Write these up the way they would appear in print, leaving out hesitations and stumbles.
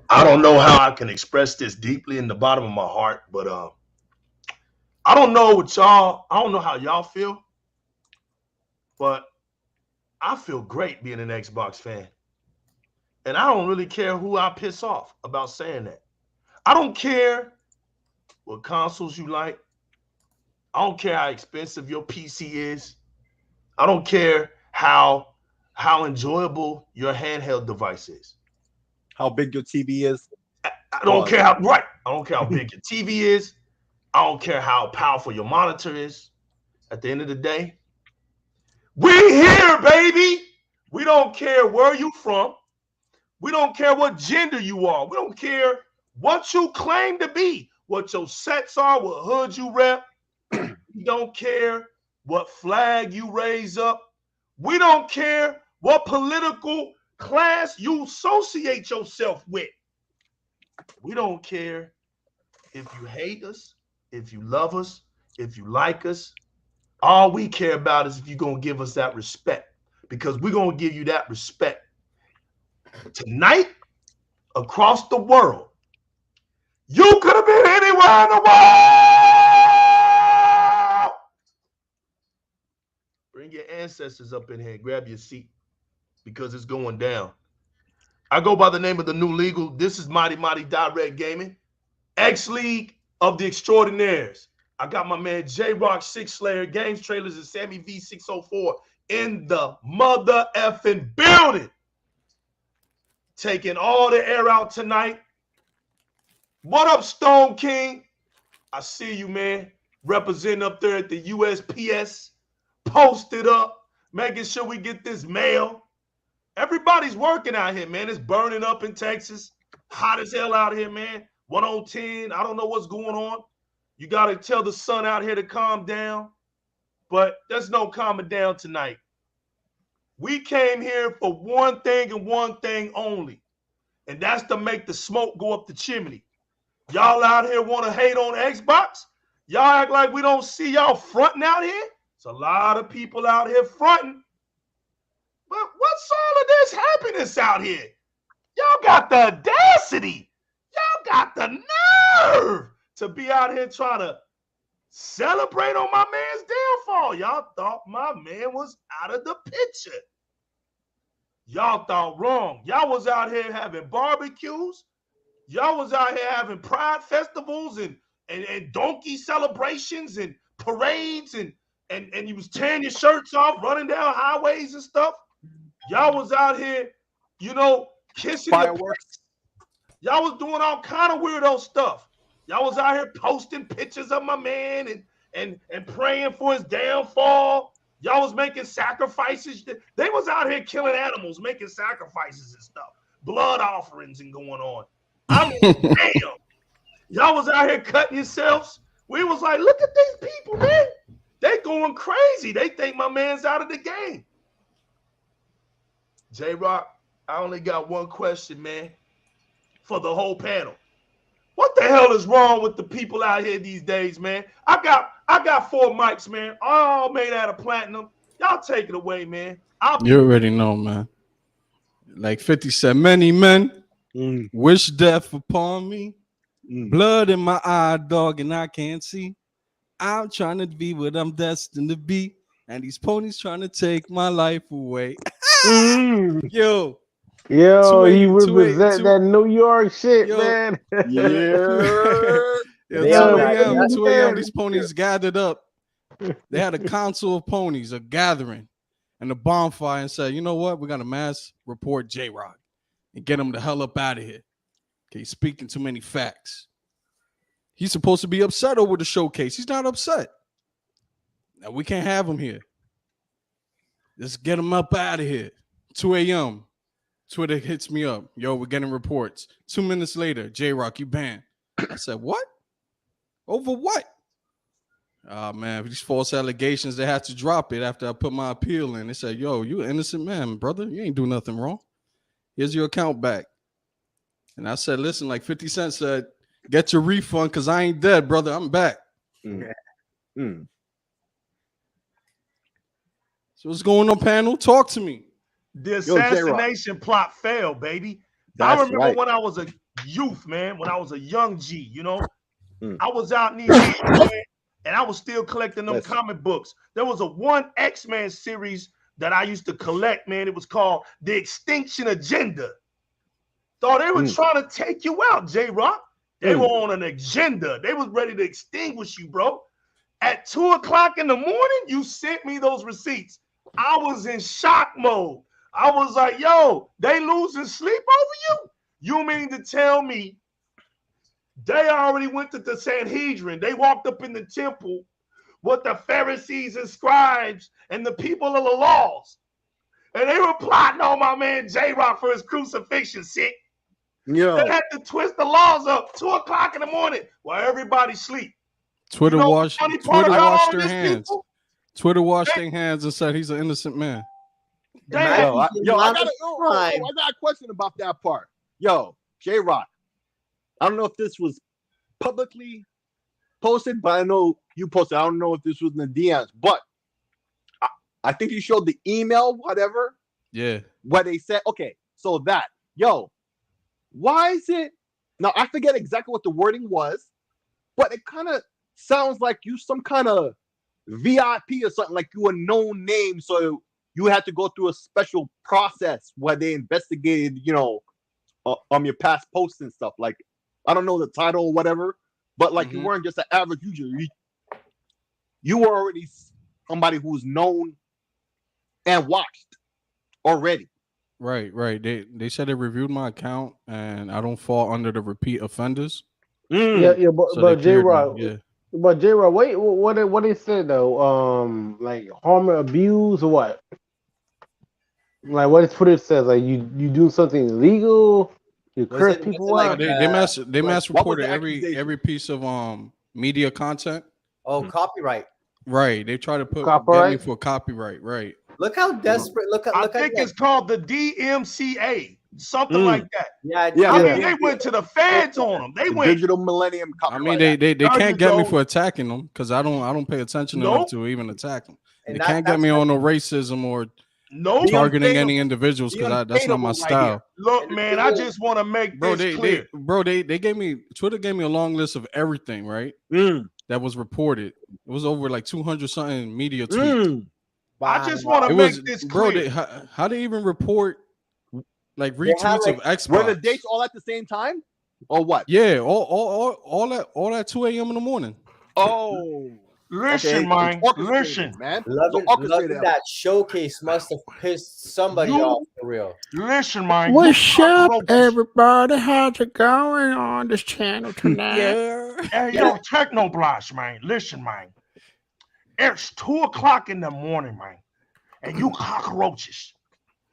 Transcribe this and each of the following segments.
I don't know how I can express this deeply in the bottom of my heart, but I don't know what y'all, I don't know how y'all feel, but I feel great being an Xbox fan. And I don't really care who I piss off about saying that. I don't care what consoles you like. I don't care how expensive your PC is. I don't care how enjoyable your handheld device is. How big your TV is. I don't care how I don't care how big your TV is. I don't care how powerful your monitor is. At the end of the day, we here, baby. We don't care where you from. We don't care what gender you are. We don't care what you claim to be, what your sets are, what hood you rep. We don't care what flag you raise up. We don't care what political class you associate yourself with. We don't care if you hate us, if you love us, if you like us. All we care about is if you're going to give us that respect, because we're going to give you that respect. Tonight, across the world, you could have been anywhere in the world. Bring your ancestors up in here and grab your seat, because it's going down. I go by the name of the new legal. This is Mighty Di-RRec Gaming, X-League of the Extraordinaires. I got my man JyzalGamingTV, Six Slayer, Games Trailers, and Sammy V604 in the mother effing building. Taking all the air out tonight. What up, Stone King? I see you, man. Representing up there at the USPS. Posted up. Making sure we get this mail. Everybody's working out here, man. It's burning up in Texas. Hot as hell out here, man. 110. I don't know what's going on. You got to tell the sun out here to calm down. But there's no calming down tonight. We came here for one thing and one thing only. And that's to make the smoke go up the chimney. Y'all out here want to hate on Xbox? Y'all act like we don't see y'all fronting out here? It's a lot of people out here fronting. But what's all of this happiness out here? Y'all got the audacity. Y'all got the nerve to be out here trying to celebrate on my man's downfall. Y'all thought my man was out of the picture. Y'all thought wrong. Y'all was out here having barbecues. Y'all was out here having pride festivals and donkey celebrations and parades and you was tearing your shirts off, running down highways and stuff. Y'all was out here, you know, kissing fireworks. Y'all was doing all kind of weirdo stuff. Y'all was out here posting pictures of my man and praying for his downfall. Y'all was making sacrifices. They was out here killing animals, making sacrifices and stuff. Blood offerings and going on. I mean, damn. Y'all was out here cutting yourselves. We was like, look at these people, man. They going crazy. They think my man's out of the game. J-Rock, I only got one question, man, for the whole panel. What the hell is wrong with the people out here these days, man? I got 4 mics, man, all made out of platinum. Y'all take it away, man. You already know, man. Like 50 said, many men wish death upon me. Blood in my eye, dog, and I can't see. I'm trying to be what I'm destined to be, and these ponies trying to take my life away. Yo, he represent that New York shit, man. Yeah. 2 a.m. These ponies gathered up. They had a council of ponies, a gathering, and a bonfire, and said, you know what? We're going to mass report J-Rock and get him the hell up out of here. Okay, he's speaking too many facts. He's supposed to be upset over the showcase. He's not upset. Now, we can't have him here. Let's get him up out of here. 2 a.m. Twitter hits me up. Yo, we're getting reports. 2 minutes later, J-Rock, you banned. I said, what? Over what? Oh, man, these false allegations, they had to drop it after I put my appeal in. They said, yo, you an innocent man, brother. You ain't do nothing wrong. Here's your account back. And I said, listen, like 50 Cent said, get your refund because I ain't dead, brother. I'm back. So what's going on, panel? Talk to me. The assassination plot failed, baby. I remember when I was a youth, man, when I was a young G, you know, I was out in these man, and I was still collecting them comic books. There was a one X-Men series that I used to collect, man. It was called The Extinction Agenda. So they were trying to take you out, J-Rock. They were on an agenda. They was ready to extinguish you, bro. At 2 o'clock in the morning, you sent me those receipts. I was in shock mode. I was like, yo, they losing sleep over you? You mean to tell me they already went to the Sanhedrin? They walked up in the temple with the Pharisees and scribes and the people of the laws. And they were plotting on my man J-Rock for his crucifixion, sick. They had to twist the laws up 2 o'clock in the morning while everybody sleep. Twitter washed their hands. Twitter washed their hands and said he's an innocent man. I got a question about that part. Yo, J-Rock, I don't know if this was publicly posted, but I know you posted. I don't know if this was in the DMs, but I think you showed the email, whatever. Yeah. Where they said, okay, so that, yo, why is it? Now, I forget exactly what the wording was, but it kind of sounds like you some kind of VIP or something, like you a known name, so you had to go through a special process where they investigated, you know, your past posts and stuff. Like, I don't know the title or whatever, but like you weren't just an average user. You were already somebody who's known and watched already. Right. They said they reviewed my account and I don't fall under the repeat offenders. But J-Rock, but J-Rock, wait, what they said though? Like harm or abuse or what? Like what Twitter says, like you do something illegal, you curse people out. They mass reported every piece of media content. Oh, copyright. Right. They try to get me for copyright. Right. Look how desperate. I think it's called the DMCA, something like that. Yeah. I mean, they went to the feds on them. They went Digital Millennium Copyright. I mean, they can't get me for attacking them because I don't pay attention enough to even attack them. They can't get me on no racism or targeting any individuals because that's not my style. Look, man, I just want to make this clear. Twitter gave me a long list of everything, right? That was reported. It was over like 200 something media tweets. I just want to make this clear. How they even report like retweets of Xbox? Were the dates all at the same time, or what? Yeah, all at 2 a.m. in the morning. Oh, listen, man. Listen, man. Loving that showcase must have pissed somebody off for real. Listen, man. What's up, everybody? How's it going on this channel tonight? Hey, yo, Teknoblast, man. Listen, man. It's 2 o'clock in the morning, man. And you cockroaches.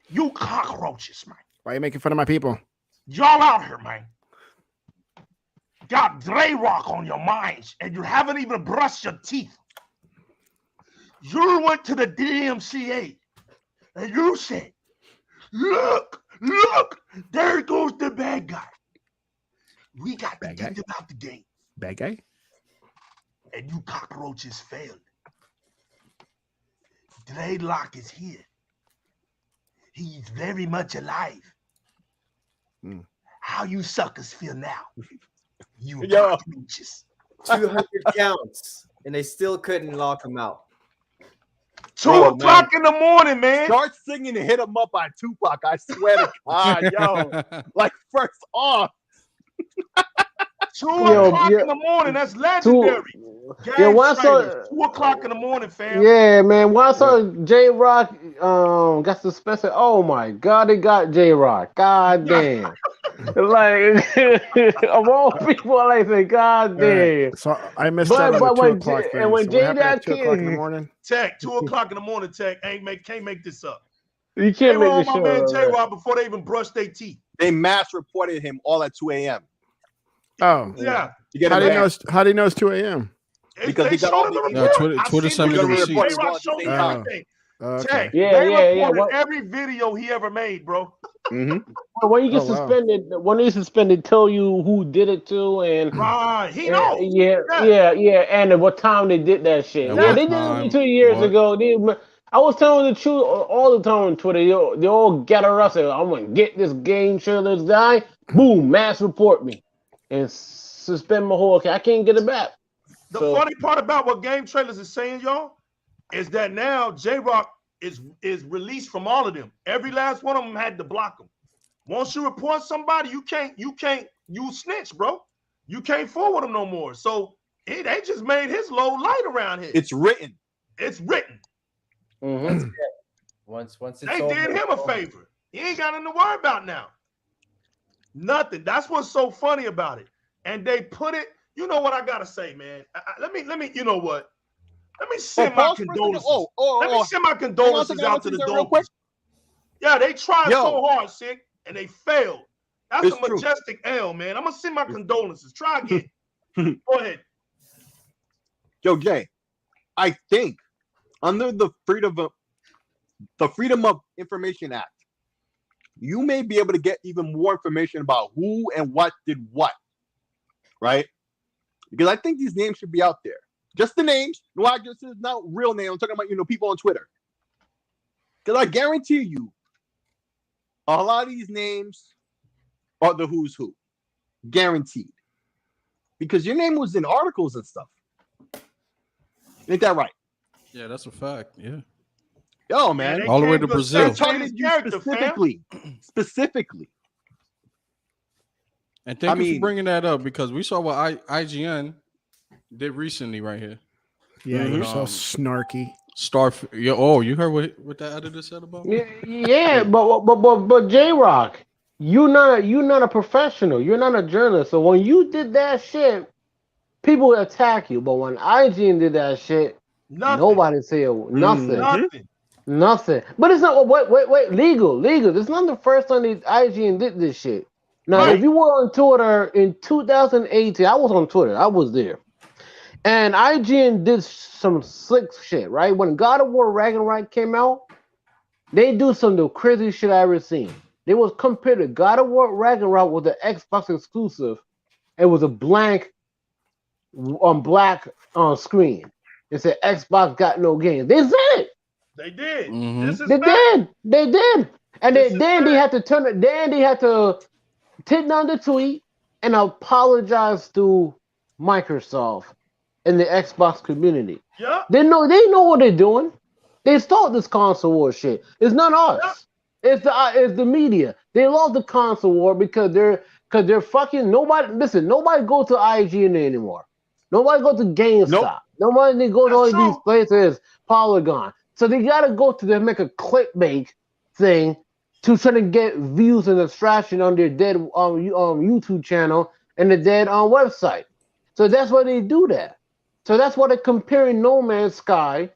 You cockroaches, man. Why are you making fun of my people? Y'all out here, man. Got Di-RRec on your minds, and you haven't even brushed your teeth. You went to the DMCA, and you said, look, there goes the bad guy. We got to think about the game. Bad guy? And you cockroaches failed. Di-RRec is here. He's very much alive. How you suckers feel now? You cockroaches. 200 counts, and they still couldn't lock him out. 2 o'clock in the morning, man. Start singing and hit him up by Tupac. I swear to God, yo. Like, first off. 2 o'clock in the morning. That's legendary. When I saw 2 o'clock in the morning, fam. Yeah, man. When I saw J-Rock got suspended, oh my God, they got J-Rock. God damn. Like of all people, I like say, God damn. So I missed out on the 2 o'clock thing. And when J-Rock J-Rock 2 o'clock in the morning. Tech, 2 o'clock in the morning, Tech. Can't make this up. You They can't were make on this my show. man Right. J-Rock before they even brushed their teeth. They mass reported him all at 2 a.m. Oh, Yeah. to get how him do you know? back. It's, how do you know it's 2 a.m.? Because They he got showed all him the the No, report. Twitter- I Twitter seen sent the me the video. receipts. J-Rock showed me Oh. everything. Okay. Tech, Yeah, they yeah, reported what- every video he ever made, bro. When you get Oh, wow. suspended, when they suspended, tell you who did it to, and Right. He knows. yeah, and what time they did that shit. At Yeah, what they did time, it 2 years what? ago. I was telling the truth all the time on Twitter. They all gather us and I'm gonna get this game trailer guy. Boom, mass report me and suspend my whole account. I can't get it back. The So- funny part about what Game Trailers is saying, y'all, is that now J-Rock is released from all of them. Every last one of them had to block him. Once you report somebody, you snitch, bro. You can't forward them no more. So they just made his load light around here. It's written. It's written. Mhm. Once it's They over, did him a favor. He ain't got nothing to worry about now. Nothing. That's what's so funny about it. And they put it. You know what I gotta say, man? Let me. You know what? Let me send my condolences. Let me send my condolences out to the Dolphins. Yeah, they tried so hard, sick, and they failed. That's a majestic L, man. I'm gonna send my condolences. Try again. Go ahead. Yo, Jay, I think under the Freedom of Information Act, you may be able to get even more information about who and what did what, right? Because I think these names should be out there. Just the names. No addresses, not real names. I'm talking about, people on Twitter. Because I guarantee you, a lot of these names are the who's who. Guaranteed. Because your name was in articles and stuff. Ain't that right? Yeah, that's a fact. Yeah. Yo, man. All the way to Brazil. They're targeting you specifically. And thank you for bringing that up, because we saw what IGN did recently right here. Yeah, you're so snarky. Starfield. Yeah, oh, you heard what that editor said about me? Yeah, but J-Rock, you're not a professional. You're not a journalist. So when you did that shit, people attack you. But when IGN did that shit, nobody said nothing. Nothing. But it's not. Wait. Legal. It's not the first time the IGN did this shit. Now, if you were on Twitter in 2018, I was on Twitter. I was there. And IGN did some slick shit, right? When God of War Ragnarok came out, they do some of the craziest shit I ever seen. They was compared to God of War Ragnarok with the Xbox exclusive. It was a black screen. It said Xbox got no games. They said it. They did. They did. And then they had to turn it. Then they had to take down the tweet and apologize to Microsoft and the Xbox community. Yeah. They know what they're doing. They started this console war shit. It's not us. Yeah. It's the media. They love the console war because they're fucking nobody. Listen, nobody goes to IGN anymore. Nobody goes to GameStop. Nope. Nobody goes to all these places. Polygon. So they gotta go to them, make a clickbait thing to try to get views and distraction on their dead YouTube channel and the dead website. So that's why they do that. So that's why they're comparing No Man's Sky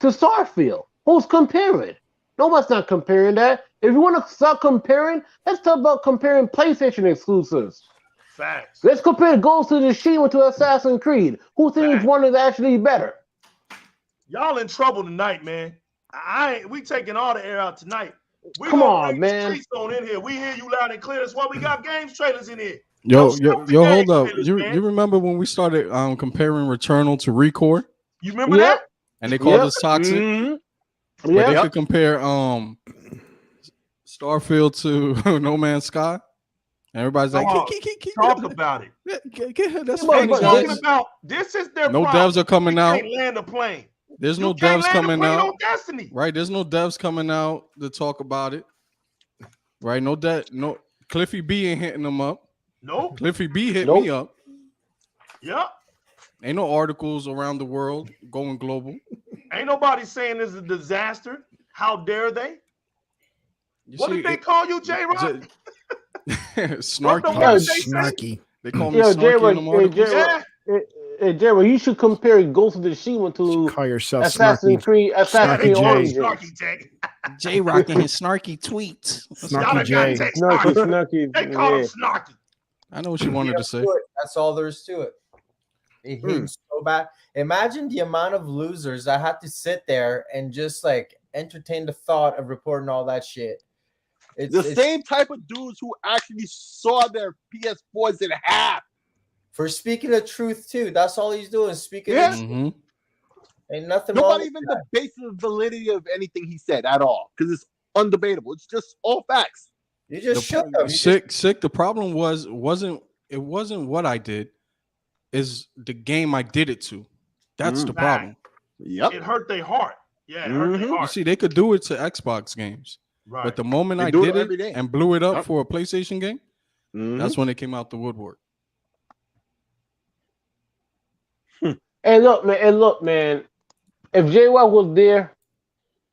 to Starfield. Who's comparing? Nobody's not comparing that. If you want to stop comparing, let's talk about comparing PlayStation exclusives. Facts. Let's compare Ghost of Tsushima to Assassin's Creed. Who thinks one is actually better? Y'all in trouble tonight, man. We taking all the air out tonight. Come on, man. Streets on in here. We hear you loud and clear. That's why we got games trailers in here. Yo, hold up. You remember when we started comparing Returnal to Recore? You remember that? And they called us toxic. Mm-hmm. But they could compare Starfield to No Man's Sky. And everybody's like, talk about it. That's talking about this is their no problem. Devs are coming out. Can't land a plane. There's no devs coming out. Right? There's no devs coming out to talk about it. Right? No Cliffy B ain't hitting them up. Nope. Cliffy B hit me up. Yep. Ain't no articles around the world going global. Ain't nobody saying this is a disaster. How dare they? What did they call you, J-Rock? Snarky. Snarky. They call me snarky in the articles. Jerry, you should compare Ghost of Tsushima to Call yourself Assassin's Creed Snarky Origins. Snarky Tech. J-Rock and his snarky tweets. Snarky Y'all done got J. Tech Snarky, snarky. snarky. They call him Yeah. Snarky. I know what you wanted to say. That's all there is to it. It hates so bad. Imagine the amount of losers that had to sit there and just like entertain the thought of reporting all that shit. It's same type of dudes who actually saw their PS4s in half. For speaking the truth too. That's all he's doing. Speaking Yeah. the truth. Ain't nothing Nobody wrong even with that. debates the validity of anything he said at all because it's undebatable. It's just all facts. You just shook him. Sick. The problem wasn't what I did, is the game I did it to. That's the problem. Yep. It hurt their heart. Yeah, it hurt their You heart. see, they could do it to Xbox games, Right. but the moment They I do it did every it day. and blew it up for a PlayStation game, Mhm. that's when they came out the woodwork. And look, man. If J-Rock was there,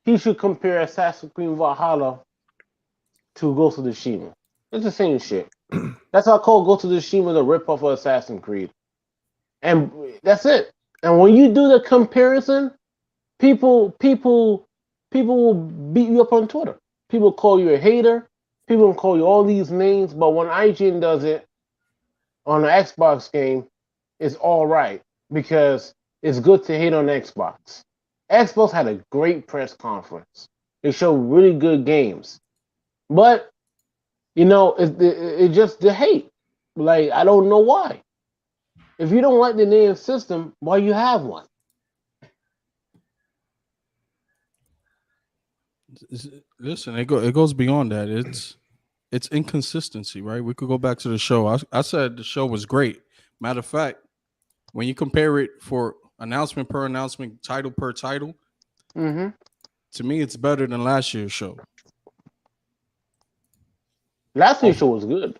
he should compare Assassin's Creed Valhalla to Ghost of Tsushima. It's the same shit. That's how I call Ghost of Tsushima the ripoff of Assassin's Creed. And that's it. And when you do the comparison, people will beat you up on Twitter. People call you a hater. People will call you all these names. But when IGN does it on an Xbox game, it's all right because it's good to hate on Xbox. Xbox had a great press conference. They showed really good games. But, it's just the hate. Like, I don't know why. If you don't like the name system, why you have one? Listen, it goes beyond that. It's inconsistency, right? We could go back to the show. I said the show was great. Matter of fact, when you compare it for announcement per announcement, title per title, to me, it's better than last year's show. Last year's show was good.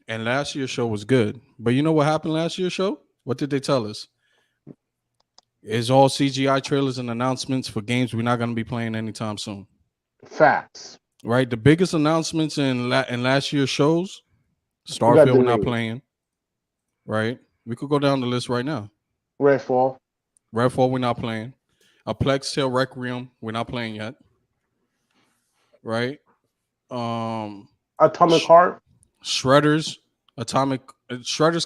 And last year's show was good. But you know what happened last year's show? What did they tell us? It's all CGI trailers and announcements for games we're not going to be playing anytime soon. Facts. Right? The biggest announcements in last year's shows, Starfield we're not playing. Right? We could go down the list right now. Redfall we're not playing. A Plex Tale Requiem we're not playing yet. Right? Atomic Heart. Shredders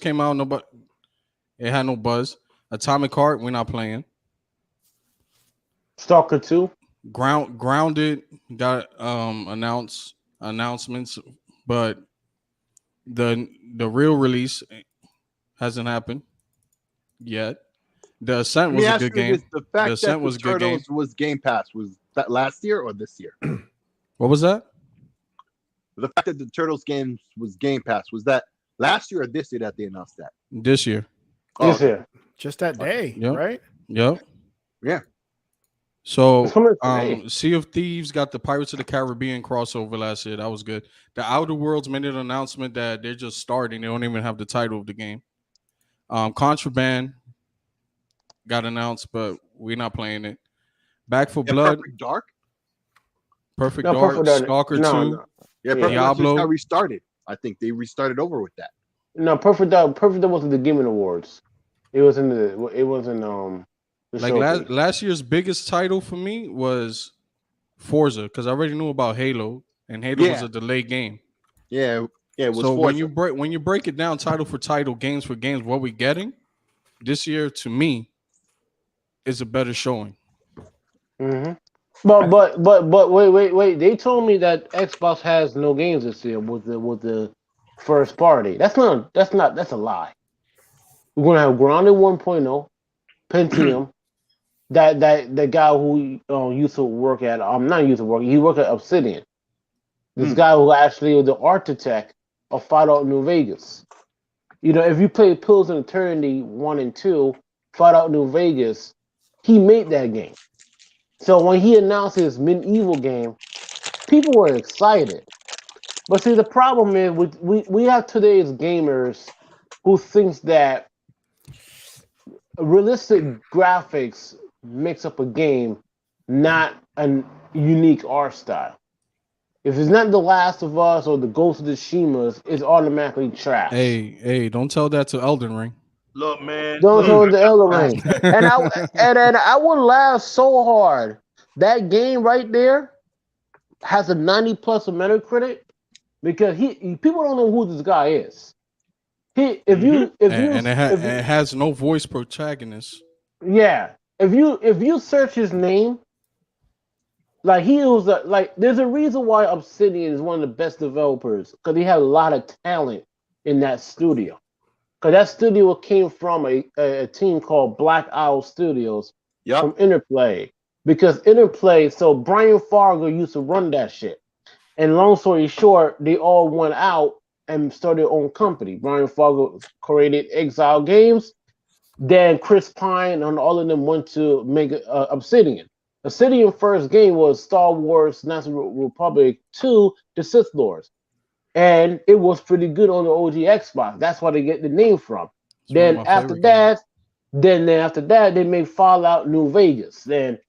came out, but it had no buzz. Atomic Heart, we're not playing. Stalker 2. Grounded got announcements, but the real release hasn't happened yet. The Ascent was a good game. The fact the Ascent that was the good game. Turtles was Game Pass, was that last year or this year? What was that? The fact that the Turtles game was Game Pass, was that last year or this year that they announced that? This year. This year. Just that day, Yep. right? Yep. Yeah. So, It's coming today. Sea of Thieves got the Pirates of the Caribbean crossover last year. That was good. The Outer Worlds made an announcement that they're just starting. They don't even have the title of the game. Contraband got announced, but we're not playing it. Back for Blood. Perfect Dark. Stalker 2. No. Yeah, Perfect Diablo. Dark restarted. I think they restarted over with that. No, Perfect Dark wasn't the Gaming Awards. It was in the like last year's biggest title for me was Forza, because I already knew about Halo, and Halo was a delayed game. Yeah, it was. So Forza. when you break it down, title for title, games for games, what we're getting this year to me is a better showing. Mm-hmm. But wait. They told me that Xbox has no games this year with the first party. That's a lie. We're gonna have Grounded 1.0, Pentium. that guy who used to work at he worked at Obsidian. This guy who actually was the architect of Fallout New Vegas. If you play Pillars of Eternity 1 and 2, Fallout New Vegas, he made that game. So when he announced his medieval game, people were excited. But see, the problem is we have today's gamers who thinks that realistic graphics makes up a game, not a unique art style. If it's not The Last of Us or the Ghost of Tsushima, it's automatically trash. Hey, don't tell that to Elden Ring. Look, man. Don't Look, show the Elder Ring. And I would laugh so hard. That game right there has a 90+ of Metacritic because people don't know who this guy is. It has no voice protagonist. Yeah, if you search his name, like he was there's a reason why Obsidian is one of the best developers because he had a lot of talent in that studio. Because that studio came from a team called Black Owl Studios from Interplay. Because Interplay, so Brian Fargo used to run that shit. And long story short, they all went out and started their own company. Brian Fargo created Exile Games. Then Chris Pine and all of them went to make Obsidian. Obsidian first game was Star Wars National Republic 2, The Sith Lords. And it was pretty good on the OG Xbox. That's where they get the name from. Then after that, they made Fallout New Vegas, and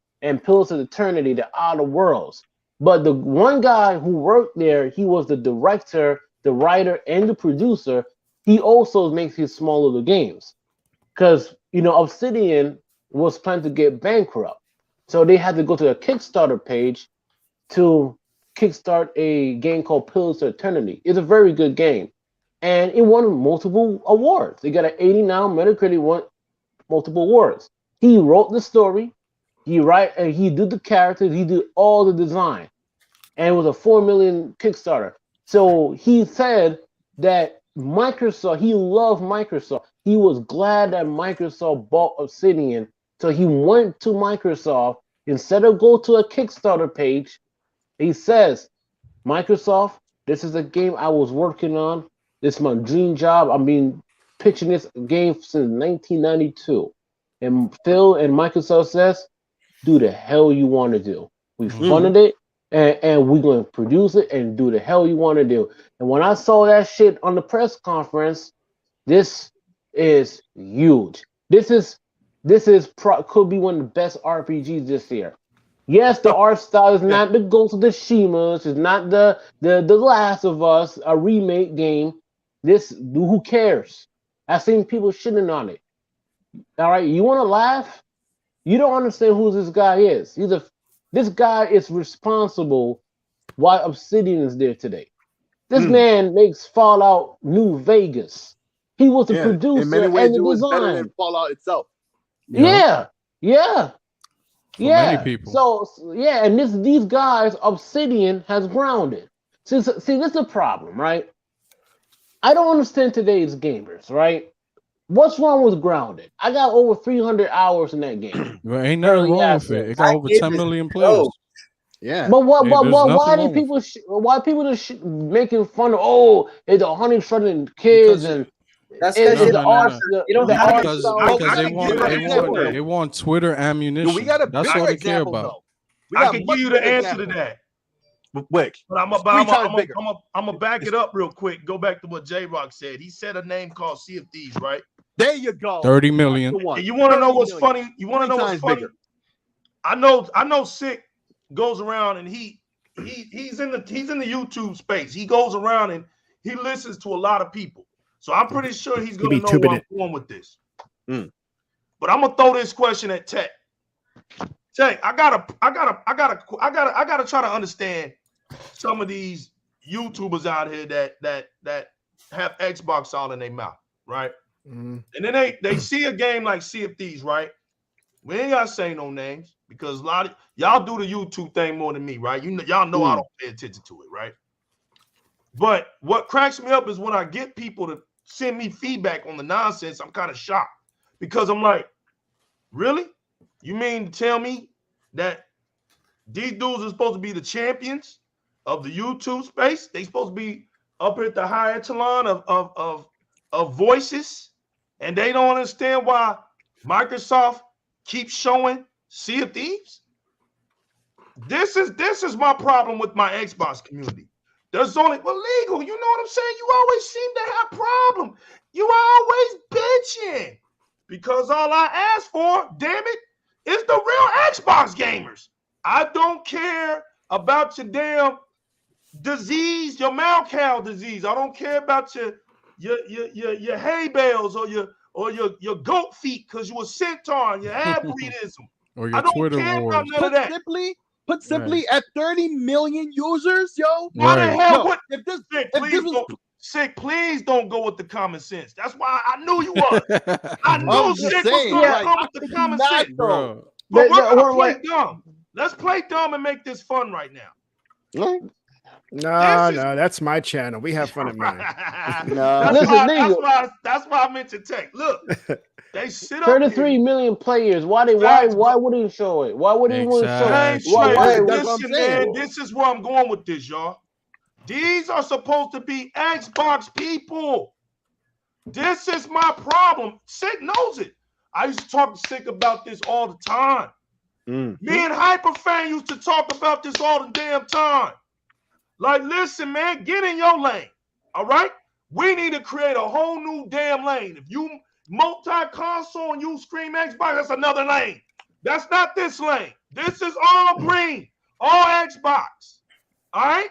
Pillars of Eternity, The Outer Worlds. But the one guy who worked there, he was the director, the writer, and the producer. He also makes his small little games. Because, Obsidian was planning to get bankrupt. So they had to go to a Kickstarter page to kickstart a game called Pillars of Eternity. It's a very good game. And it won multiple awards. It got an 89 Metacritic, won multiple awards. He wrote the story. He did the characters. He did all the design. And it was a $4 million Kickstarter. So he said that Microsoft, he loved Microsoft. He was glad that Microsoft bought Obsidian. So he went to Microsoft. Instead of go to a Kickstarter page, he says, Microsoft, this is a game I was working on. This is my dream job. I've been pitching this game since 1992. And Phil and Microsoft says, do the hell you want to do. We funded it, and we're going to produce it and do the hell you want to do. And when I saw that shit on the press conference, this is huge. This could be one of the best RPGs this year. Yes, the art style is not the Ghost of Tsushima. It's not the Last of Us, a remake game. Who cares? I've seen people shitting on it. All right, you want to laugh? You don't understand who this guy is. This guy is responsible why Obsidian is there today. This man makes Fallout New Vegas. He was the producer in many ways, and the it was design. better than Fallout itself. Yeah. Many people. So and these guys, Obsidian has grounded. See, this is the problem, right? I don't understand today's gamers, right? What's wrong with grounded? I got over 300 hours in that game. Well, ain't nothing wrong with it. It got over 10 million players. Yeah. But why people just making fun of it's 100 kids and that's because they want Twitter ammunition. That's all they care about. I can give you the answer to that. Wick. But I'm gonna back it up real quick. Go back to what JyzalGamingTV said. He said a name called Sea of Thieves, right? There you go. 30 million. And you want to know what's funny? You want to know what's funny? I know Sick goes around and he's in the YouTube space. He goes around and he listens to a lot of people. So I'm pretty sure he's gonna know where I'm going with this. But I'm gonna throw this question at Tech. Tech, I gotta try to understand some of these YouTubers out here that have Xbox all in their mouth, right? And then they see a game like Sea of Thieves, right? We ain't gotta say no names because a lot of y'all do the YouTube thing more than me, right? Y'all know I don't pay attention to it, right? But what cracks me up is when I get people to send me feedback on the nonsense, I'm kind of shocked because I'm like, really? You mean to tell me that these dudes are supposed to be the champions of the YouTube space? They supposed to be up at the high echelon of voices, and they don't understand why Microsoft keeps showing Sea of Thieves? This is my problem with my Xbox community. There's only legal. You know what I'm saying? You always seem to have problem. You always bitching because all I ask for, damn it, is the real Xbox gamers. I don't care about your damn disease, your mad cow disease. I don't care about your hay bales or or your goat feet because you a centaur and your half-breedism. Or your I don't Twitter care wars. about none of that. Put simply, at 30 million users, yo. Why the hell? Yo, What? if this Sick, Sick, please don't go with the common sense. That's why I knew you was. I knew I'm Sick just was saying, going to like, come with the common sense. Bro. But we're going to play dumb. Let's play dumb and make this fun right now. No, that's my channel. We have fun at mine. That's why I mentioned Tech. Look, they sit up 33 million players. Why would he show it? Why would he want to show it? Listen, man, this is where I'm going with this, y'all. These are supposed to be Xbox people. This is my problem. Sick knows it. I used to talk to Sick about this all the time. Me and Hyperfan used to talk about this all the damn time. Like, listen, man, get in your lane. All right? We need to create a whole new damn lane. If you multi-console and you scream Xbox, that's another lane. That's not this lane. This is all green, all Xbox. All right?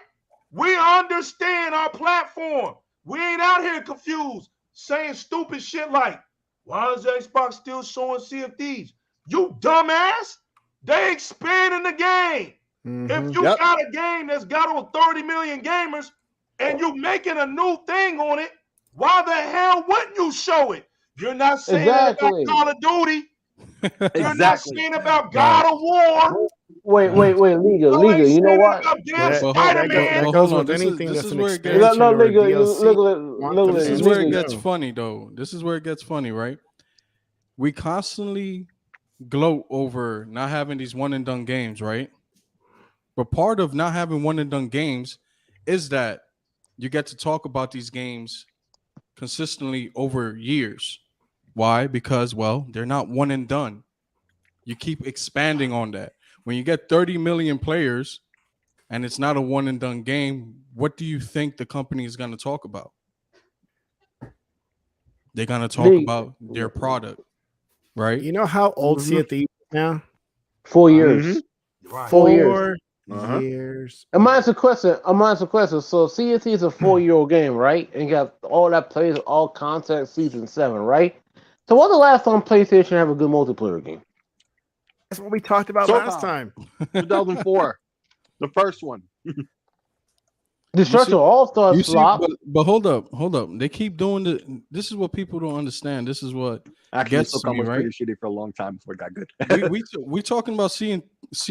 We understand our platform. We ain't out here confused, saying stupid shit like, why is Xbox still showing Sea of Thieves? You dumbass. They expanding the game. If you got a game that's got on 30 million gamers and you making a new thing on it, why the hell wouldn't you show it? You're not saying about Call of Duty. You're not saying about God of War. Wait, legal. You know what? But hold on. This is where it gets. This is where it gets funny, though. This is where it gets funny, right? We constantly gloat over not having these one and done games, right? But part of not having one and done games is that you get to talk about these games consistently over years. Why? Because, well, they're not one and done. You keep expanding on that. When you get 30 million players and it's not a one and done game, what do you think the company is going to talk about? They're going to talk about their product, right? You know how old Sea of Thieves is now? 4 years. Right. 4 years. Years. I'm asking a question. So Sea of Thieves is a 4-year-old game, right? And you got all that plays, all content, season 7, right? So what's the last time PlayStation have a good multiplayer game? That's what we talked about last time. 2004. The first one. Destruction All-Stars flop. But hold up. They keep doing this is what people don't understand. This is what gets me, right? Pretty shitty for a long time before it got good. we talking about Sea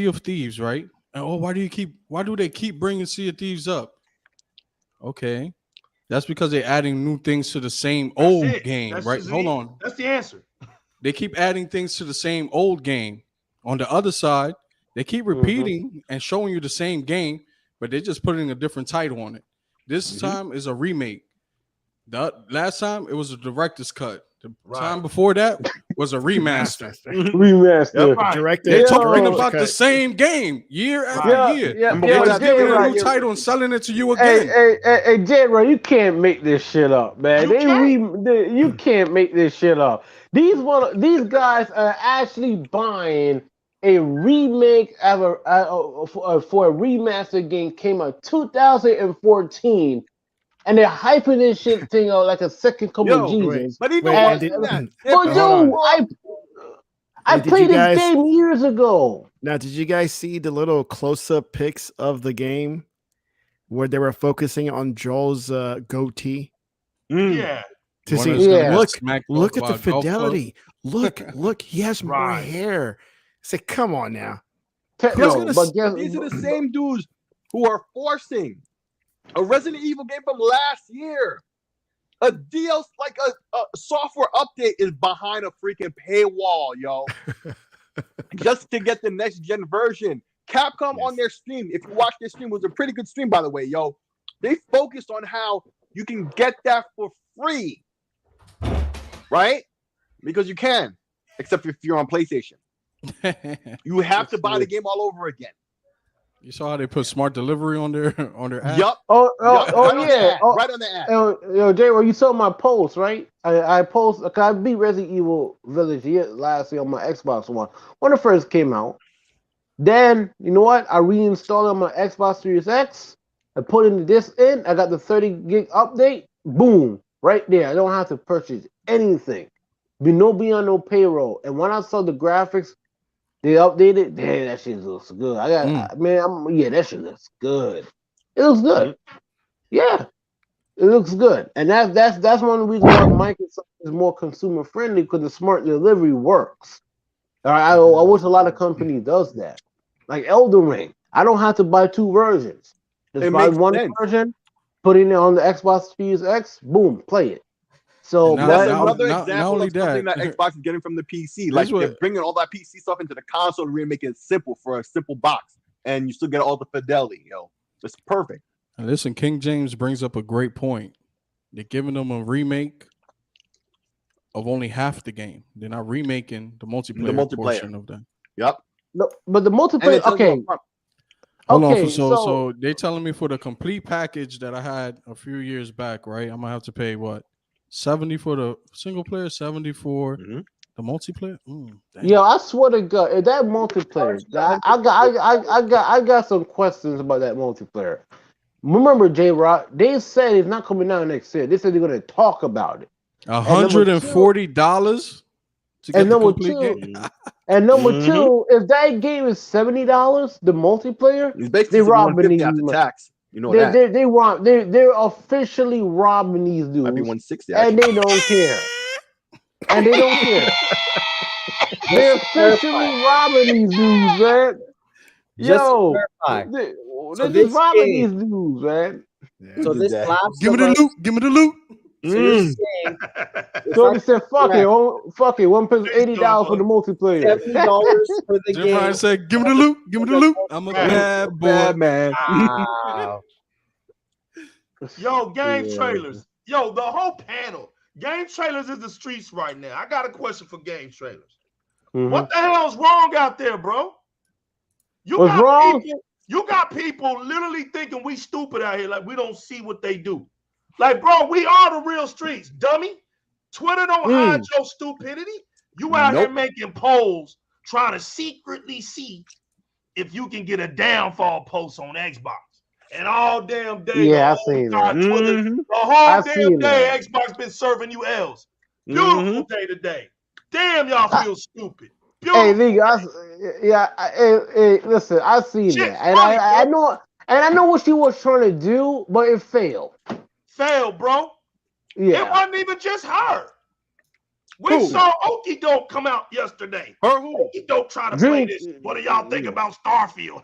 of Thieves, right? And why do they keep bringing Sea of Thieves up? Okay, that's because they're adding new things to the same old game, right? Hold on, that's the answer. They keep adding things to the same old game. On the other side, they keep repeating and showing you the same game, but they're just putting a different title on it. This time is a remake. The last time it was a director's cut. The time before that was a remaster. They're talking about the same game year after year. And they're just giving a new title and selling it to you again. Hey, J-Ro, you can't make this shit up, man. You can't make this shit up. These guys are actually buying a remake for a remastered game came out 2014. And they're hyping this shit thing out like a second coming of Jesus. But even I played this game years ago. Now, did you guys see the little close-up pics of the game where they were focusing on Joel's goatee? Yeah. To see, look at the fidelity. Look, he has more hair. Say, come on now. These are the same dudes who are forcing a Resident Evil game from last year. A DLC, like a software update, is behind a freaking paywall, yo. Just to get the next gen version. Capcom on their stream, if you watch their stream, was a pretty good stream, by the way, yo. They focused on how you can get that for free. Right? Because you can, except if you're on PlayStation. You have to buy the game all over again. You saw how they put smart delivery on their app? Yup. Right on the app. Yo, J-Ro, you saw my post, right? I post, I beat Resident Evil Village last year on my Xbox One when it first came out. Then, you know what? I reinstalled it on my Xbox Series X. I put in the disc in. I got the 30 gig update. Boom. Right there. I don't have to purchase anything. be on no payroll. And when I saw the graphics, they updated. Damn, that shit looks good. That shit looks good. It looks good. Yeah, it looks good. And that's one of the reasons why Microsoft is more consumer friendly, because the smart delivery works. I wish a lot of companies does that. Like Elden Ring, I don't have to buy 2 versions. Just buy one version, putting it on the Xbox Series X, boom, play it. So that's another example of something that Xbox is getting from the PC. Like they're bringing all that PC stuff into the console and really making it simple for a simple box, and you still get all the fidelity. It's perfect. And listen, King James brings up a great point. They're giving them a remake of only half the game. They're not remaking the multiplayer portion of that. Yep. No, but the multiplayer. Okay. Hold on. So they're telling me for the complete package that I had a few years back, right? I'm gonna have to pay what? 70 for the single player, 70 for the multiplayer. Yeah, I swear to God, if that multiplayer, I got some questions about that multiplayer. Remember, JyzalGaming, they said it's not coming out next year. They said they're going to talk about it. $140 to get the complete game. And number two, if that game is $70, the multiplayer, they're robbing these tax. You know they're officially robbing these dudes. Might be 160, and they don't care. They're officially robbing these dudes, man. They're just robbing these dudes, man. Yeah, so this last give me the loot. So they said, fuck it, one person $80 for the multiplayer. $70 for the Jim game. Ryan said, give me the loot. I'm a bad boy, man. Wow. Yo, game trailers. Yo, the whole panel. Game trailers is the streets right now. I got a question for game trailers. What the hell is wrong out there, bro? What's wrong? You got people literally thinking we stupid out here, like we don't see what they do. Like, bro, we are the real streets, dummy. Twitter don't hide your stupidity. You out here making polls trying to secretly see if you can get a downfall post on Xbox. And all damn day, yeah, I seen that. Twitter, the whole damn day, Xbox been serving you L's. Beautiful day today. Damn, y'all feel stupid. Beautiful. Hey, nigga, listen, I seen that, and I know what she was trying to do, but it failed. Failed, bro. Yeah, it wasn't even just her. We saw Okie Doke come out yesterday. Okie Doke try to play this. What do y'all think about Starfield?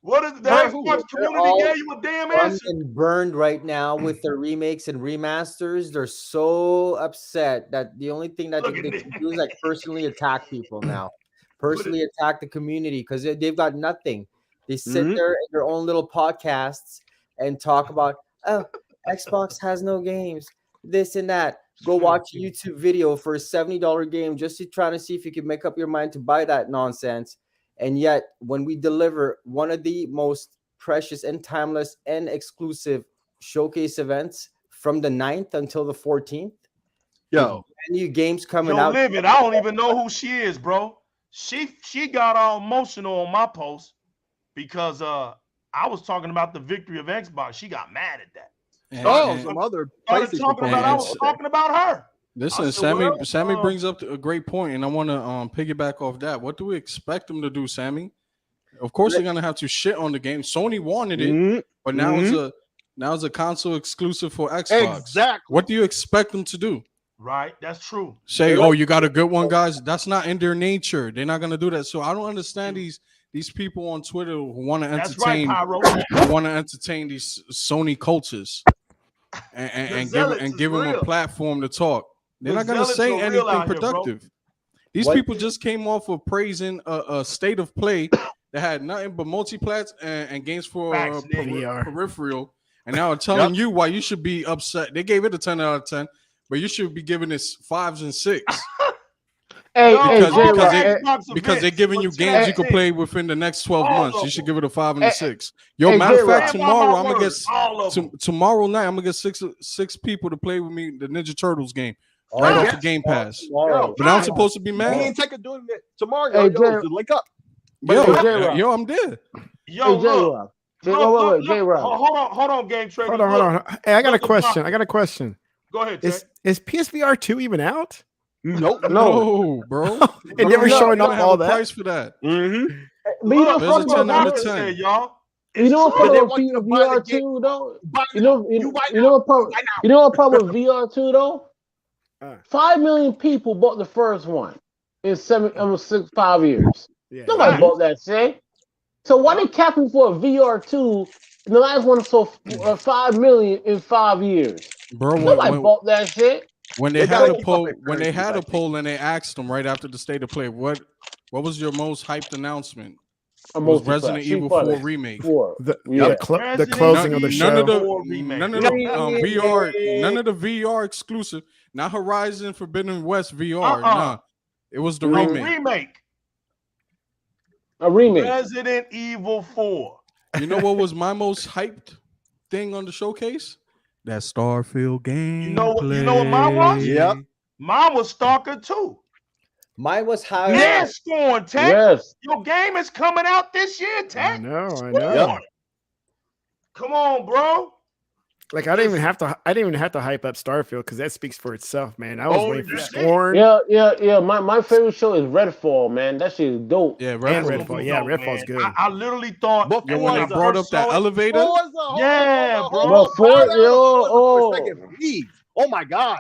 What is the Xbox community gave you a damn answer? And burned right now with their remakes and remasters. They're so upset that the only thing that they can do is like personally attack people now. Personally attack the community because they've got nothing. They sit there in their own little podcasts and talk about, oh, Xbox has no games, this and that. Go watch a YouTube video for a $70 game just to try to see if you can make up your mind to buy that nonsense. And yet, when we deliver one of the most precious and timeless and exclusive showcase events from the 9th until the 14th, new games coming out. Live it. I don't even know who she is, bro. She got all emotional on my post because I was talking about the victory of Xbox. She got mad at that. Some other I was talking about her. Listen, Sammy brings up a great point, and I want to piggyback off that. What do we expect them to do, Sammy? Of course, they're gonna have to shit on the game. Sony wanted it, but now it's a console exclusive for Xbox. Exactly. What do you expect them to do? Right, that's true. Say, oh, you got a good one, guys. That's not in their nature. They're not gonna do that. So I don't understand these people on Twitter who want to entertain, these Sony cultures and give them a platform to talk. They're not going to say anything productive. These people just came off of praising a state of play that had nothing but multiplats and games for peripheral, and now telling you why you should be upset. They gave it a 10 out of 10, but you should be giving it 5s and 6. Because they're giving you games you can play within the next 12 months. You should give it a 5 and a 6. Yo, matter of fact, tomorrow I'm gonna get tomorrow night I'm gonna get six people to play with me the Ninja Turtles game. Right off the Game Pass. But I'm supposed to be mad. Me and Tech are doing it tomorrow. Link up. Yo, I'm there. Yo, J-Rock. Hold on, game trader. Hold on. Hey, I got a question. Go ahead, Tech. Is PSVR 2 even out? Nope. No, bro. And never showing up off all a that. price for that. Mm-hmm. But you know, There's a fuck 10 out about of that. 10. Y'all. You know what But they problem want you to with buy the VR game. two though? Buy You know, what problem? You know what problem with VR two though? 5 million people bought the first one in 5 years. Yeah. Nobody Right. bought that shit. So why they capping for a VR two? And the last one sold 5 million in 5 years. Bro, Nobody bought that shit. when they They had gotta a keep up poll, with when they currencies, had I a poll and they asked them right after the state of play, what was your most hyped announcement? It was Resident Evil 4 remake. The closing of the show. None of the VR exclusive, not Horizon Forbidden West VR. Nah, it was the remake. A remake. Resident Evil 4. You know what was my most hyped thing on the showcase? That Starfield game. You know what mine was? Yep. Mine was Stalker 2. Mine was high. Yeah, Scorn, Tech. Yes. Your game is coming out this year, Tech. I know. Scorn. Come on, bro. Like I didn't even have to hype up Starfield because that speaks for itself, man. I was waiting for that's it. Scorn. Yeah. My favorite show is Redfall, man. That shit is dope. Yeah, And Redfall. Redfall. Yeah, Redfall's good. I literally thought Yo, when they brought up that elevator, bro. Oh my God.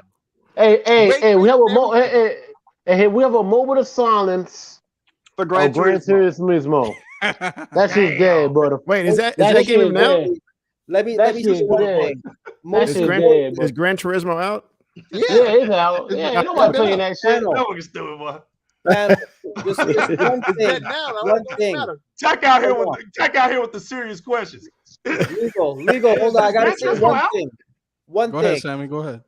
Hey, we have a we have a moment of silence for Gran Turismo. That shit's dead, brother. Wait, is that game even out? Let me say one thing. Is Gran Turismo out? Yeah, it's out. Yeah, nobody playing that shit. No one's stupid, boy. Just one thing. Check out here with the serious questions. Legal. Hold on, I gotta say one thing. Go ahead, Sammy. Go ahead.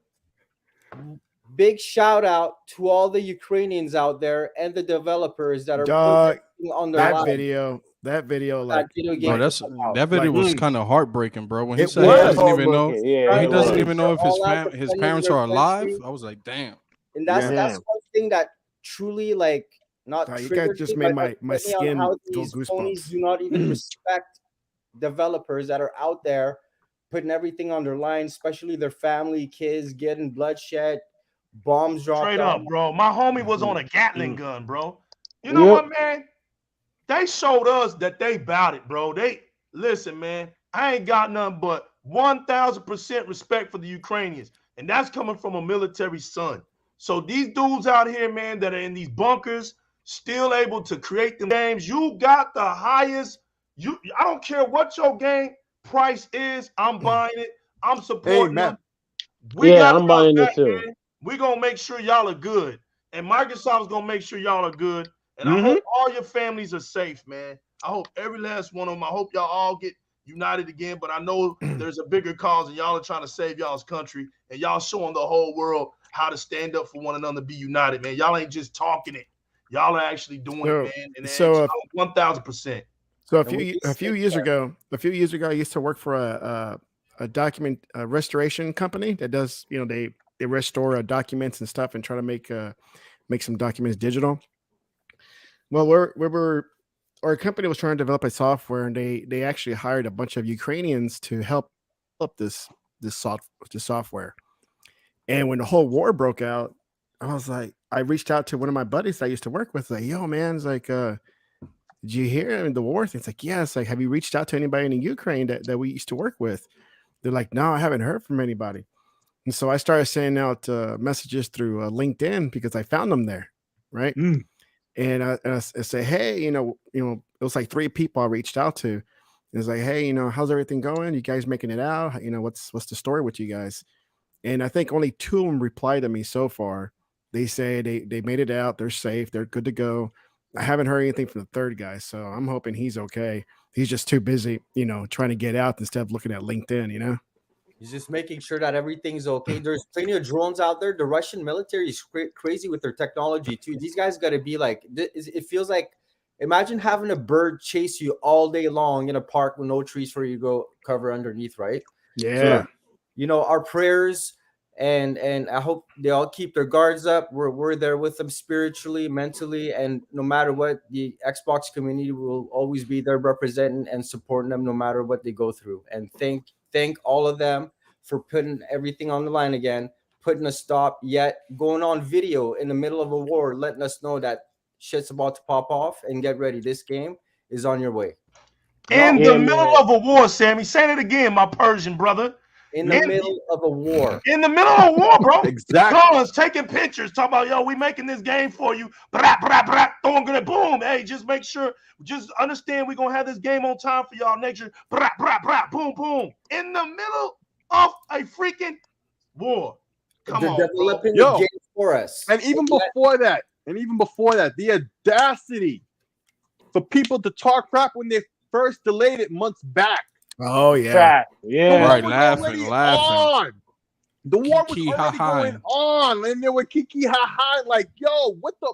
Big shout out to all the Ukrainians out there and the developers that are on their that video, bro, that video was kind of heartbreaking, bro. When he said was he doesn't even know, he doesn't even know if his parents are alive. I was like, damn. And that's one thing that truly you guys just made my skin go these goosebumps. ponies do not even respect developers that are out there putting everything on their line, especially their family, kids getting bloodshed, bombs dropped. Straight up, bro. My homie was on a Gatling gun, bro. You know what, man? They showed us that they bout it, bro. Listen, man. I ain't got nothing but 1,000% respect for the Ukrainians, and that's coming from a military son. So these dudes out here, man, that are in these bunkers, still able to create them games. You got the highest. I don't care what your game price is. I'm buying it. I'm supporting them. I'm buying it too. Man. We're gonna make sure y'all are good, and Microsoft's gonna make sure y'all are good. And I hope all your families are safe, man. I hope every last one of them. I hope y'all all get united again. But I know there's a bigger cause, and y'all are trying to save y'all's country, and y'all showing the whole world how to stand up for one another, be united, man. Y'all ain't just talking it. Y'all are actually doing it, man. And 1,000%. So a few years ago, I used to work for a document restoration company that does, they restore documents and stuff and try to make some documents digital. Well, our company was trying to develop a software, and they actually hired a bunch of Ukrainians to help up this software. And when the whole war broke out, I reached out to one of my buddies that I used to work with, like, yo, man, it's like, did you hear the war thing? It's like, yes. Like, have you reached out to anybody in the Ukraine that we used to work with? They're like, no, I haven't heard from anybody. And so I started sending out messages through LinkedIn because I found them there, right? And I say, hey, it was like 3 people I reached out to. And it's like, hey, how's everything going? You guys making it out? What's the story with you guys? And I think only 2 of them replied to me so far. They say they made it out. They're safe. They're good to go. I haven't heard anything from the third guy, so I'm hoping he's okay. He's just too busy, trying to get out instead of looking at LinkedIn, He's just making sure that everything's okay. There's plenty of drones out there. The Russian military is crazy with their technology too. These guys got to be like, it feels like, imagine having a bird chase you all day long in a park with no trees for you to go cover underneath, right? Yeah. So, our prayers and I hope they all keep their guards up. We're there with them spiritually, mentally, and no matter what, the Xbox community will always be there representing and supporting them no matter what they go through. And thank all of them for putting everything on the line again. putting a stop, yet going on video in the middle of a war, letting us know that shit's about to pop off and get ready. This game is on your way. In the middle of a war, Sammy. Say it again, my Persian brother. In the middle of a war. In the middle of a war, bro. Exactly. Guns, taking pictures, talking about, yo, we making this game for you. Blah, blah, blah, throwing grenade. Boom. Hey, just make sure, just understand we're going to have this game on time for y'all next year. Blah, blah, blah, boom, boom. In the middle of a freaking war. Come on, developing the game for us. And even before that, the audacity for people to talk crap when they first delayed it months back. Oh yeah, Fact. Yeah. Right, laughing. The war was Kiki, already ha-ha. going on, and they were kiki ha ha, like, yo, what the?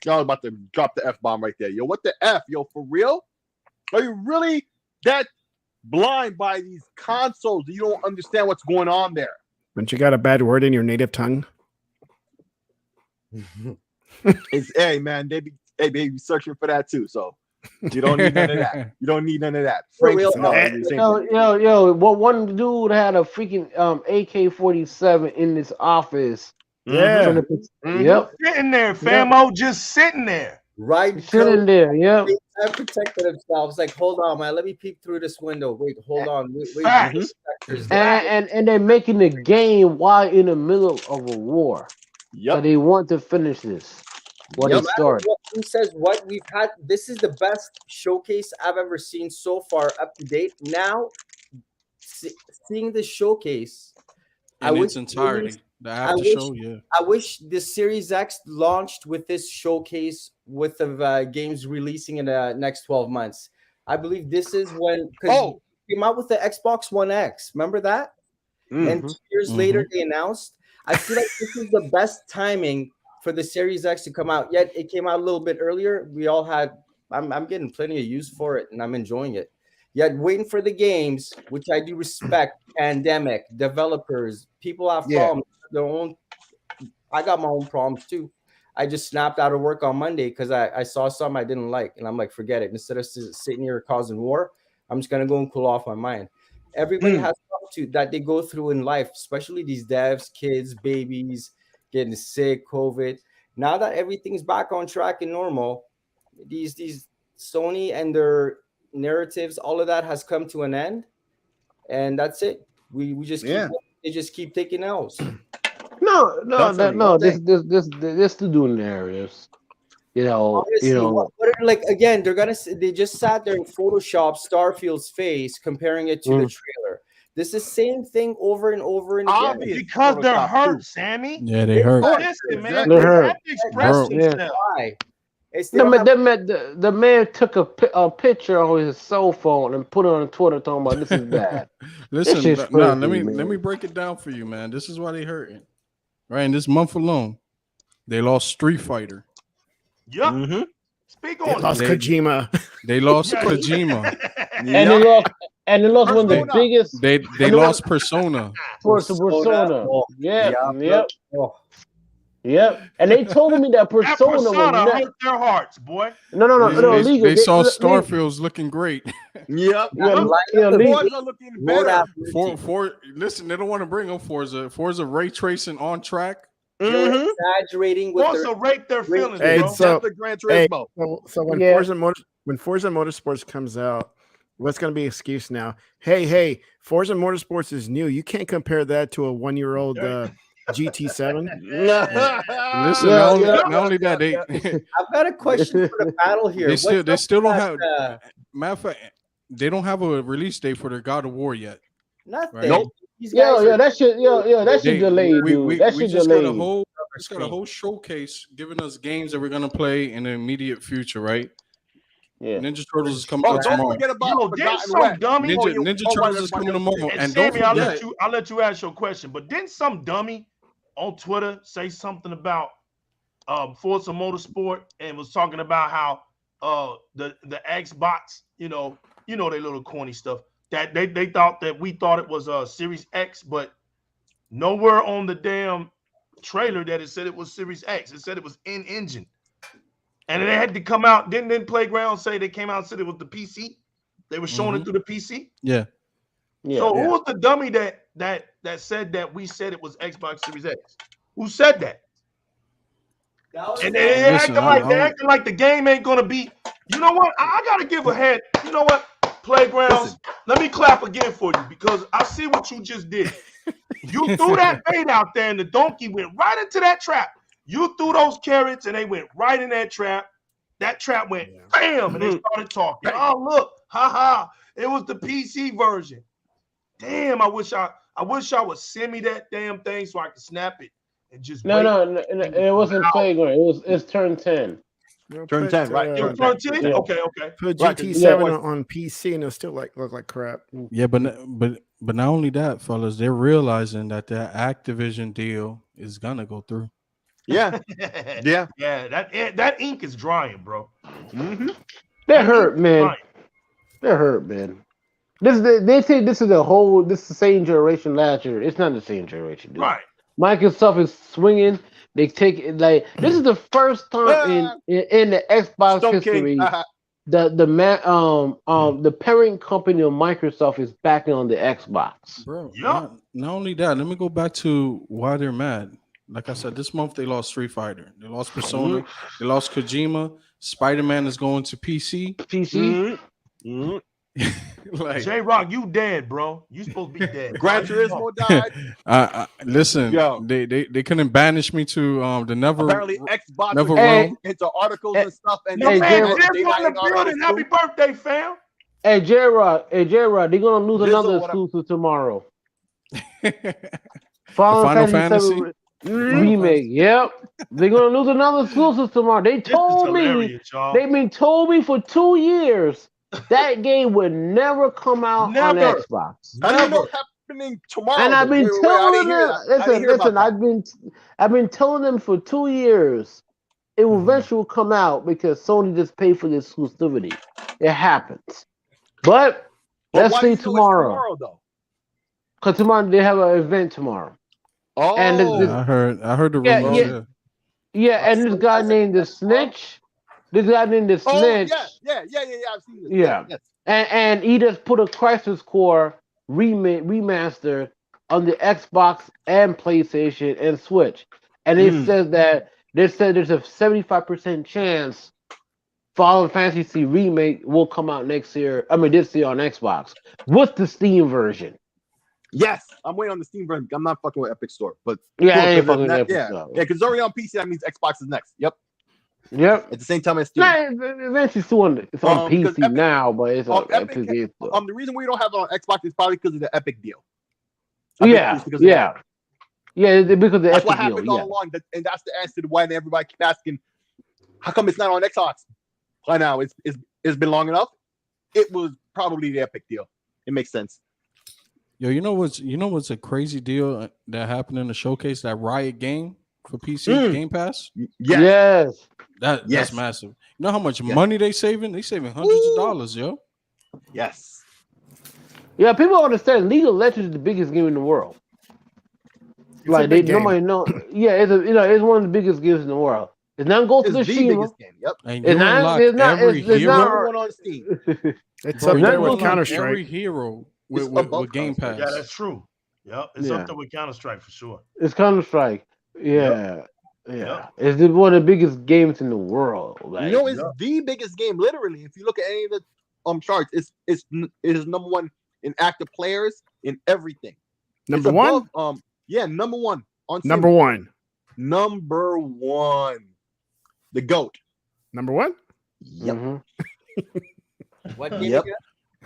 Y'all about to drop the F-bomb right there, yo. What the F, yo? For real? Are you really that blind by these consoles that you don't understand what's going on there? But you got a bad word in your native tongue. Hey man, they be searching for that too. So you don't need none of that. You don't need none of that. For real, yo, what one dude had a freaking AK-47 in this office. Yeah. Yep. Sitting there, famo, just sitting there. Right. Sitting there, yep. They protected themselves. Like, hold on, man. Let me peek through this window. Wait, hold on. Wait. And they're making the game while in the middle of a war. Yep. So they want to finish this. What it started. Who says what? We've had this is the best showcase I've ever seen so far, up to date. Now, seeing this showcase in its entirety, the after show, I wish the Series X launched with this showcase with the games releasing in the next 12 months. I believe this is when it came out with the Xbox One X. Remember that? And 2 years later, they announced. I feel like this is the best timing for the Series X to come out. Yet it came out a little bit earlier. We all had. I'm getting plenty of use for it, and I'm enjoying it. Yet waiting for the games, which I do respect. Pandemic, developers, people have problems. Their own. I got my own problems too. I just snapped out of work on Monday because I saw something I didn't like, and I'm like, forget it. Instead of sitting here causing war, I'm just gonna go and cool off my mind. Everybody has something that they go through in life, especially these devs, kids, babies, getting sick, COVID. Now that everything's back on track and normal, these Sony and their narratives, all of that has come to an end, and that's it. We just they just keep taking L's. No. This to do narratives. Honestly, like again, they just sat there and photoshopped Starfield's face, comparing it to the trailer. This is the same thing over and over and again. Because they're hurt, Sammy. Yeah, they hurt. Listen, man. They're hurt. Why? The man took a picture on his cell phone and put it on Twitter talking about this is bad. Listen, let me break it down for you, man. This is why they hurting. Right, in this month alone, they lost Street Fighter. Yep. Speak on it. They lost Kojima. They lost Kojima. And they lost one of the biggest. They lost Persona. Persona. Yep. And they told me that Persona hurt their hearts, boy. No. They saw Starfield's looking great. Yep. Forza looking better. Listen, they don't want to bring them Forza ray tracing on track. You're exaggerating with Forza rate their feelings, hey, bro. So when when Forza Motorsports comes out, what's going to be an excuse now? Hey, Forza Motorsports is new. You can't compare that to a 1-year-old GT7. Listen, not only that, they. I've got a question for the battle here. They still don't have. Matter of fact, they don't have a release date for their God of War yet. Nothing. Right? Nope. That should delay, dude. That should delay. Just got a whole showcase giving us games that we're gonna play in the immediate future, right? Yeah. Ninja Turtles is coming out tomorrow. Ninja Turtles is coming tomorrow. And Sammy, don't forget, I'll let you ask your question. But didn't some dummy on Twitter say something about Forza Motorsport and was talking about how the Xbox, you know they little corny stuff, that they thought that we thought it was Series X, but nowhere on the damn trailer that it said it was Series X. It said it was in engine. And they had to come out. Didn't Playground say they came out and said it was the PC? They were showing it through the PC? Yeah. Yeah. So who was the dummy that said that we said it was Xbox Series X? Who said that? And they acting like the game ain't gonna be. You know what? I gotta give a head. You know what? Playgrounds. Let me clap again for you because I see what you just did. You threw that bait out there, and the donkey went right into that trap. You threw those carrots, and they went right in that trap. That trap went bam, and they started talking. Oh look, haha! It was the PC version. Damn! I wish I would send me that damn thing so I could snap it and just No, it wasn't Playground. It's Turn 10. Turn 10, right? Turn 10. Yeah. Okay. Put GT7 on PC and it'll still look like crap. Yeah, but not only that, fellas, they're realizing that that Activision deal is gonna go through. Yeah. That ink is drying, bro. Mm-hmm. They're hurt, man. They're hurt, man. They say this is the same generation last year. It's not the same generation, dude. Right. Microsoft is swinging. They take it like this is the first time in the Xbox history the parent company of Microsoft is backing on the Xbox. Bro, not only that, let me go back to why they're mad. Like I said, this month they lost Street Fighter, they lost Persona, they lost Kojima. Spider-Man is going to PC. Like, J-Rock, you dead, bro. You supposed to be dead. Gran Turismo died. Listen, they couldn't banish me to the never. Apparently, Xbox never realm into articles and stuff. And man, Jeff on the building. Happy birthday, fam. Hey, J-Rock, they're gonna lose another exclusive tomorrow. Final Fantasy remake. Yep, they're gonna lose another exclusive tomorrow. They told me. They've been told me for 2 years. That game would never come out on Xbox. I don't know what's happening tomorrow. And I've been telling them. Listen. I've been telling them for 2 years. It will eventually come out because Sony just paid for the exclusivity. It happens. But let's see tomorrow. Because tomorrow they have an event tomorrow. Oh, and I heard the rumors. Yeah, and this guy named the Snitch. This guy named the Snitch. Yeah. I've seen this. Yeah. Yes. And he just put a Crisis Core remaster on the Xbox and PlayStation and Switch. And it says that there's a 75% chance Final Fantasy remake will come out this year on Xbox with the Steam version. Yes, I'm waiting on the Steam version. I'm not fucking with Epic Store, but I ain't fucking with Epic Store. Yeah, because it's already on PC. That means Xbox is next. Yep. At the same time as Steam. Eventually, it's on PC Epic, now, but it's on Epic. The reason we don't have it on Xbox is probably because of the Epic deal. Because of the Epic that's what deal. Happened all along, and that's the answer to why everybody keeps asking, how come it's not on Xbox by now? It's been long enough. It was probably the Epic deal. It makes sense. Yo, you know what's a crazy deal that happened in the showcase? That Riot game for PC Game Pass. Yes. That's massive. You know how much money they saving? They saving hundreds of dollars, yo. Yes. Yeah, people don't understand. League of Legends is the biggest game in the world. Nobody know. Yeah, it's one of the biggest games in the world. It's not Ghost of Tsushima. Yep. And you unlock every hero on Steam. It's up there with Counter-Strike. Every hero with Game Pass. Yeah, that's true. Yep, it's up there with Counter-Strike for sure. It's Counter-Strike. Yeah. It's one of the biggest games in the world. It's the biggest game, literally. If you look at any of the charts, it's number one in active players in everything. Number one? Number one on Steam. Number one. The GOAT. Number one? Yep. What game? Yep.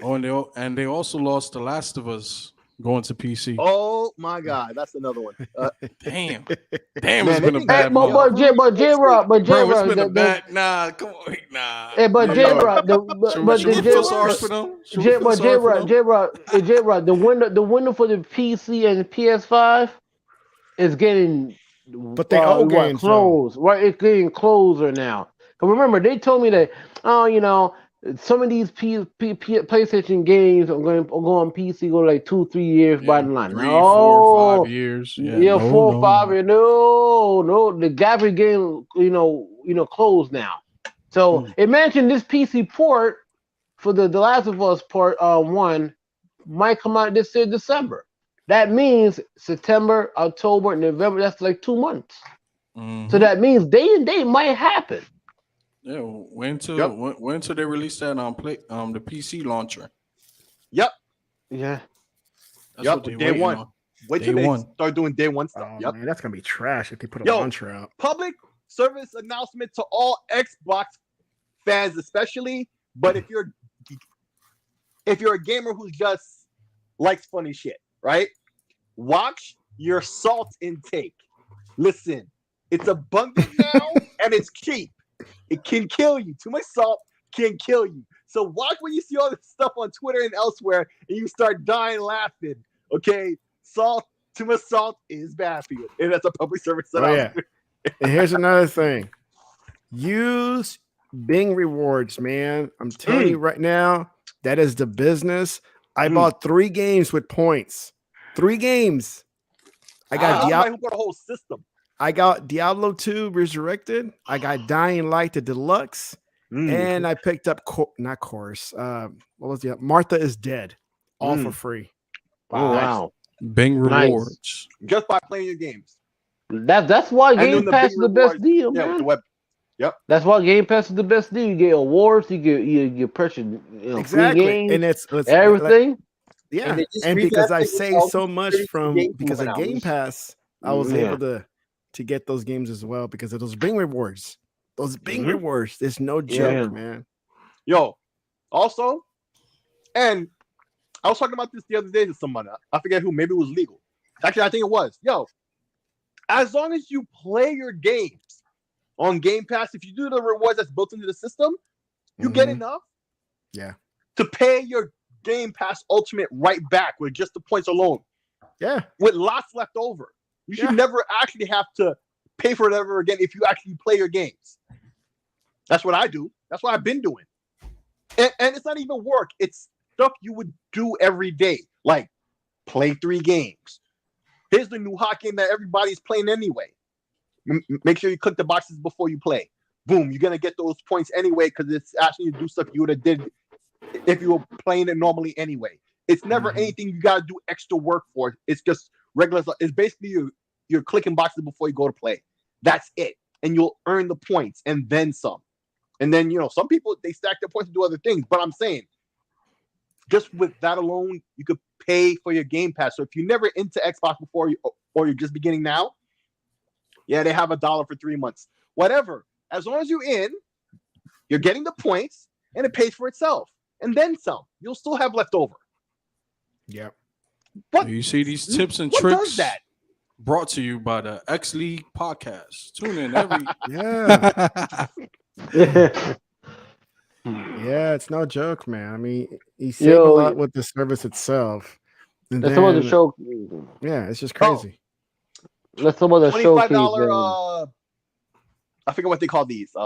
Oh, and they also lost The Last of Us going to PC. Oh my God, that's another one. Damn, it's been a bad month. But J-Rock, bro, it's been a bad. Nah, come on, nah. Hey, but J-Rock, J-Rock, the window for the PC and the PS5 is getting. But they all games closed, right? It's getting closer now. But remember, they told me that some of these PlayStation games are going on PC go like 2-3 years by the line. 3, 4, 5 years. 4 or 5 years. No, the Gaffy game, closed now. So it mentioned this PC port for the Last of Us part 1 might come out this year, December. That means September, October, November. That's like 2 months. Mm-hmm. So that means day and date might happen. Yeah, when till they release that on the PC launcher. Yep. Yeah. That's what they day one. on. Wait till they start doing day one stuff. Oh, man, that's gonna be trash if they put a launcher out. Public service announcement to all Xbox fans, especially. But if you're a gamer who just likes funny shit, right? Watch your salt intake. Listen, it's abundant now and it's cheap. It can kill you. Too much salt can kill you. So watch when you see all this stuff on Twitter and elsewhere and you start dying laughing. Okay, too much salt is bad for you. And that's a public service announcement. Oh, yeah. And here's another thing. Use Bing rewards, man. I'm telling you right now, that is the business. I bought 3 games with points. 3 games. I got who bought a whole system. I got Diablo 2 Resurrected. I got Dying Light the Deluxe. And I picked up not Chorus. What was the Martha is Dead. All for free. Wow. Bing rewards. Just by playing your games. That's why Game Pass is the best deal, man. With the web. Yep. That's why Game Pass is the best deal. You get awards, you get purchase, exactly, free games, and it's everything. Yeah, and because I saved so much because of Game Pass, I was able to get those games as well because of those Bing rewards. Those Bing rewards, there's no joke, man. Yo, also, and I was talking about this the other day to someone. I forget who. Maybe it was legal. Actually, I think it was. Yo, as long as you play your games on Game Pass, if you do the rewards that's built into the system, you get enough to pay your Game Pass Ultimate right back with just the points alone. Yeah. With lots left over. You should never actually have to pay for it ever again if you actually play your games. That's what I do. That's what I've been doing. And it's not even work. It's stuff you would do every day. Like play 3 games. Here's the new hot game that everybody's playing anyway. Make sure you click the boxes before you play. Boom, you're gonna get those points anyway because it's asking you to do stuff you would have did if you were playing it normally anyway. It's never anything you gotta do extra work for. It's just regular stuff. It's basically you're clicking boxes before you go to play. That's it, and you'll earn the points and then some. And then some people they stack their points to do other things. But I'm saying, just with that alone, you could pay for your Game Pass. So if you're never into Xbox before or you're just beginning now. Yeah, they have $1 for 3 months. Whatever. As long as you're in, you're getting the points, and it pays for itself. And then some. You'll still have left over. Yeah. You see these tips and tricks brought to you by the X League podcast. Tune in every. Yeah, it's no joke, man. I mean, you save a lot with the service itself. And that's some of the show. Yeah, it's just crazy. Let's talk about the showcase. $25. I forget what they call these.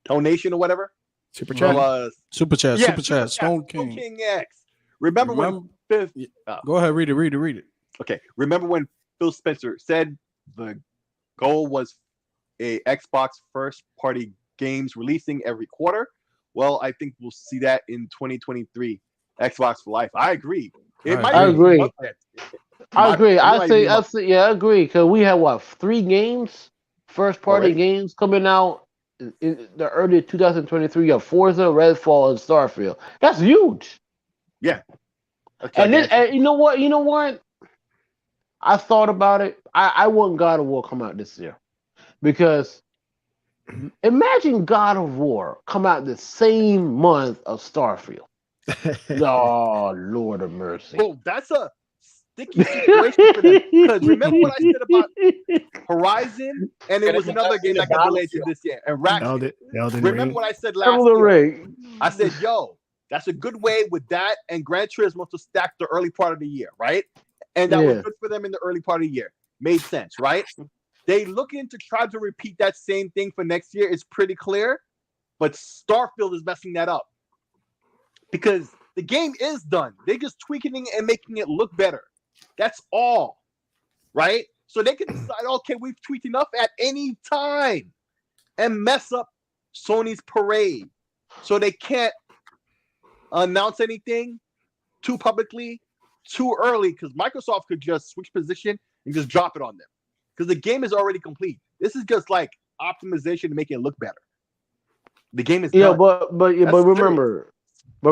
Donation or whatever. Super chat. Super chat. Yeah, Super chat. Stone King X. Remember when? Go ahead. Read it. Okay. Remember when Phil Spencer said the goal was a Xbox first-party games releasing every quarter? Well, I think we'll see that in 2023. Xbox for life. I agree. I agree. I agree. Because we have 3 games, first-party games coming out in the early 2023. You have Forza, Redfall, and Starfield. That's huge. Yeah. And you know what? I thought about it. I want God of War come out this year because imagine God of War come out the same month of Starfield. Oh, Lord of mercy. Oh, that's a sticky situation for them. Because remember what I said about Horizon, and it was another game that got delayed to this year. And remember what I said last year? I said, that's a good way with that and Gran Turismo to stack the early part of the year, right? And that was good for them in the early part of the year. Made sense, right? They looking to try to repeat that same thing for next year. It's pretty clear, but Starfield is messing that up. Because the game is done. They're just tweaking it and making it look better. That's all. Right? So they can decide, okay, we've tweaked enough at any time and mess up Sony's parade. So they can't announce anything too publicly, too early, because Microsoft could just switch position and just drop it on them. Because the game is already complete. This is just like optimization to make it look better. The game is done. but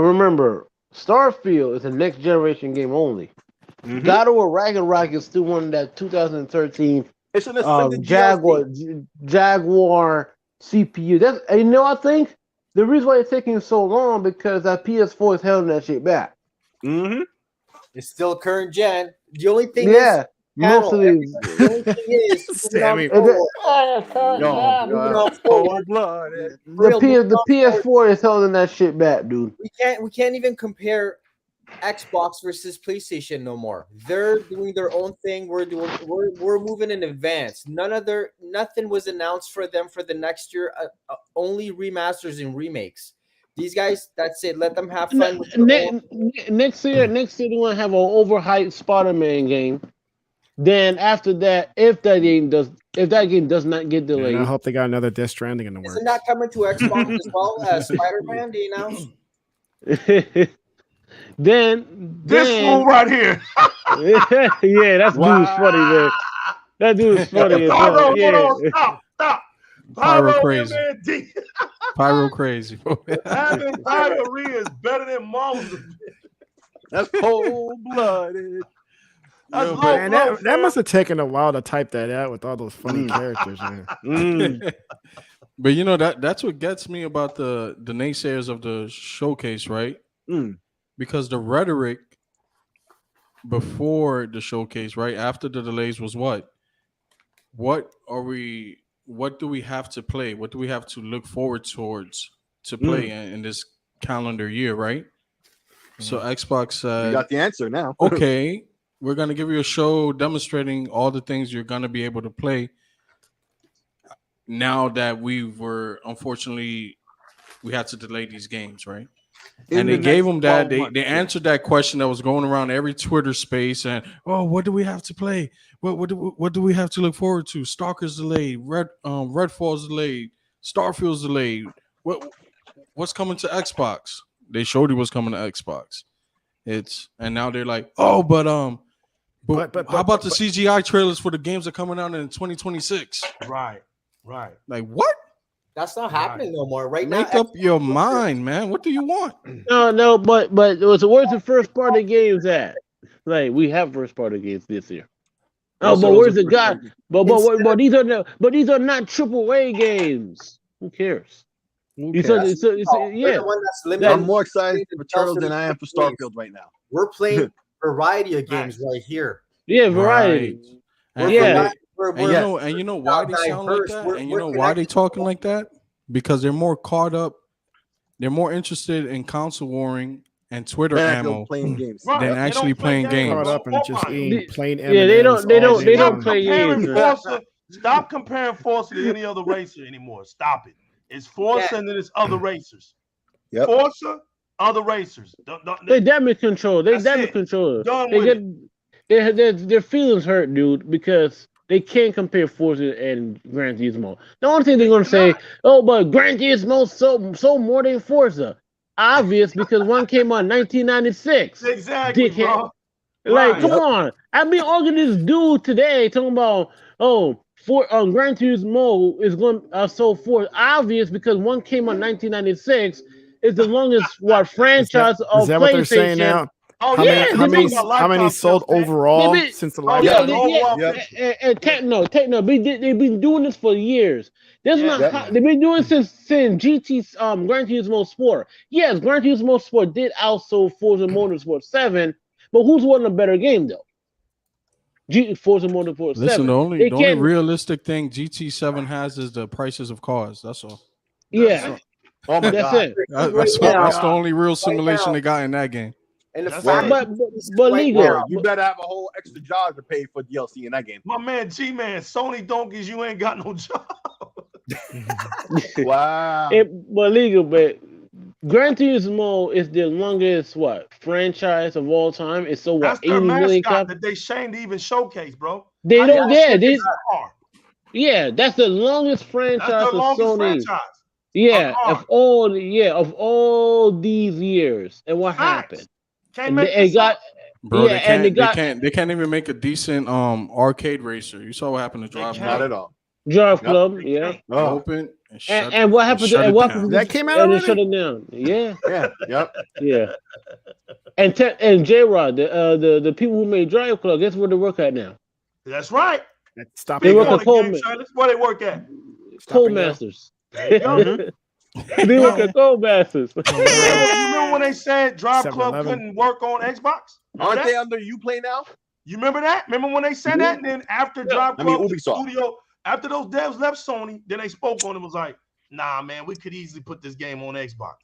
remember, Starfield is a next generation game only. Mhm. God of War Ragnarok is still one of that 2013 It's an ascended Jaguar CPU. That's, and you know, I think the reason why it's taking so long because that PS4 is holding that shit back. Mm-hmm. It's still current gen. The only thing Yeah, is, most of these. the only thing is, Sammy. Cold-blooded. The PS4 is holding that shit back, dude. we can't even compare Xbox versus PlayStation no more. They're doing their own thing. We're moving in advance. Nothing was announced for them for the next year. Only remasters and remakes. These guys, that's it. Let them have fun. With Next year they're gonna have an overhyped Spider-Man game. Then after that, if that game does not get delayed, I hope they got another Death Stranding in the works. Isn't that coming to Xbox as well as Spider-Man? They announced. then This fool right here. yeah, that's dude's funny, man. That dude's funny as well. Yeah. Stop. Pyro crazy. MMD. Pyro crazy. Having diarrhea is better than Moses. That's cold-blooded. That's Yo, low Man, blow, that must have taken a while to type that out with all those funny characters, man. But you know that's what gets me about the naysayers of the showcase, right? Because the rhetoric before the showcase, right after the delays, was what do we have to play? What do we have to look forward towards to play in this calendar year, right? So Xbox said, You got the answer now. okay, we're going to give you a show demonstrating all the things you're going to be able to play now that unfortunately we had to delay these games, right? And they gave them that. They answered that question that was going around every Twitter space. And what do we have to play? What do we have to look forward to? Stalker's delayed. Redfall's delayed. Starfield's delayed. What's coming to Xbox? They showed you what's coming to Xbox. And now they're like, but how about the CGI trailers for the games that are coming out in 2026? Right. Like what? That's not happening no more. Right now, Make up your mind, man. What do you want? No, but where's the first party games at? Like we have first party games this year. Oh, but where's the guy? But these are not AAA games. Who cares? Yeah. The one that's limited. I'm more excited for Turtles than I am for Starfield right now. We're playing variety of games right here. Yeah, variety. Right. And you know why they sound like that? And you know why they talking like that? Because they're more caught up. They're more interested in console warring and Twitter ammo playing games than actually playing games. Caught up and just eating plain yeah, they don't play games. Stop comparing Forza to any other racer anymore. Stop it. It's Forza and then it's other racers. Yep. Forza, other racers. They damage control. They damage control. Their feelings hurt, dude, because they can't compare Forza and Gran Turismo. The only thing they're gonna say, but Gran Turismo so more than Forza. Obvious, because one came out in 1996. Exactly, bro. Like, come on. I've been arguing this dude today talking about Gran Turismo is going so forth. Obvious, because one came out in 1996. It's the longest franchise of PlayStation. Is that what they're saying now? Oh, How many sold overall since the last? And Techno, they've been doing this for years. They've been doing it since GT Gran Turismo Sport. Yes, Gran Turismo Sport did outsell Forza Motorsport 7, but who's won a better game though? Forza Motorsport 7. Listen, the only realistic thing GT7 has is the prices of cars. That's all. Yeah. Oh my God. It. That's the only real simulation they got in that game. And the fact, but legal, you better have a whole extra job to pay for DLC in that game. My man, G-Man, Sony donkeys, you ain't got no job. Wow. But legal, but Gran Turismo is the longest franchise of all time. It's That's 80 their million mascot that they shamed to even showcase, bro. They don't. That's the longest franchise of Sony. Franchise. Yeah, of all these years, and what happened? Can't And make it this got up. Bro, yeah, and they can't even make a decent arcade racer. You saw what happened to Drive can't. Not Club. at all. Drive Yep. Club, yeah. Oh, Open and shut And what happened? shut And it what down. happened? That came out and they already? shut it down. Yeah, yeah. Yep. yeah. And J-Rod, the people who made Drive Club, guess where they work at now? That's right. Stop They Speak and work on go. at it, Coal Game Trailers. Where they work at? Stop Coal and go. Masters. There you go. They work at Coal Masters. You remember when they said Drive Club 7-Eleven. couldn't work on Xbox? Remember Aren't that? they under Uplay now? You remember that? Remember when they said that? And then after Drive I mean, Club, the Ubisoft. studio, after those devs left Sony, then they spoke on it, was like, nah, man, we could easily put this game on Xbox.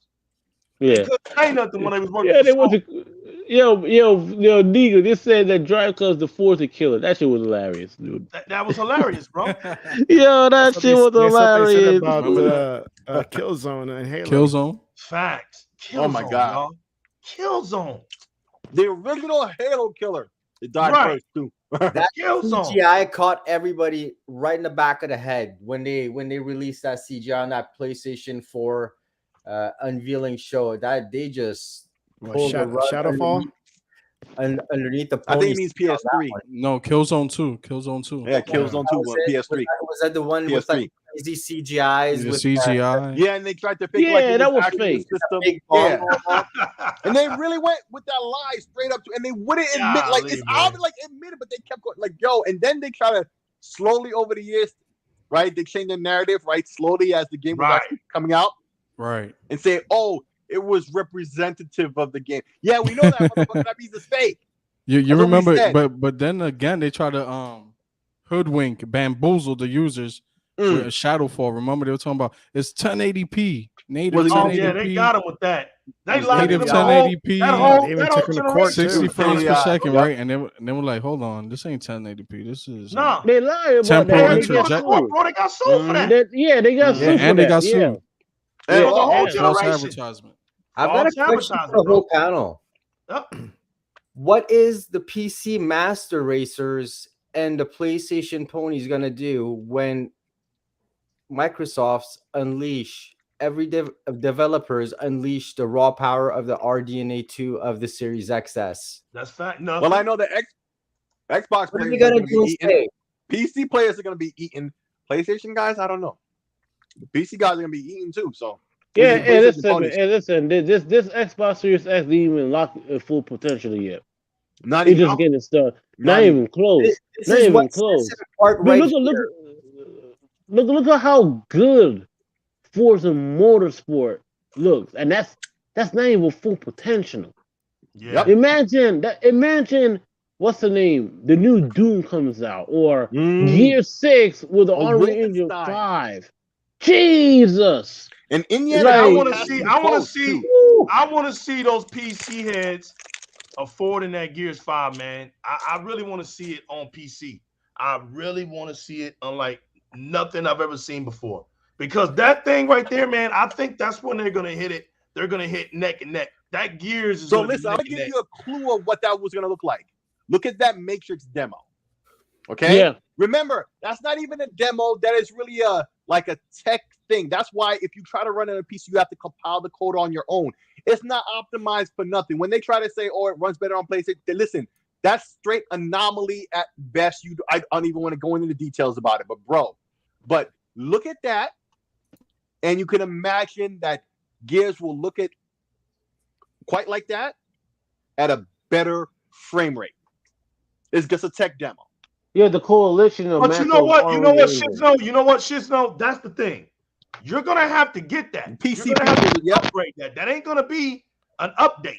They Yeah. couldn't say nothing when they was working Yeah, for they went Sony. to Nigga. They said that Drive Club's the fourth to kill it. That shit was hilarious, dude. That was hilarious, bro. Yo, that That's what shit was that's what they said hilarious. about Killzone and Halo. Killzone. Facts. Killzone, Oh my God. y'all. Killzone. The original Halo killer. It died Right. first too. That Killzone. CGI caught everybody right in the back of the head when they released that CGI on that PlayStation 4 unveiling show. That they just pulled the rug Shadowfall? underneath the I pony. think it means PS3. No, Killzone 2. Killzone 2. Yeah, Killzone 2 on PS3. Was that the one with like crazy CGIs The with CGI. Yeah, and they tried to fake Yeah, like it that was actually fake. the system. big bomb Yeah. going off? And they really went with that lie straight up to, and they wouldn't admit, like Golly, it's man. obvious, like admit it, but they kept going, like yo. And then they try to slowly over the years, right? They change the narrative, right? Slowly as the game was Right. actually coming out, Right. and say, oh, it was representative of the game. Yeah, we know that, motherfucker. That means it's fake. You That's what we remember, said. but then again they try to hoodwink, bamboozle the users with a Shadowfall. Remember they were talking about it's 1080p, native Was it- Oh 1080p, yeah, they got him with that. They Native lied to native them the whole- 1080p, that whole They even took him to court, generation. 60 too. frames per Yeah, second, yeah. right? And they were like, hold on, this ain't 1080p. This is Nah. They lied about Temporal that. They They interject- got got sued, sued. bro. They got sued for that. They got Yeah, sued for and they that. got Yeah. sued. And It was a Yeah. whole False generation. advertisement. I've got a False question for advertising, the bro. whole panel. Yep. What is the PC Master Racers and the PlayStation Ponies gonna do when Microsoft's unleash every developers unleash the raw power of the RDNA 2 of the Series XS? That's fact. No. Well, I know the Xbox What are players they are gonna going to do be eating. instead? PC players are going to be eating. PlayStation guys, I don't know. The PC guys are going to be eating too. So Yeah, These are and PlayStation listen, ponies. this Xbox Series X didn't even lock full potential yet. not It's even. just getting started. Not Not even close. This Not is even what close. sets it apart Dude, right look, here. look at how good Forza Motorsport looks, and that's not even full potential. Yeah. Imagine what's the name? The new Doom comes out, or Mm. Gear 6 with the Or Unreal Engine Wolfenstein. 5. Jesus! And Indiana, Like- I Jones want to has see. be I want to close, see. too. I want to see those PC heads affording that Gears 5, man. I really want to see it on PC. I really want to see it unlike nothing I've ever seen before. Because that thing right there, man, I think that's when they're gonna hit it. They're gonna hit neck and neck. That Gears is So gonna be listen, I'm neck gonna and give neck. you a clue of what that was gonna look like. Look at that Matrix demo. Okay. Yeah. Remember, that's not even a demo. That is really a tech thing. That's why if you try to run it on a PC, you have to compile the code on your own. It's not optimized for nothing. When they try to say, "Oh, it runs better on PlayStation," listen, that's straight anomaly at best. I don't even want to go into the details about it, but look at that, and you can imagine that Gears will look at quite like that at a better frame rate. It's just a tech demo. Yeah, the coalition of But you know what? You know what, Shizno? Shizno? You know what, Shizno? That's the thing. You're gonna have to get that. PC You're gonna have people, to yep. upgrade that. That ain't gonna be an update.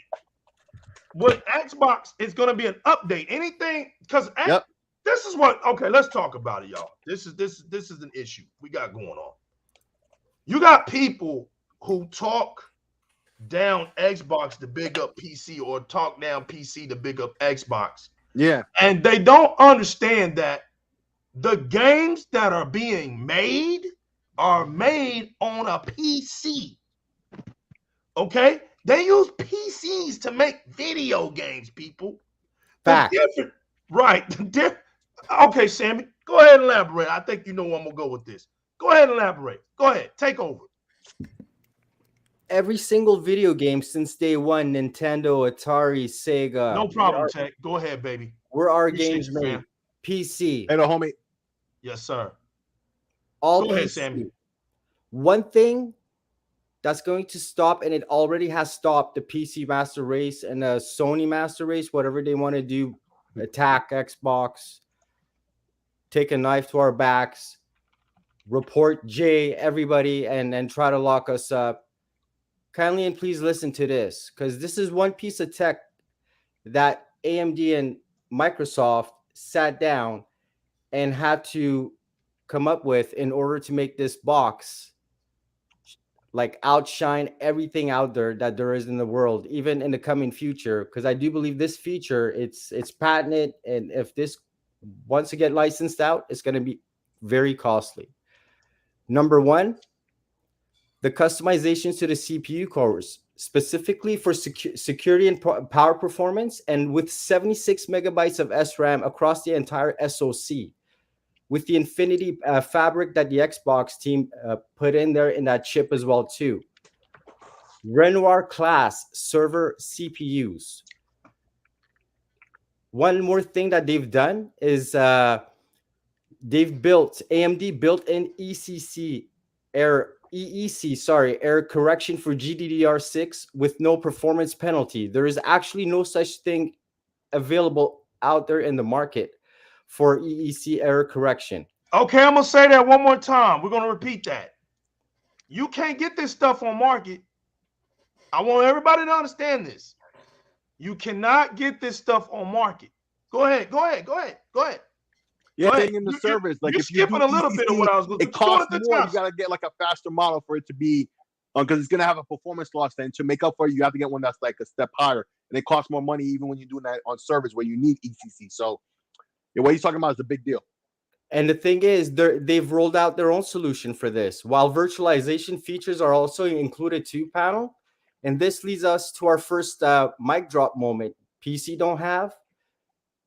With Xbox, it's gonna be an update. Anything, because Yep. this is what. Okay, let's talk about it, y'all. This is an issue we got going on. You got people who talk down Xbox to big up PC, or talk down PC to big up Xbox. Yeah. And they don't understand that the games that are being made are made on a PC. Okay? They use PCs to make video games, people. Fact. Right. Okay, Sammy, go ahead and elaborate. I think you know where I'm going to go with this. Go ahead and elaborate. Go ahead. Take over. Every single video game since day one, Nintendo, Atari, Sega. No problem, Tech. Go ahead, baby. Where our Appreciate games you, made? fam. PC. Hey, no, homie. Yes, sir. All Go ahead, PC. Sammy. One thing that's going to stop, and it already has stopped, the PC master race and the Sony master race, whatever they want to do, attack Xbox, take a knife to our backs, report Jay, everybody, and try to lock us up. Kindly and please listen to this, because this is one piece of tech that AMD and Microsoft sat down and had to come up with in order to make this box like outshine everything out there that there is in the world, even in the coming future. Because I do believe this feature, it's patented, and if this wants to get licensed out, it's going to be very costly. Number one, the customizations to the CPU cores, specifically for security and power performance, and with 76 megabytes of SRAM across the entire SoC, with the Infinity fabric that the Xbox team put in there in that chip as well too. Renoir class server CPUs. One more thing that they've done is AMD built in error correction for GDDR6 with no performance penalty. There is actually no such thing available out there in the market for EEC error correction. Okay, I'm going to say that one more time. We're going to repeat that. You can't get this stuff on market. I want everybody to understand this. You cannot get this stuff on market. Go ahead. Yeah, thing in the service. Like you're if you skipping a little bit of what I was going to it costs more. You gotta get like a faster model for it to be, because it's gonna have a performance loss. Then to make up for it, you have to get one that's like a step higher, and it costs more money even when you're doing that on service where you need ECC. So, yeah, what you're talking about is a big deal. And the thing is, they've rolled out their own solution for this, while virtualization features are also included to panel. And this leads us to our first mic drop moment. PC don't have,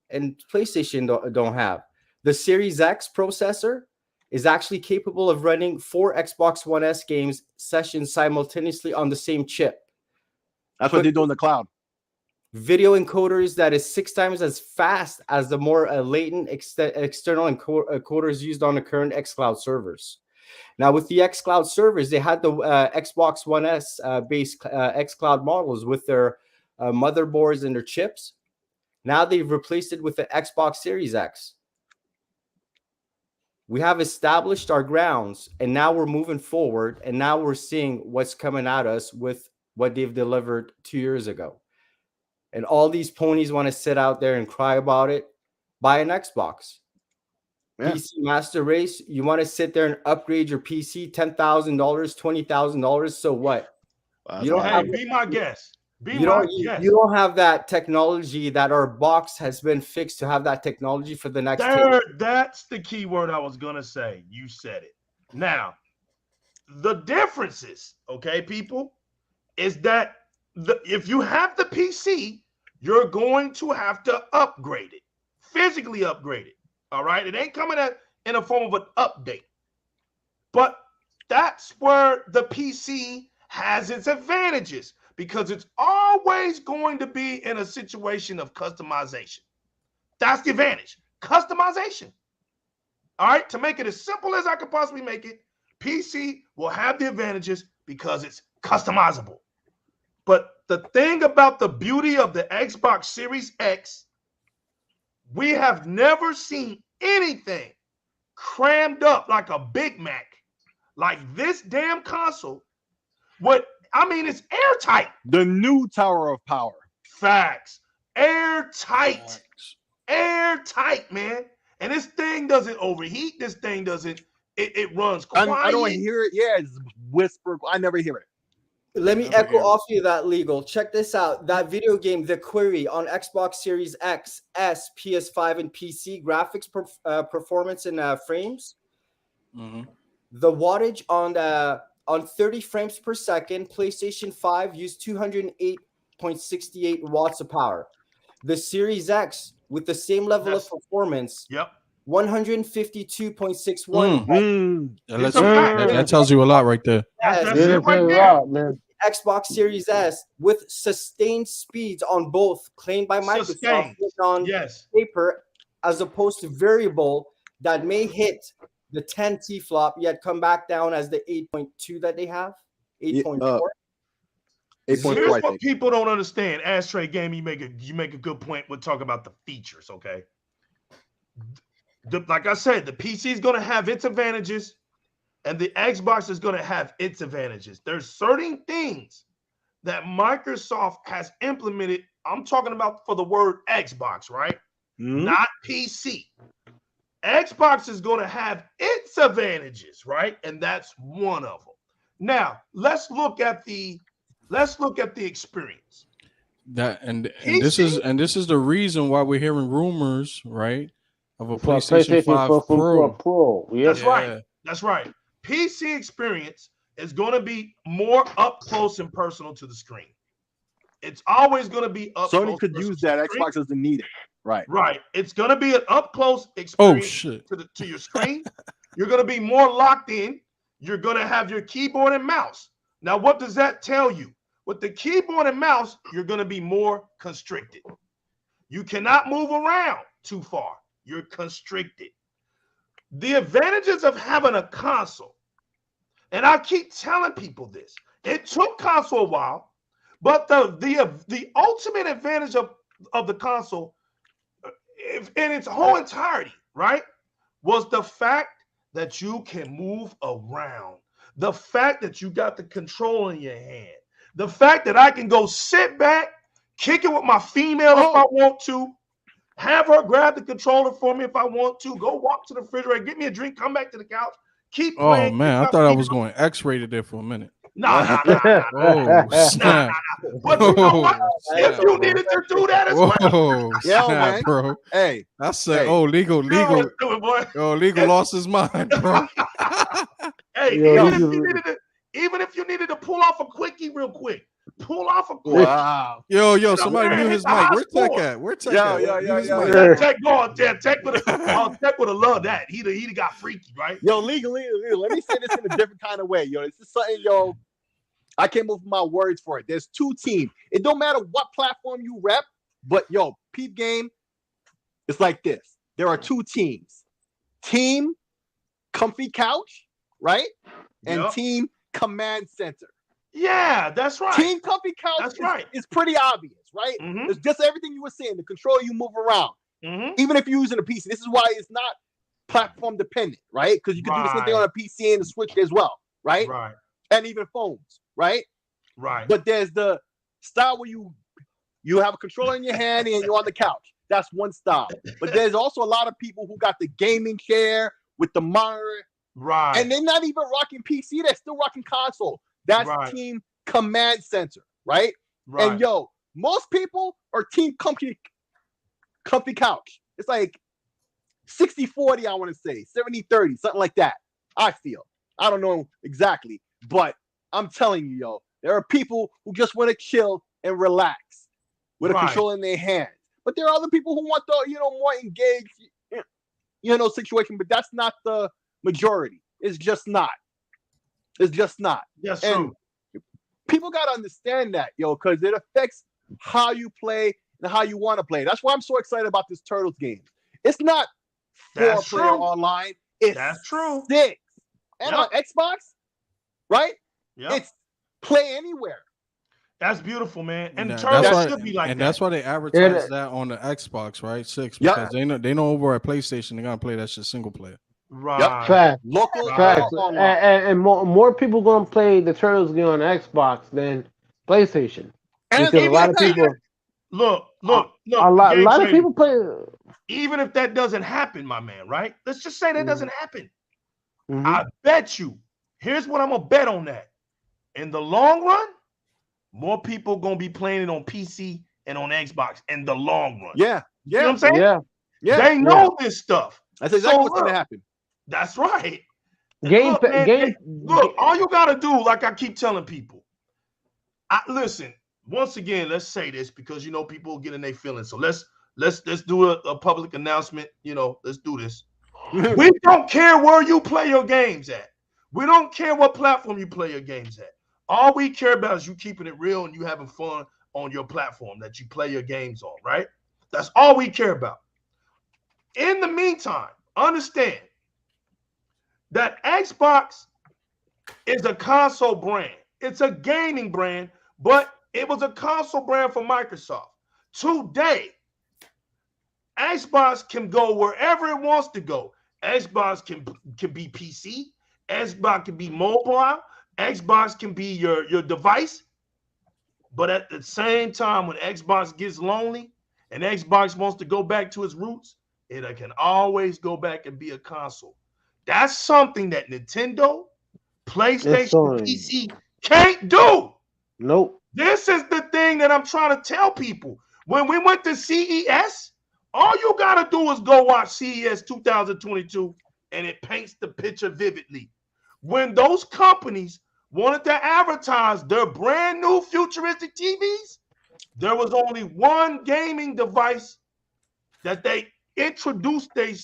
and PlayStation don't have. The Series X processor is actually capable of running 4 Xbox One S games sessions simultaneously on the same chip. That's what they do in the cloud. Video encoders that is 6 times as fast as the more latent external encoders used on the current xCloud servers. Now, with the xCloud servers, they had the Xbox One S based xCloud models with their motherboards and their chips. Now they've replaced it with the Xbox Series X. We have established our grounds, and now we're moving forward, and now we're seeing what's coming at us with what they've delivered 2 years ago. And all these ponies want to sit out there and cry about it. Buy an Xbox. Yeah. PC Master Race, you want to sit there and upgrade your PC, $10,000, $20,000. So what? You don't be my guest. You don't have that technology that our box has been fixed to have that technology for the next. That's the key word I was gonna say. You said it. Now, the differences, okay, people, is that if you have the PC, you're going to have to upgrade it, physically upgrade it. All right, it ain't coming in a form of an update, but that's where the PC has its advantages, because it's always going to be in a situation of customization. That's the advantage. Customization. All right, to make it as simple as I could possibly make it, PC will have the advantages because it's customizable. But the thing about the beauty of the Xbox Series X, we have never seen anything crammed up like a Big Mac, like this damn console. It's airtight. The new Tower of Power. Facts. Airtight. Airtight, man. And this thing doesn't overheat. This thing doesn't, it runs quiet. I don't hear it. Yeah, it's whisper. I never hear it. Let me echo off you that, Legal. Check this out. That video game, The Query, on Xbox Series X, S, PS5, and PC, graphics performance and frames. Mm-hmm. The wattage on 30 frames per second, PlayStation 5 used 208.68 watts of power. The Series X, with the same level of performance, 152.61. That tells you a lot right there. That's it right there. Man. Xbox Series S with sustained speeds on both, claimed by Microsoft on paper, as opposed to variable that may hit the 10 T-flop yet come back down as the 8.2 that they have. 8.4. Here's what people don't understand. Ashtray Game, you make a good point. We'll talk about the features, okay? Like I said, the PC is going to have its advantages, and the Xbox is going to have its advantages. There's certain things that Microsoft has implemented. I'm talking about for the word Xbox, right? Not PC. Xbox is going to have its advantages, right? And that's one of them. Now, let's look at the experience. This is the reason why we're hearing rumors, right, of a PlayStation 5 Pro. Yep. That's right. PC experience is going to be more up close and personal to the screen. It's always going to be up close. Sony could use that. Xbox doesn't need it. Right. It's going to be an up close experience to your screen. You're going to be more locked in. You're going to have your keyboard and mouse. Now, what does that tell you? With the keyboard and mouse, you're going to be more constricted. You cannot move around too far. You're constricted. The advantages of having a console, and I keep telling people this, it took console a while, but the ultimate advantage of the console in its whole entirety, right, was the fact that you can move around. The fact that you got the control in your hand. The fact that I can go sit back, kick it with my female if I want to, have her grab the controller for me if I want to, go walk to the refrigerator, get me a drink, come back to the couch, keep playing. Oh, man, I thought I was going X-rated there for a minute. Nah. Snap. But you know what? If you needed to do that as well. Snap, bro. Hey. I said, legal lost his mind, bro. Hey, even if you needed to pull off a quickie real quick, pull off a quick. Wow. Yo, somebody mute his mic. Where's Tech at? Where's Tech at? Tech going there. Tech would have loved that. He'd got freaky, right? Yo, legally, let me say this in a different kind of way. Yo, this is something, I can't move my words for it. There's two teams. It don't matter what platform you rep, but Peep Game, it's like this. There are two teams. Team Comfy Couch, right? And Team Command Center. Yeah, that's right. Team Comfy Couch is pretty obvious, right? Mm-hmm. It's just everything you were saying, the control you move around. Mm-hmm. Even if you're using a PC. This is why it's not platform dependent, right? Because you can do the same thing on a PC and the Switch as well, right? Right. And even phones, right? Right. But there's the style where you have a controller in your hand and you're on the couch. That's one style. But there's also a lot of people who got the gaming chair with the monitor. Right. And they're not even rocking PC. They're still rocking console. That's Team Command Center, right? And most people are Team Comfy Couch. It's like 60-40, I want to say, 70-30, something like that. I feel. I don't know exactly, but I'm telling you, there are people who just want to chill and relax with a controller in their hand. But there are other people who want the, more engaged, situation. But that's not the majority. It's just not. It's just not. Yes, true. People got to understand that, because it affects how you play and how you want to play. That's why I'm so excited about this Turtles game. It's not 4-player online. It's 6. And on Xbox, right? Yeah. It's play anywhere. That's beautiful, man. And Turtles should be like that. And that's why they advertise that on the Xbox, right? 6, because they know over at PlayStation they're gonna play that shit single player. Right. Fact. Local. And more people gonna play the Turtles game on Xbox than PlayStation. Because a lot of people look. A lot of people play. Even if that doesn't happen, my man, right? Let's just say that doesn't happen. Mm-hmm. I bet you. Here's what I'm gonna bet on that. In the long run, more people gonna be playing it on PC and on Xbox in the long run. Yeah. You know what I'm saying? Yeah. They know this stuff. That's exactly what's gonna happen. That's right. Look, all you gotta do, like I keep telling people. Listen, once again, let's say this because people get in their feelings. So let's do a public announcement. Let's do this. We don't care where you play your games at. We don't care what platform you play your games at. All we care about is you keeping it real and you having fun on your platform that you play your games on, right? That's all we care about. In the meantime, understand that Xbox is a console brand. It's a gaming brand, but it was a console brand for Microsoft. Today, Xbox can go wherever it wants to go. Xbox can be PC. Xbox can be mobile. Xbox can be your device. But at the same time, when Xbox gets lonely and Xbox wants to go back to its roots, it can always go back and be a console. That's something that Nintendo, PlayStation, PC can't do. Nope. This is the thing that I'm trying to tell people. When we went to CES, all you got to do is go watch CES 2022, and it paints the picture vividly. When those companies wanted to advertise their brand new futuristic TVs, there was only one gaming device that they introduced their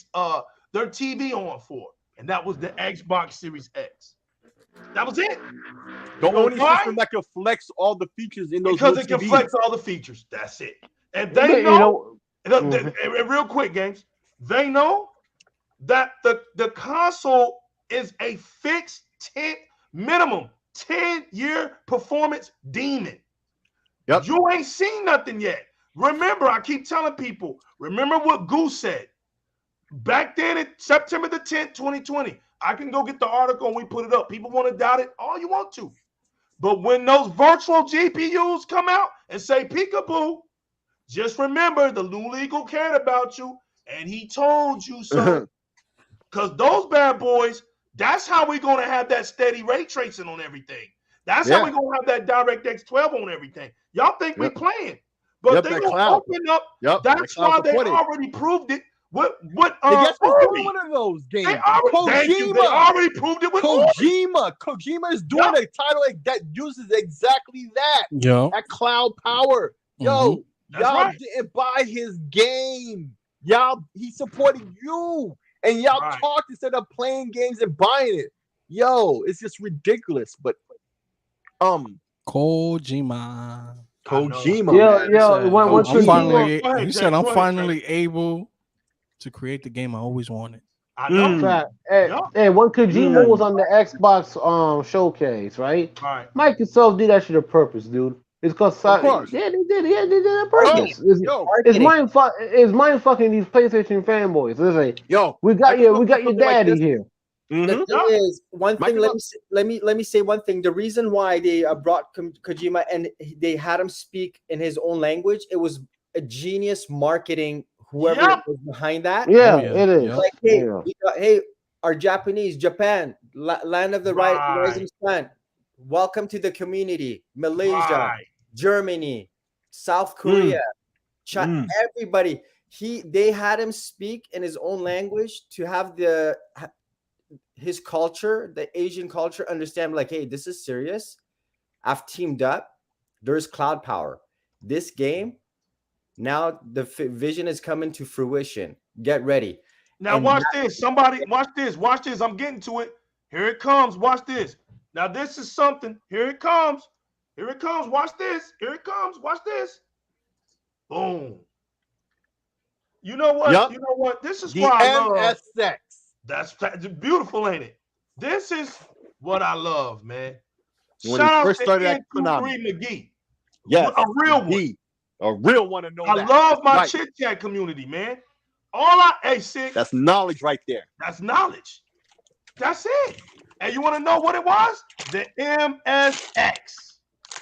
TV on for, and that was the Xbox Series X. That was it. The only system that can flex all the features in those because it can TVs. flex all the features. That's it. And they know, real quick, games, they know that the console is a fixed minimum 10-year performance demon. Yep. You ain't seen nothing yet. Remember, I keep telling people, remember what Goose said. Back then, September the 10th, 2020, I can go get the article and we put it up. People want to doubt it, all you want to. But when those virtual GPUs come out and say peekaboo, just remember the Lou Legal cared about you and he told you so. Because those bad boys, that's how we're going to have that steady ray tracing on everything. That's how we're going to have that DirectX 12 on everything. Y'all think we playing. But they don't open up. That's why they already proved it. What guess who's doing one of those games? They already proved it with Kojima. Kojima is doing a title that uses exactly that. That cloud power. Yo, y'all didn't buy his game. He supported you. And y'all talked instead of playing games and buying it. Yo, it's just ridiculous. But Kojima. He said I'm finally able to create the game I always wanted. I know. Hey, when Kojima was on the Xbox showcase, right? Microsoft did that shit on purpose, dude. It's because they did it on purpose. It's mind fucking these PlayStation fanboys. It's like, we got your daddy here. The thing is, one thing. Let me say one thing. The reason why they brought Kojima and they had him speak in his own language, it was a genius marketing. Whoever was behind that, it is. Like, hey, our Japan, land of the rising sun. Welcome to the community. Malaysia, Germany, South Korea, China, everybody. They had him speak in his own language to have his culture, the Asian culture, understand like, hey, this is serious. I've teamed up. There's cloud power. This game, now the vision is coming to fruition. Get ready. Now watch this. Somebody watch this. Watch this. I'm getting to it. Here it comes. Watch this. Now this is something. Here it comes. Here it comes. Watch this. Here it comes. Watch this. Boom. You know what? Yep. You know what? This is the why I love. MSX. That's beautiful, ain't it? This is what I love, man. When Shout first out started to at Konami. McGee. Yes, a real one. A real one to know. I love my chit chat community, man. That's knowledge right there. That's knowledge. That's it. And you want to know what it was? The MSX.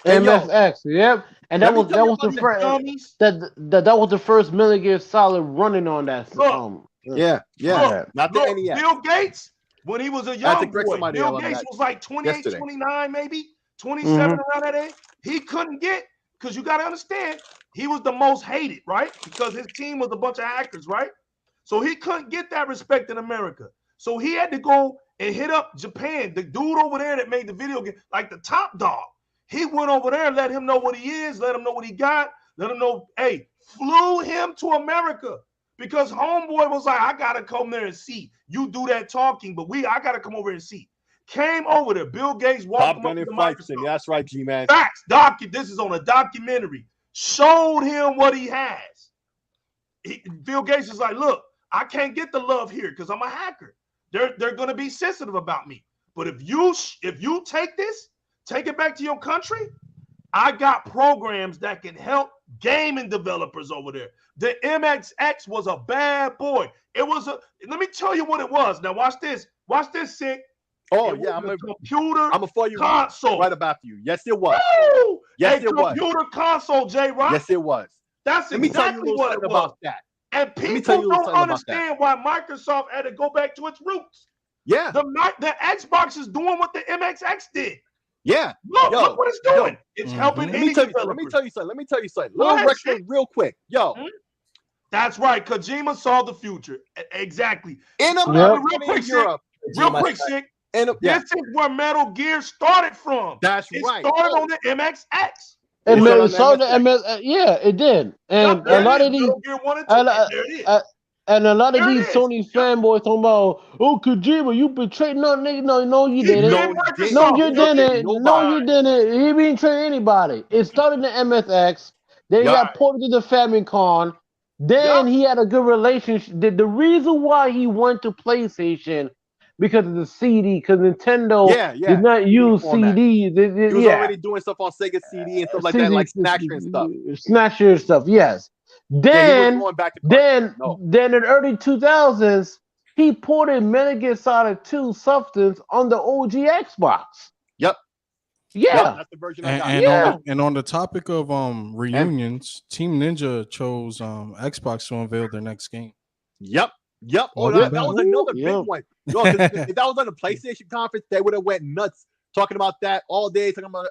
MSX, yep. And that was the first. That was the first Metal Gear Solid running on that. Not the NES. Bill Gates, when he was a young boy, Bill Gates was like 28, 29, maybe 27 around that age. He couldn't get, because you got to understand, he was the most hated, right? Because his team was a bunch of hackers, right? So he couldn't get that respect in America. So he had to go and hit up Japan. The dude over there that made the video game, like the top dog. He went over there and let him know what he is, let him know what he got, let him know, hey, flew him to America because homeboy was like, I gotta come there and see. You do that talking, but I gotta come over and see. Came over there. Bill Gates walked him up to the microphone. That's right, G-Man. Facts. This is on a documentary. Showed him what he has. Bill Gates is like, look, I can't get the love here because I'm a hacker. They're going to be sensitive about me. But if you take this, take it back to your country, I got programs that can help gaming developers over there. The MXX was a bad boy. Let me tell you what it was. Now watch this. Watch this, Sick. Oh, it yeah. I'm a computer you console. Right about you. Yes, it was. Woo! Yes, it was. Computer console, J-Rock. Yes, it was. That's exactly what it was. About that. And people don't understand why Microsoft had to go back to its roots. Yeah. The Xbox is doing what the MXX did. Yeah. Look what it's doing. It's helping any developers. Let me tell you something. Little retro real quick. Yo. That's right. Kojima saw the future. Exactly. In America, real quick, Sick. This is where Metal Gear started from. That's right. It started on the MXX. Yeah, it did. And a lot of these, and a lot of these Sony fanboys talking about, oh, Kojima, you betrayed. No, nigga, no, you didn't. No, you didn't. No, you didn't. He didn't betray anybody. It started in the MSX. Then he got ported to the Famicom. Then he had a good relationship. The reason why he went to PlayStation because of the CD, because Nintendo did not use CD. He was already doing stuff on Sega CD and stuff like that, like Snatcher and stuff. Snatcher and stuff, yes. Then in the early 2000s, he ported Metal Gear Solid 2 Substance on the OG Xbox. Yep. Yeah. That's the version I got. And on the topic of reunions, Team Ninja chose Xbox to unveil their next game. Yep. Oh, that was another big one. No, if that was on the PlayStation conference, they would have went nuts talking about that all day, talking about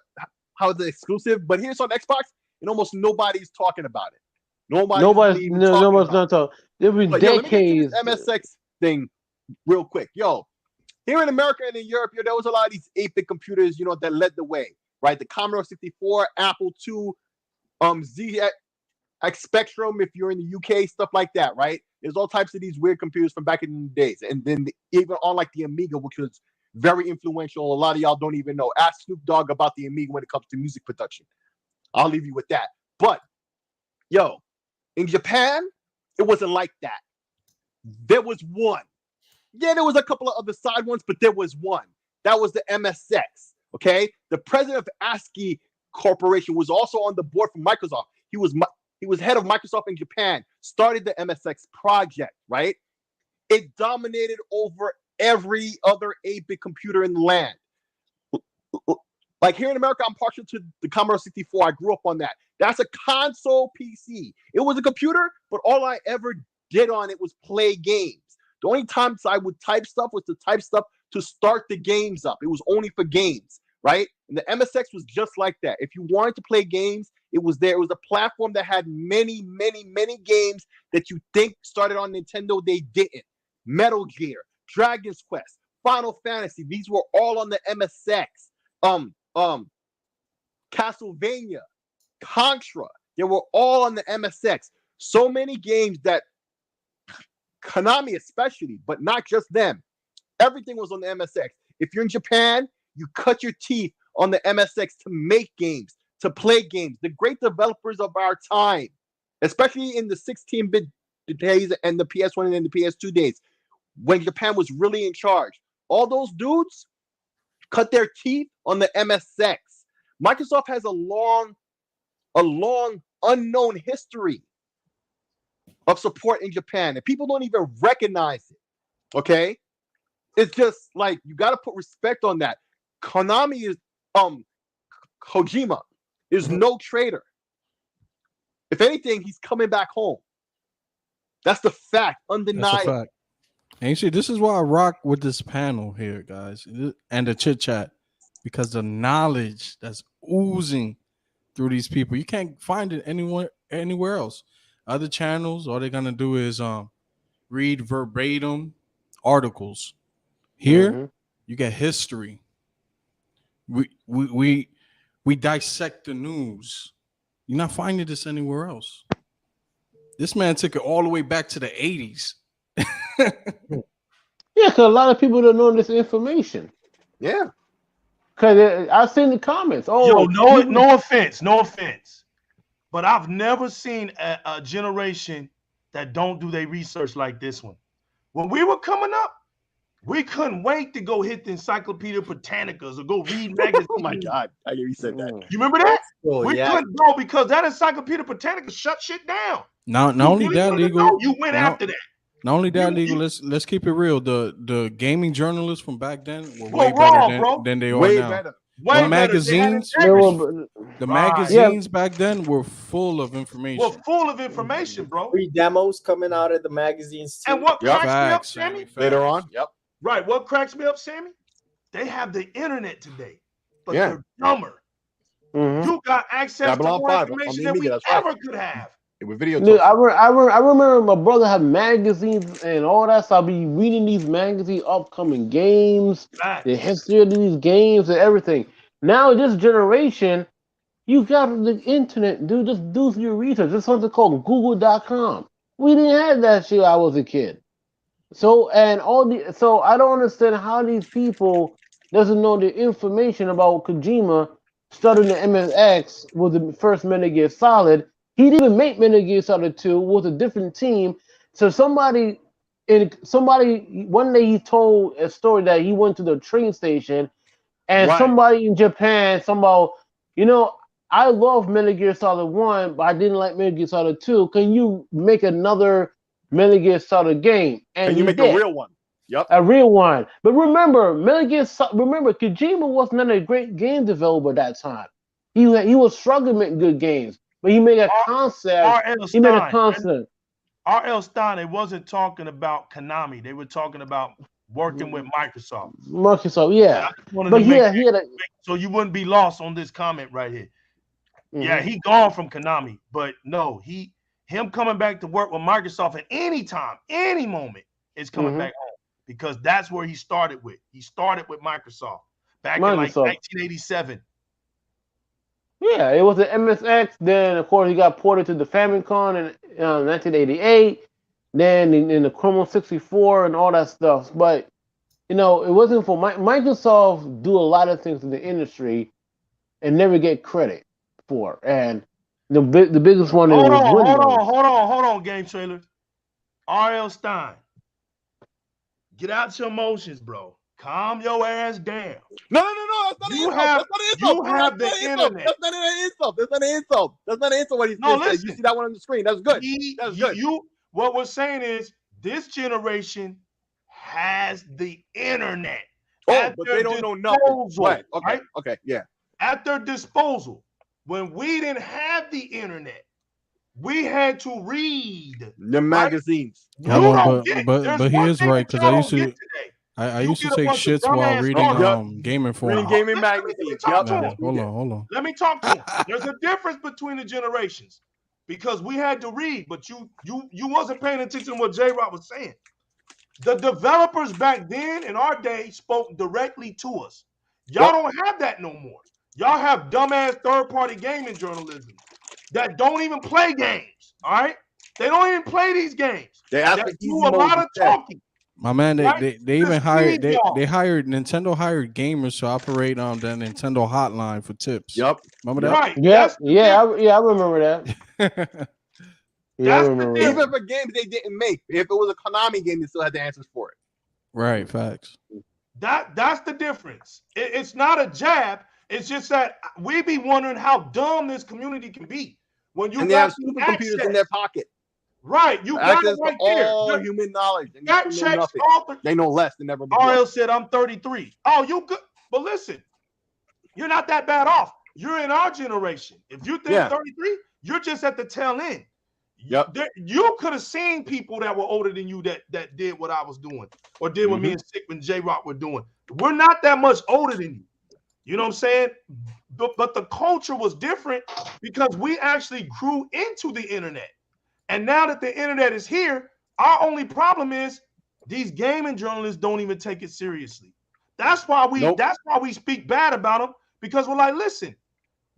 how it's exclusive. But here's on Xbox, and almost nobody's talking about it. Nobody's not talking. There been decades. MSX thing, real quick, here in America and in Europe, there was a lot of these 8-bit computers, that led the way, right? The Commodore 64, Apple II, ZX Spectrum, if you're in the UK, stuff like that, right? There's all types of these weird computers from back in the days. And then even on like the Amiga, which was very influential. A lot of y'all don't even know. Ask Snoop Dogg about the Amiga when it comes to music production. I'll leave you with that. But, in Japan, it wasn't like that. There was one. Yeah, there was a couple of other side ones, but there was one. That was the MSX, okay? The president of ASCII Corporation was also on the board for Microsoft. He was head of Microsoft in Japan, started the MSX project, right? It dominated over every other 8-bit computer in the land. Like here in America, I'm partial to the Commodore 64. I grew up on that. That's a console PC. It was a computer, but all I ever did on it was play games. The only times I would type stuff was to type stuff to start the games up. It was only for games, right? And the MSX was just like that. If you wanted to play games, it was there. It was a platform that had many, many, many games that you think started on Nintendo. They didn't. Metal Gear, Dragon's Quest, Final Fantasy. These were all on the MSX. Castlevania, Contra. They were all on the MSX. So many games that Konami especially, but not just them. Everything was on the MSX. If you're in Japan, you cut your teeth on the MSX to make games, to play games. The great developers of our time, especially in the 16-bit days and the PS1 and the PS2 days, when Japan was really in charge, all those dudes cut their teeth on the MSX. Microsoft has a long unknown history of support in Japan, and people don't even recognize it. Okay, it's just like you got to put respect on that. Konami is Kojima is no traitor. If anything, he's coming back home. That's the fact, undeniable. That's a fact. And you see, this is why I rock with this panel here, guys, and the chit chat, because the knowledge that's oozing through these people, you can't find it anywhere else. Other channels, all they're gonna do is read verbatim articles. Here, you get history. We dissect the news. You're not finding this anywhere else. This man took it all the way back to the 80s. Yeah, because a lot of people don't know this information. Yeah. Because I've seen the comments. Oh, yo, no offense, but I've never seen a generation that don't do their research like this one. When we were coming up, we couldn't wait to go hit the Encyclopedia Britannicas or go read magazines. Oh my God, I hear you said that. You remember that? Oh, We yeah. couldn't go because that Encyclopedia Britannica shut shit down. Not only that, legal. You went after that. Not only that, legal. Let's keep it real. The gaming journalists from back then were Well, way better wrong, than they are Way now. better. Way The magazines, the magazines back then were full of information. Well, full of information, bro. Free demos coming out of the magazines too. And what cracks me up, Sammy, Sammy? Later on, yep. Right. What cracks me up, Sammy? They have the internet today, but Yeah. they're dumber. Mhm. You got access Babylon to more 5 information on the than we media, that's right. ever could have. With video. Look, I remember my brother had magazines and all that, so I'll be reading these magazines, upcoming games, Facts. the history of these games, and everything. Now, this generation, you got the internet, dude. Just do your research. There's something called Google.com. We didn't have that shit when I was a kid. So I don't understand how these people doesn't know the information about Kojima starting the MSX was the first Metal Gear Solid. He didn't even make Metal Gear Solid 2 with a different team. So somebody one day he told a story that he went to the train station and Right. somebody in Japan, I love Metal Gear Solid 1, but I didn't like Metal Gear Solid 2. Can you make another Metal Gear Solid game? And Can you he make did. a real one? Yep. A real one. But remember, Kojima was not a great game developer at that time. He was struggling making good games. But he made a concept. He made a concept. R.L. Stein, they wasn't talking about Konami. They were talking about working with Microsoft. Microsoft, yeah. But he had a, so you wouldn't be lost on this comment right here. Mhm. Yeah, he gone from Konami, but no, him coming back to work with Microsoft at any time, any moment is coming back home because that's where he started with. He started with Microsoft back in like 1987. Yeah, it was the MSX. Then, of course, he got ported to the Famicom in 1988. Then in the Chrome 64 and all that stuff. But, it wasn't for Microsoft do a lot of things in the industry and never get credit for. And the biggest one is Windows. Hold on, Game Trailer. R.L. Stein. Get out your emotions, bro. Calm your ass down. No. That's not an insult. You have the internet. That's not an insult. That's not an insult. That's not an insult. What he's saying. Listen. You see that one on the screen? That's good. That's good. What we're saying is this generation has the internet. Oh, but they don't know nothing. Right. Okay. Right? Okay. Yeah. At their disposal. When we didn't have the internet, we had to read the magazines. But he is right because I used to take shits while reading gaming forums. Reading gaming magazines. Hold on. Let me talk to him. There's a difference between the generations because we had to read, but you wasn't paying attention to what J-Rock was saying. The developers back then in our day spoke directly to us. Y'all don't have that no more. Y'all have dumbass third-party gaming journalism that don't even play games. All right, they don't even play these games. They have to to do a lot of talking. My man, they even hired Nintendo hired gamers to operate on the Nintendo hotline for tips. Yep, remember that? Right. I remember that. I remember even for games they didn't make. If it was a Konami game, they still had the answers for it. Right, facts. That's the difference. It's not a jab. It's just that we be wondering how dumb this community can be when you they have supercomputers in their pocket. Right, you got it right there. All human knowledge. And that checks they know less than ever before. RL said, "I'm 33." Oh, you good? But listen, you're not that bad off. You're in our generation. If you think 33, you're just at the tail end. Yep. You could have seen people that were older than you that did what I was doing or did what me and Sick and J-Rock were doing. We're not that much older than you. You know what I'm saying? But the culture was different because we actually grew into the internet. And now that the internet is here, our only problem is these gaming journalists don't even take it seriously. That's why we speak bad about them, because we're like, listen,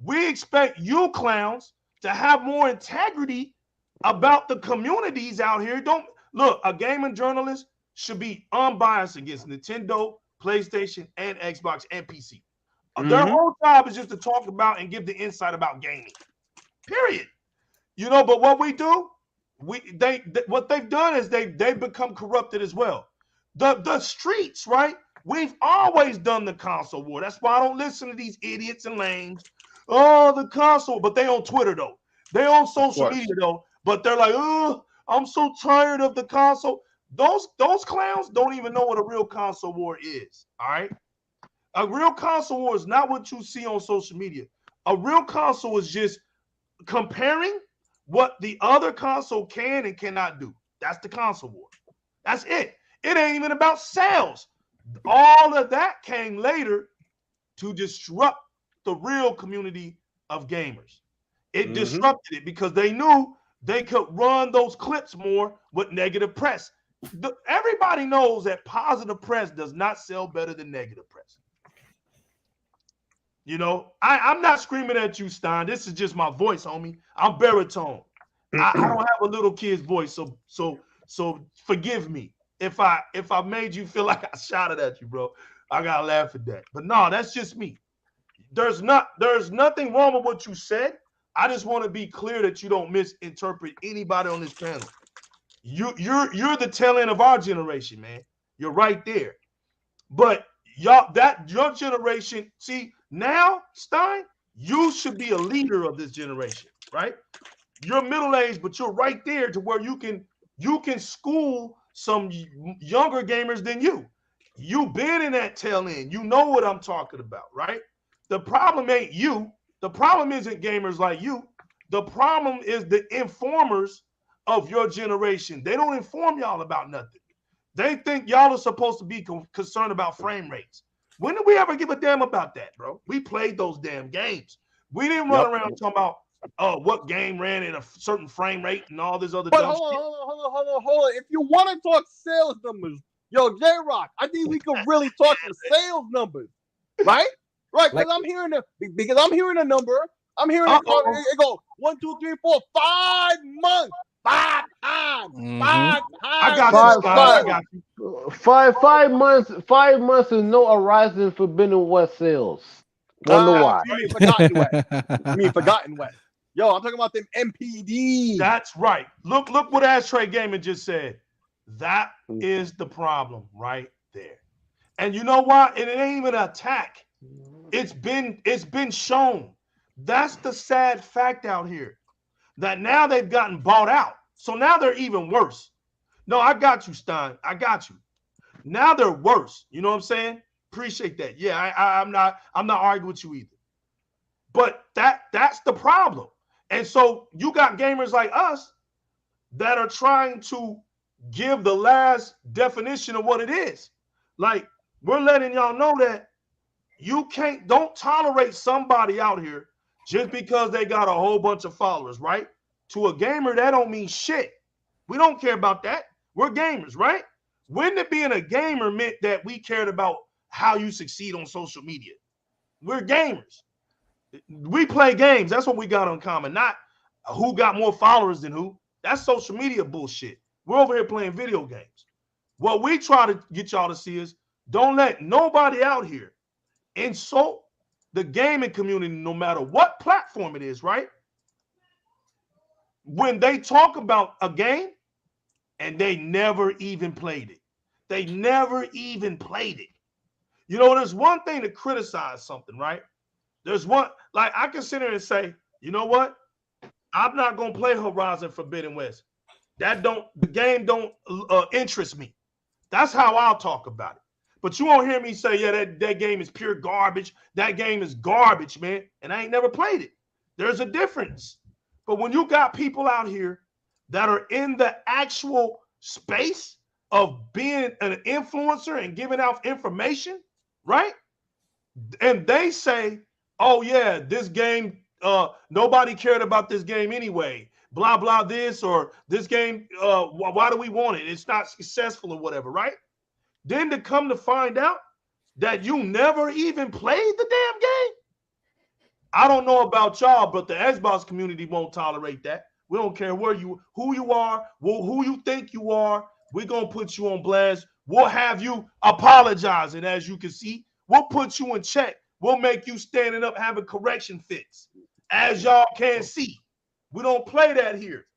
we expect you clowns to have more integrity about the communities out here. Don't look, a gaming journalist should be unbiased against Nintendo, PlayStation, and Xbox and PC. Their whole job is just to talk about and give the insight about gaming. Period. You know, but what we do, what they've done is they've become corrupted as well. The streets, right? We've always done the console war. That's why I don't listen to these idiots and lames. Oh, the console, but they on Twitter though. They on social media though. But they're like, oh, I'm so tired of the console. Those clowns don't even know what a real console war is. All right. A real console war is not what you see on social media. A real console is just comparing what the other console can and cannot do. That's the console war. That's it. It ain't even about sales. All of that came later to disrupt the real community of gamers. It disrupted it because they knew they could run those clips more with negative press. Everybody knows that positive press does not sell better than negative press. You know, I'm not screaming at you, Stein. This is just my voice, homie. I'm baritone. I don't have a little kid's voice, so forgive me if I made you feel like I shouted at you, bro. I gotta laugh at that. But no, that's just me. There's nothing wrong with what you said. I just want to be clear that you don't misinterpret anybody on this panel. You're the tail end of our generation, man. You're right there. But your generation, see, now, Stein, you should be a leader of this generation, right? You're middle-aged, but you're right there to where you can school some younger gamers than you. You've been in that tail end. You know what I'm talking about, right? The problem ain't you. The problem isn't gamers like you. The problem is the informers of your generation. They don't inform y'all about nothing. They think y'all are supposed to be concerned about frame rates. When did we ever give a damn about that, bro? We played those damn games. We didn't run around talking about what game ran at a certain frame rate and all this other dumb shit. Hold on. If you want to talk sales numbers, yo, J-Rock, I think we could really talk some sales numbers, right? Right, because I'm hearing a number. I'm hearing it go 1, 2, 3, 4, 5 months. 5 times. 5 times. I got you. 5 months. 5 months is no Horizon Forbidden West sales. Wonder why? Forgotten West. Yo, I'm talking about them MPD. That's right. Look what Ashtray Gaming just said. That is the problem right there. And you know what? It ain't even an attack. It's been shown. That's the sad fact out here. That now they've gotten bought out. So now they're even worse. No, I got you, Stein. I got you. Now they're worse. You know what I'm saying? Appreciate that. Yeah, I'm not arguing with you either. But that's the problem. And so you got gamers like us that are trying to give the last definition of what it is. Like, we're letting y'all know that don't tolerate somebody out here just because they got a whole bunch of followers, right? To a gamer, that don't mean shit. We don't care about that. We're gamers, right? Wouldn't it being a gamer meant that we cared about how you succeed on social media? We're gamers. We play games. That's what we got in common, not who got more followers than who. That's social media bullshit. We're over here playing video games. What we try to get y'all to see is don't let nobody out here insult the gaming community, no matter what platform it is, right? When they talk about a game and they never even played it. They never even played it. You know, there's one thing to criticize something, right? There's one, like I can sit here and say, you know what? I'm not going to play Horizon Forbidden West. The game don't interest me. That's how I'll talk about it. But you won't hear me say, yeah, that game is pure garbage. That game is garbage, man. And I ain't never played it. There's a difference. But when you got people out here that are in the actual space of being an influencer and giving out information, right? And they say, oh, yeah, this game, nobody cared about this game anyway. Blah, blah, this or this game, why do we want it? It's not successful or whatever, right? Then to come to find out that you never even played the damn game. I don't know about y'all, but the Xbox community won't tolerate that. We don't care who you are, who you think you are. We're going to put you on blast. We'll have you apologizing, as you can see. We'll put you in check. We'll make you standing up having correction fits. As y'all can see, we don't play that here.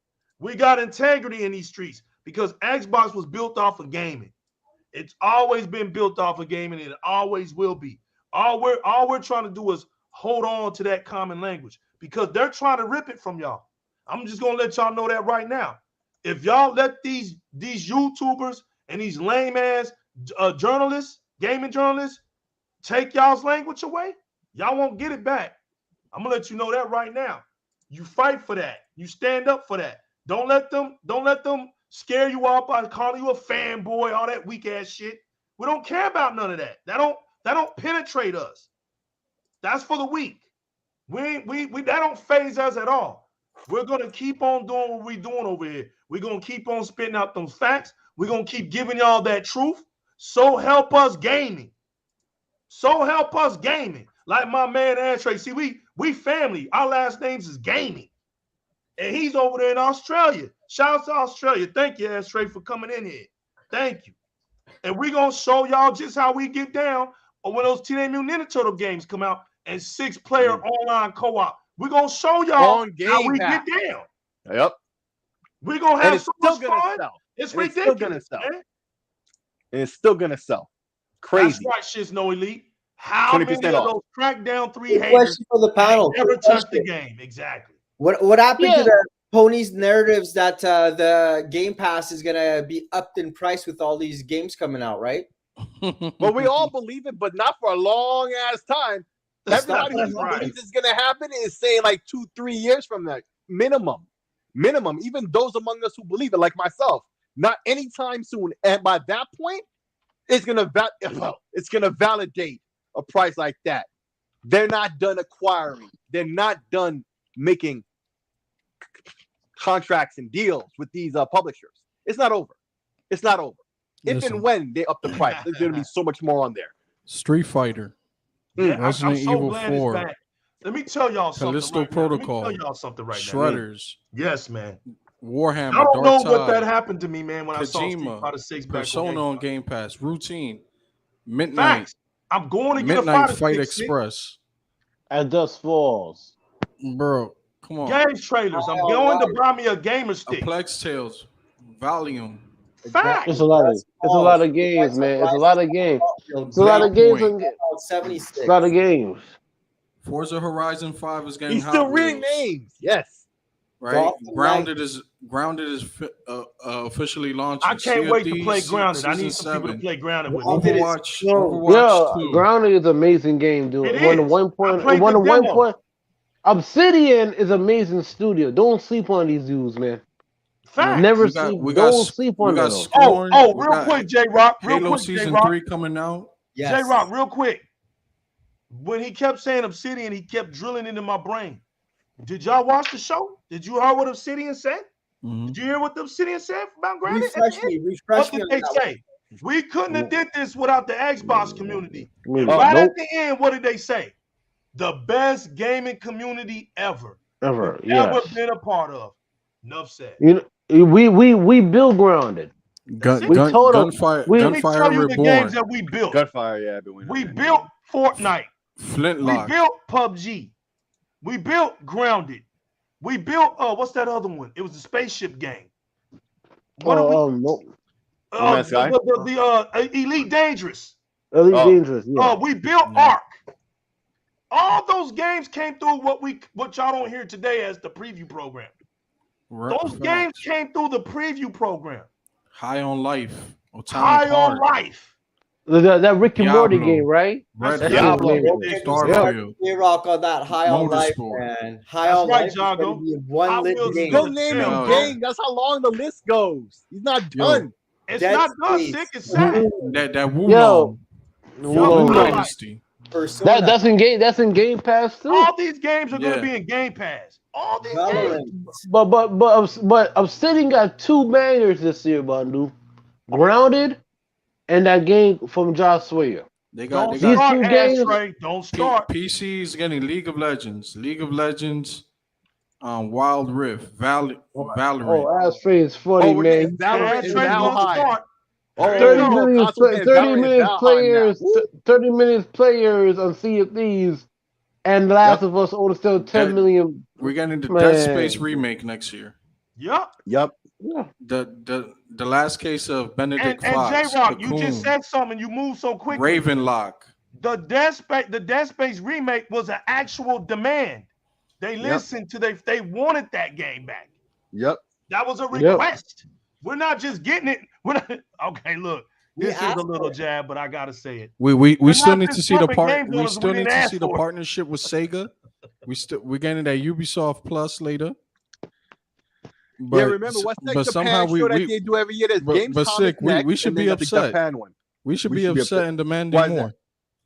We got integrity in these streets because Xbox was built off of gaming. It's always been built off of gaming, and it always will be. All we're trying to do is hold on to that common language because they're trying to rip it from y'all. I'm just gonna let y'all know that right now. If y'all let these YouTubers and these lame ass journalists, gaming journalists, take y'all's language away, y'all won't get it back. I'm gonna let you know that right now. You fight for that. You stand up for that. Don't let them scare you off by calling you a fanboy, all that weak ass shit. We don't care about none of that. That don't penetrate us. That's for the weak. We that don't phase us at all. We're gonna keep on doing what we're doing over here. We're gonna keep on spitting out those facts. We're gonna keep giving y'all that truth. So help us gaming. So help us gaming. Like my man Ashtray. See, we family. Our last names is Gaming. And he's over there in Australia. Shout out to Australia. Thank you, Ashtray, for coming in here. Thank you. And we're going to show y'all just how we get down when those Teenage Mutant Ninja Turtle games come out and 6-player online co-op. We're going to show y'all how we get down. Yep. We're going to have so much fun. It's ridiculous, man. And it's still going to sell. Crazy. That's right, Shits No Elite. How many of off. those Crackdown 3 haters question for the panel. never touched the game? Exactly. What happened to the ponies narratives that the Game Pass is gonna be upped in price with all these games coming out, right? Well, we all believe it, but not for a long ass time. Everybody who believes it's gonna happen is saying like 2-3 years from that minimum. Even those among us who believe it, like myself, not anytime soon. And by that point, it's gonna validate a price like that. They're not done acquiring. They're not done making contracts and deals with these publishers. It's not over. If and when they up the price, there's going to be so much more on there. Street Fighter. Resident Evil 4. Let me tell y'all something. Callisto Protocol. Let me tell y'all something right now. Shredders. Yes, man. Warhammer. I don't know Dark what Tide, that happened to me, man, when Kojima, I saw Street Fighter 6 back Persona on Game Pass. Routine. Midnight. Facts. I'm going to get a Midnight Fighter Fight 6 Express. At Dust Falls. Bro, come on. Games trailers. I'm going to buy me a gamer stick. Plex Tales. Volume. Facts. It's a lot of games, man. It's a lot of games. It's a lot of games. It's a lot of games. Forza Horizon 5 is getting He's still reading names. Yes. Right. Grounded is officially launched. I can't wait to play Grounded. I need some people to play Grounded with me. Overwatch. Overwatch 2. Grounded is an amazing game, dude. It is. One point. Obsidian is an amazing studio. Don't sleep on these dudes, man. Facts. Never sleep. Don't sleep on them. Real quick, J-Rock. Halo Season 3 coming out. Yes. J-Rock, real quick. When he kept saying Obsidian, he kept drilling into my brain. Did y'all watch the show? Did you hear what Obsidian said? Mm-hmm. Did you hear what the Obsidian said about Grounded? Refresh me. What did they say? We couldn't have did this without the Xbox community. At the end, what did they say? The best gaming community ever Ever been a part of. Enough said. You know, we build Grounded. Gunfire Let me tell you Reborn. the games that we built. Gunfire, yeah. We built Fortnite. Flintlock. We built PUBG. We built Grounded. We built what's that other one? It was the spaceship game. What the Elite Dangerous. Dangerous. Yeah. We built Ark. All those games came through what y'all don't hear today as the preview program. Those games came through the preview program. High on Life. On Life. That Rick and Morty game, right? Diablo. Starfield. Rock on that High on Life, man. High on Life. One lit game. Still naming game. That's how long the list goes. He's not done. It's not done. Sick. It's sad. That Wulong. Dynasty. That's in Game Pass too. All these games are going to be in Game Pass. All these games. But Obsidian got 2 bangers this year, Bandu. Grounded and that game from Josh Sawyer. Don't start. Games. Don't start. PC's getting League of Legends. Wild Rift, Valorant. Ashtray is funny, man. Valorant is now high. Start. Oh, 30 yo, minutes, console games, 30 Valorant is minutes now high players, now. 30 minutes players on Sea of Thieves, and The Last of Us only still 10 million. We're getting the Man. Dead Space remake next year. Yep. Yeah. The last case of Benedict And Fox, J-Rock, you just said something. You moved so quickly. Ravenlock. The Dead Space remake was an actual demand. They listened to they wanted that game back. Yep. That was a request. We're not just getting it. We're not, okay, look. This is a little jab, but I gotta say it. We still need to see the the partnership with Sega. We're getting that Ubisoft Plus later. But, remember what's the Japan show that they do every year? There's games. But sick, we should be upset. We should be upset and demanding more.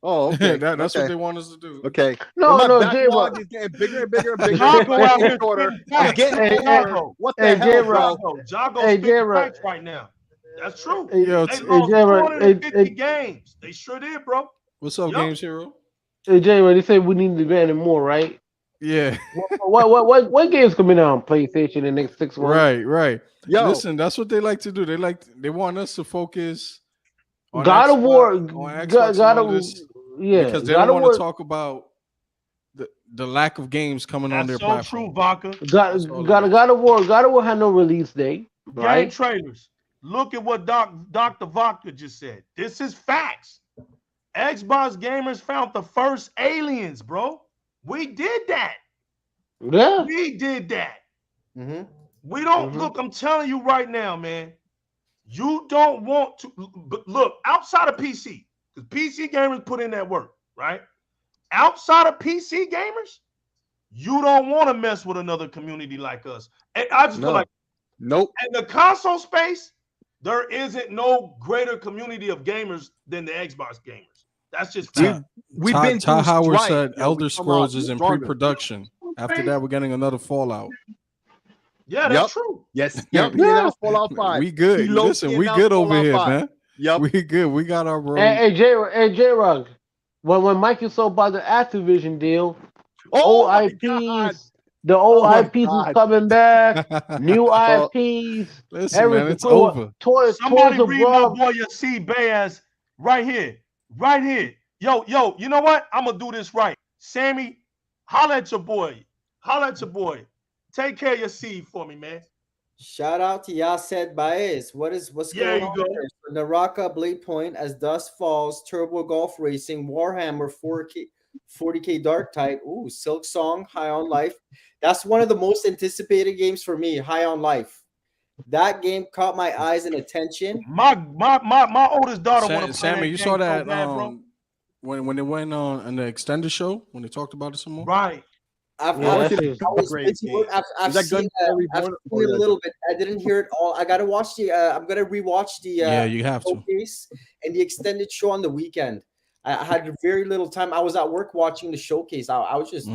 Oh, okay. That's what they want us to do. Okay. No, backlog is getting bigger and bigger and bigger. I'm getting shorter. What the hell, bro? Jago's facts right now. That's true. They lost 450 games. They sure did, bro. What's up, Games Hero? Hey, J-Ray, they said we need to demand more, right? Yeah. What games coming out on PlayStation in the next 6 months? Right. Yo, listen, that's what they like to do. They want us to focus on God of War, because they don't want to talk about the lack of games coming on their platform. That's so true, Vodka. God of War had no release date. Right? Game trailers. Look at what Dr. Vodka just said. This is facts. Xbox gamers found the first aliens, bro. We did that. Yeah. We did that. Mm-hmm. We don't look. I'm telling you right now, man. You don't want to look outside of PC, because PC gamers put in that work, right? Outside of PC gamers, you don't want to mess with another community like us. And I just feel like, nope. In the console space, there isn't no greater community of gamers than the Xbox gamers. That's just fact. Ty Howard said Elder Scrolls is in pre-production. After that, we're getting another Fallout. Yeah, that's true. Yes. Yep. Fallout 5. We good. Listen, we good over here, man. Yep. We good. We got our room. Hey, J-Rug, when Microsoft bought the Activision deal, old IPs, the old IPs is coming back, new IPs. Listen, everything. Man, it's over. Somebody read my boy Yasir Bayaz right here. Right here. Yo, you know what? I'm going to do this right. Sammy, holla at your boy. Take care of your seed for me, man. Shout out to Yasir Baez. What's going on there? Naraka, Blade Point, As Dust Falls, Turbo Golf Racing, Warhammer 40K Dark Tide, Silk Song, High on Life. That's one of the most anticipated games for me, High on Life. That game caught my eyes and attention. My oldest daughter want to play Sammy, you saw that when they went on the extended show, when they talked about it some more? Right. I've seen a little bit. I didn't hear it all. I gotta watch I'm gonna rewatch the you have showcase and the extended show on the weekend. I had very little time. I was at work watching the showcase. I was just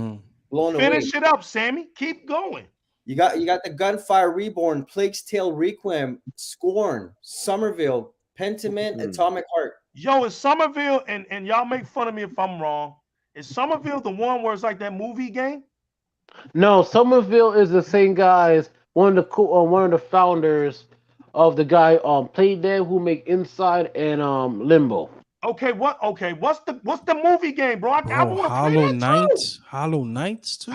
blown away. Finish it up, Sammy. Keep going. You got the Gunfire Reborn, Plague's Tale Requiem, Scorn, Somerville, Pentiment, Atomic Heart. Yo, is Somerville, and y'all make fun of me if I'm wrong, is Somerville the one where it's like that movie game? No, Somerville is the same guys. One of the founders of the guy Played Dead, who make Inside and Limbo. Okay, what's the movie game, bro? I want to Hollow Knights. Hollow Knights too.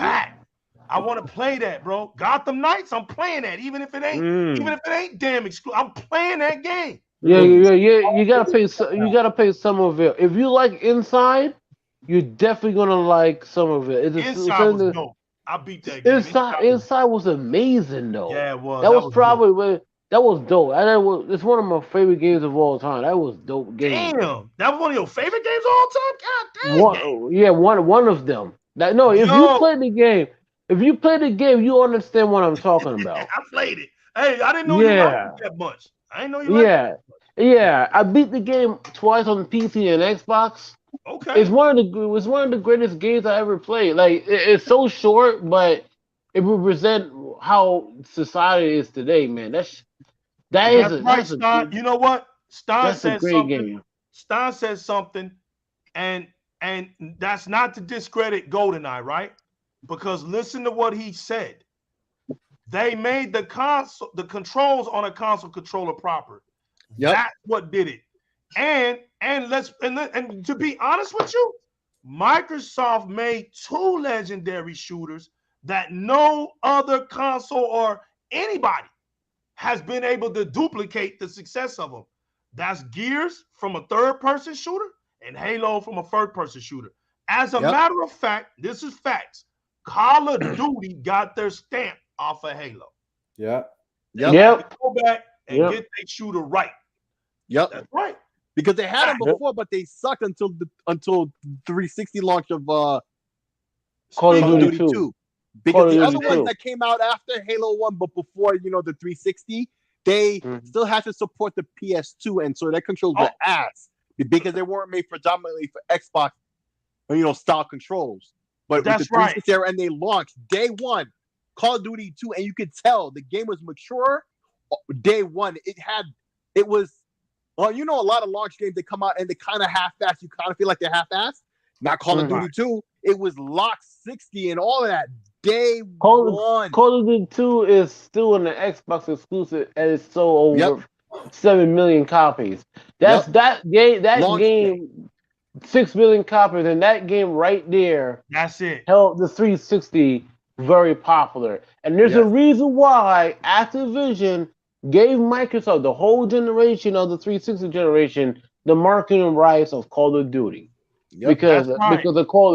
I want to play that, bro. Gotham Knights. I'm playing that, even if it ain't damn exclusive. I'm playing that game. Yeah. You gotta play Somerville. If you like Inside, you're definitely gonna like Somerville. Inside was dope. I beat that game. Inside was amazing though. Yeah, it was. That was probably that was dope. It's one of my favorite games of all time. That was dope game. Damn, that was one of your favorite games of all time. God damn. One of them. If you play the game, you understand what I'm talking about. I played it. Hey, I didn't know you liked it that much. I didn't know you liked it. Yeah. I beat the game twice on PC and Xbox. Okay. It's one of the greatest games I ever played. Like it's so short, but it represents how society is today, man. That's right, Stein. You know what? Stein said something. Game. Stein said something, and that's not to discredit GoldenEye, right? Because listen to what he said. They made the controls on a console controller proper. Yep. That's what did it. And to be honest with you, Microsoft made 2 legendary shooters that no other console or anybody has been able to duplicate the success of them. That's Gears from a third-person shooter and Halo from a first-person shooter. As a matter of fact, this is facts. Call of Duty got their stamp off of Halo. Yeah. Go back and get their shooter right. Yep. That's right. Because they had them before, but they sucked until 360 launch of Call of Duty 2. Because the other ones that came out after Halo 1, but before the 360, they still had to support the PS2, and so their controls were ass because they weren't made predominantly for Xbox, style controls. But with the 360 era, and they launched day one, Call of Duty 2, and you could tell the game was mature. Day one, it was. Well, a lot of launch games, they come out and they kind of half-assed. You kind of feel like they're half-assed. Not Call of Duty 2. It was locked 60 and all of that. Day one. Call of Duty 2 is still an Xbox exclusive, and it's sold over 7 million copies. That game, 6 million copies, and that game right there. That's it. Held the 360 very popular. And there's a reason why Activision gave Microsoft the whole generation of the 360 generation the marketing rights of Call of Duty, because of the Call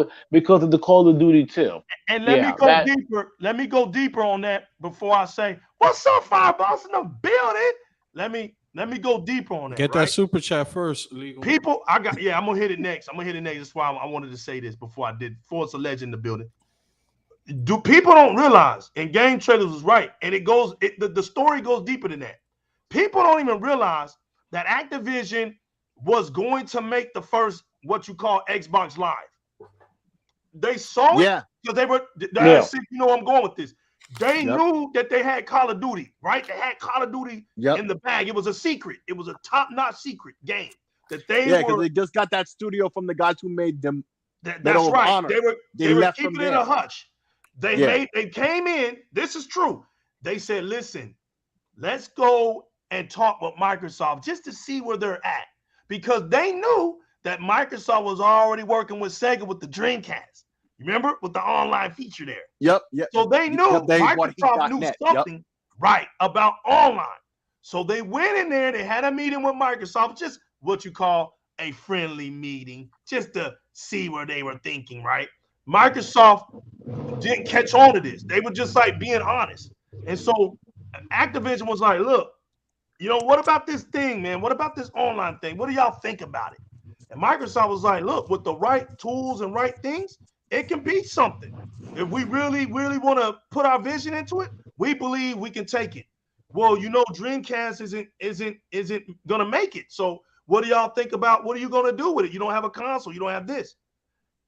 of Duty 2. And let me go deeper. Let me go deeper on that before I say what's up, Fireballs in the building. Let me go deeper on that. Get that super chat first, Legal. People, I'm gonna hit it next. That's why I wanted to say this before I did. Force a Legend in the building. People don't realize, and Game Trailers was right, and the story goes deeper than that. People don't even realize that Activision was going to make the first what you call Xbox Live. They saw it because they were. I'm going with this. They knew that they had Call of Duty, right? They had Call of Duty in the bag. It was a secret. It was a top-notch secret game that they because they just got that studio from the guys who made them. That's right. Honor. They were keeping it in a hush. They came in. This is true. They said, "Listen, let's go and talk with Microsoft just to see where they're at," because they knew that Microsoft was already working with Sega with the Dreamcast. Remember, with the online feature there. Yep. So they knew Microsoft knew something right about online. So they went in there. They had a meeting with Microsoft, just what you call a friendly meeting, just to see where they were thinking. Right? Microsoft didn't catch on to this. They were just like being honest. And so Activision was like, look, what about this thing, man? What about this online thing? What do y'all think about it? And Microsoft was like, look, with the right tools and right things, it can be something. If we really, really want to put our vision into it, we believe we can take it. Well, Dreamcast isn't gonna make it. So what do y'all think about what are you gonna do with it? You don't have a console, you don't have this.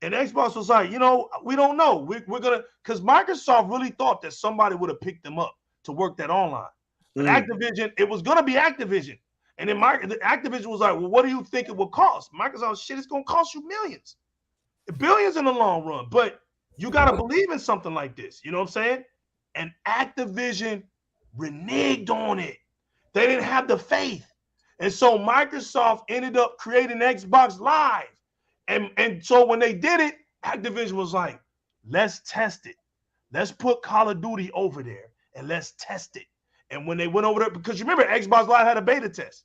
And Xbox was like, we don't know. We're gonna, because Microsoft really thought that somebody would have picked them up to work that online. But Activision, it was gonna be Activision. And then Activision was like, well, what do you think it would cost? Microsoft, it's gonna cost you millions, billions in the long run. But you gotta believe in something like this. You know what I'm saying? And Activision reneged on it. They didn't have the faith. And so Microsoft ended up creating Xbox Live. And so when they did it, Activision was like, let's test it. Let's put Call of Duty over there and let's test it. And when they went over there, because you remember Xbox Live had a beta test.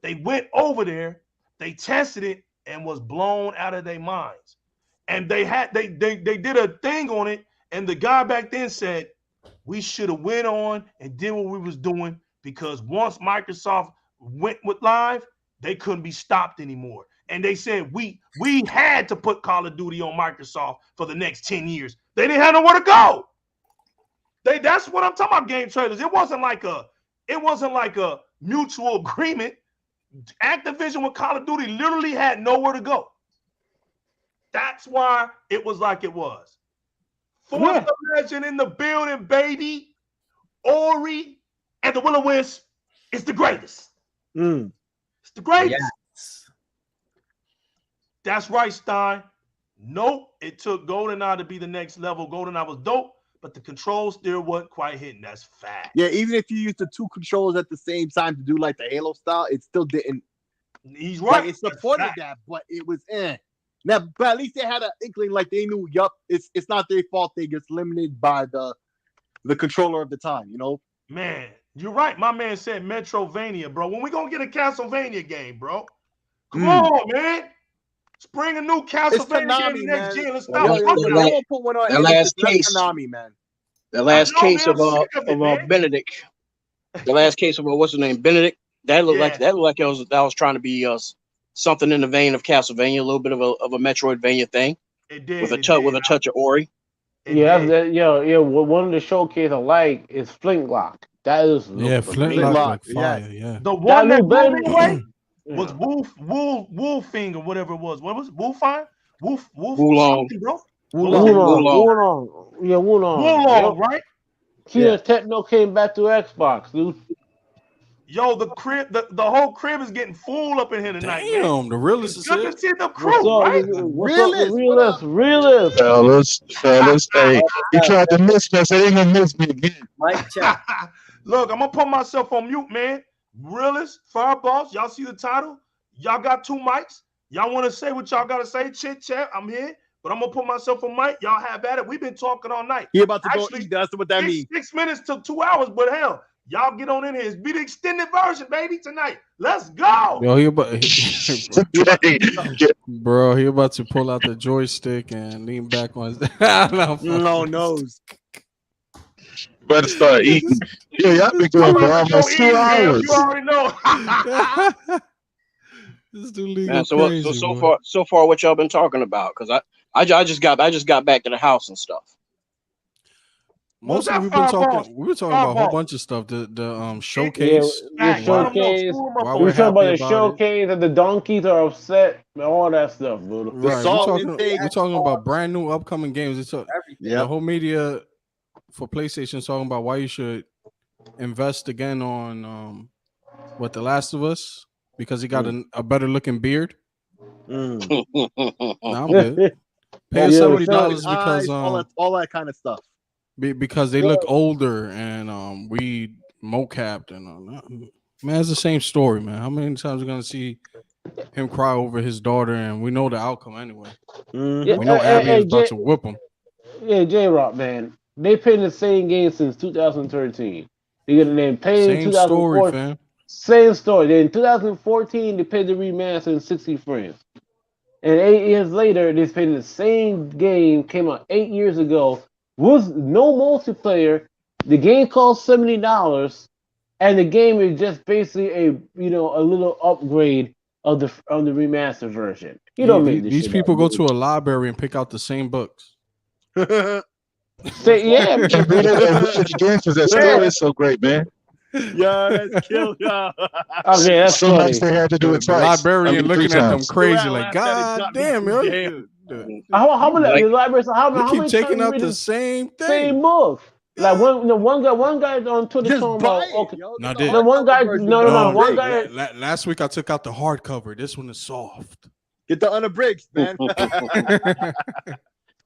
They went over there, they tested it, and was blown out of their minds. And they did a thing on it, and the guy back then said, we should have went on and did what we was doing, because once Microsoft went with Live, they couldn't be stopped anymore. And they said we had to put Call of Duty on Microsoft for the next 10 years. They didn't have nowhere to go. That's what I'm talking about, Game Trailers. It wasn't like a mutual agreement. Activision with Call of Duty literally had nowhere to go. That's why it was like it was. Force the Legend in the building, baby. Ori and the Will-O-Wisp is the greatest. It's the greatest. Yes. That's right, Stein. Nope. It took GoldenEye to be the next level. GoldenEye was dope, but the controls still wasn't quite hitting. That's fact. Yeah, even if you use the two controllers at the same time to do like the Halo style, it still didn't. He's right. Like, it supported that, but it was Now, but at least they had an inkling, like they knew, it's not their fault. They get limited by the controller of the time, you know. Man, you're right. My man said Metrovania, bro. When we gonna get a Castlevania game, bro? Come on, man. Spring a new Castlevania game next gen. Let's stop. That last case, Konami, man. The last case of Benedict. The last case of what's his name, Benedict. That looked like that was trying to be something in the vein of Castlevania, a little bit of a Metroidvania thing. It did with a touch of Ori. One of the showcase I like is Flintlock. That is Flintlock like fire. Yeah. The one that blew me away was Wolfing or whatever it was. What was it? Wolfine? Wulong, bro. Wulong. Yeah, Wulong, right? Techno came back to Xbox, dude. Yo, the whole crib is getting full up in here tonight. Damn, man. the realest is here. Good to see the crew, right? Realist. Fellas, hey, you tried to miss us. They ain't gonna miss me again. Mike check. Look, I'm gonna put myself on mute, man. Realist, Fireboss, y'all see the title? Y'all got 2 mics. Y'all want to say what y'all gotta say? Chit chat. I'm here, but I'm gonna put myself on mic. Y'all have at it. We've been talking all night. He about to go eat. That's what that means. 6 minutes to 2 hours, but hell. Y'all get on in here. It's be the extended version, baby, tonight. Let's go. Yo, bro, he about to pull out the joystick and lean back on his no nose. Better start eating. Yeah, y'all been going for almost 2 hours. You already know. This dude legal Man, crazy, so far, what y'all been talking about? Because I just got back to the house and stuff. Mostly we were talking about a whole bunch of stuff. The showcase. The showcase. We talking about the showcase and the donkeys are upset and all that stuff, bro. Right. We're talking about brand new upcoming games. The whole media for PlayStation talking about why you should invest again on The Last of Us because he got a better looking beard. Nah, I'm good. Pay $70 because all that kind of stuff. Because they look older and we mocapped and man, it's the same story, man. How many times are we gonna see him cry over his daughter? And we know the outcome anyway. We know Abby is about to whip him. Yeah, J-Rock, man. They played the same game since 2013. They played in 2014. Story, fam. Same story. Then in 2014, they played the remaster in 60 frames. And 8 years later, they played the same game. Came out 8 years ago. Was no multiplayer. The game cost $70, and the game is just basically a little upgrade of the remastered version. You don't make these people go to a library and pick out the same books. Yeah, that story is so great, man. Yeah, that's killed. Yeah. Okay, that's so funny. much they had to do it twice. Librarian looking at them crazy, like, God damn, yo. How many libraries? How keep many taking up the same thing? Same book. Like one guy on Twitter talking about. Okay, one guy. No. One guy. Last week I took out the hardcover. This one is soft. Get the unabridged, man.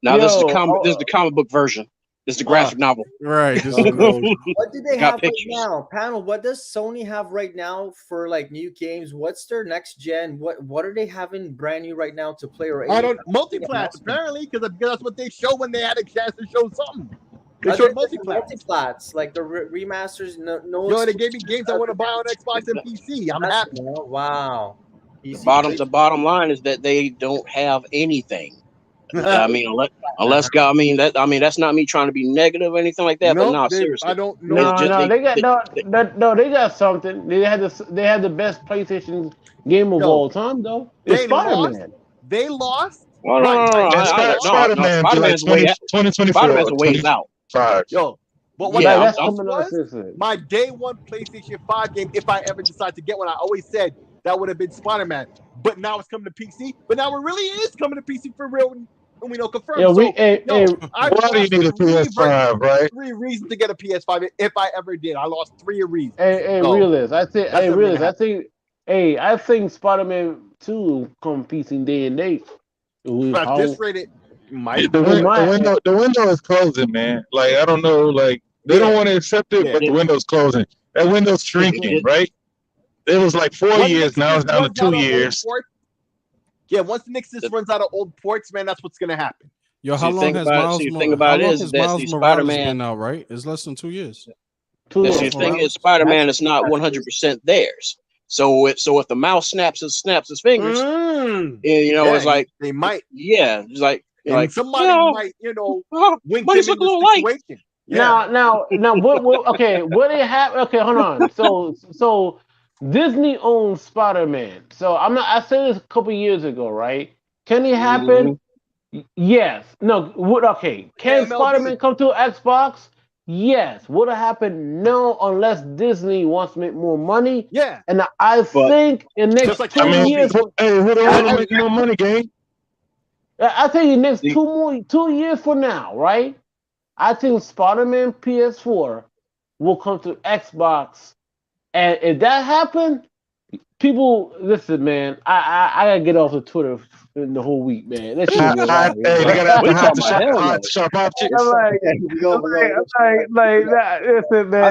Now this is the comic book version. This is the graphic novel. Right. What do they have right now? Panel, what does Sony have right now for like new games? What's their next gen? What are they having brand new right now to play? Or multiplats apparently, because that's what they show when they had a chance to show something. They showed multiplats, like the remasters. No, they gave me games I want to buy on Xbox and PC. I'm happy. Wow. The bottom line is that they don't have anything. I mean, unless God, that's not me trying to be negative or anything like that. But no, seriously, I don't know. They got something. They had the best PlayStation game of all time, though. It's Spider-Man. They lost. Spider-Man's way out. 2024. Spider-Man's a ways out. Yo, but what that's coming up. My day one PlayStation 5 game, if I ever decide to get one, I always said that would have been Spider-Man. But now it's coming to PC. But now it really is coming to PC for real. And we don't confirm. Yeah, why do you need a PS5, right? 3 reasons to get a PS5 if I ever did. I lost 3 reasons. Realist. I think Spider-Man 2 come PC day and date. At this rate, The window is closing, man. Like I don't know, like they don't want to accept it, but the window's closing. That window's shrinking, right? It was like 4 years, now it's down to 2 years. Yeah, once the Knicks runs out of old ports, man, that's what's gonna happen. Yo, how long has Miles Morales been out? Right, it's less than 2 years. The thing is, Spider-Man is not 100% theirs. So if the mouse snaps his fingers, it's like they might. Yeah, it's like somebody might, wink him in the situation. Yeah. Now, what? Okay, what they have? Okay, hold on. So Disney owns Spider-Man. So I said this a couple years ago, right? Can it happen? Yes. No. Okay. Can Spider-Man come to Xbox? Yes. Would it happen? No, unless Disney wants to make more money. Yeah. And I think in the next 2 years. Hey, who don't want to make more money, gang? I think in the next 2 years from now, right? I think Spider-Man PS4 will come to Xbox, and if that happens, people listen, man. I gotta get off of Twitter in the whole week, man. Let's sharp optics. Listen, man. I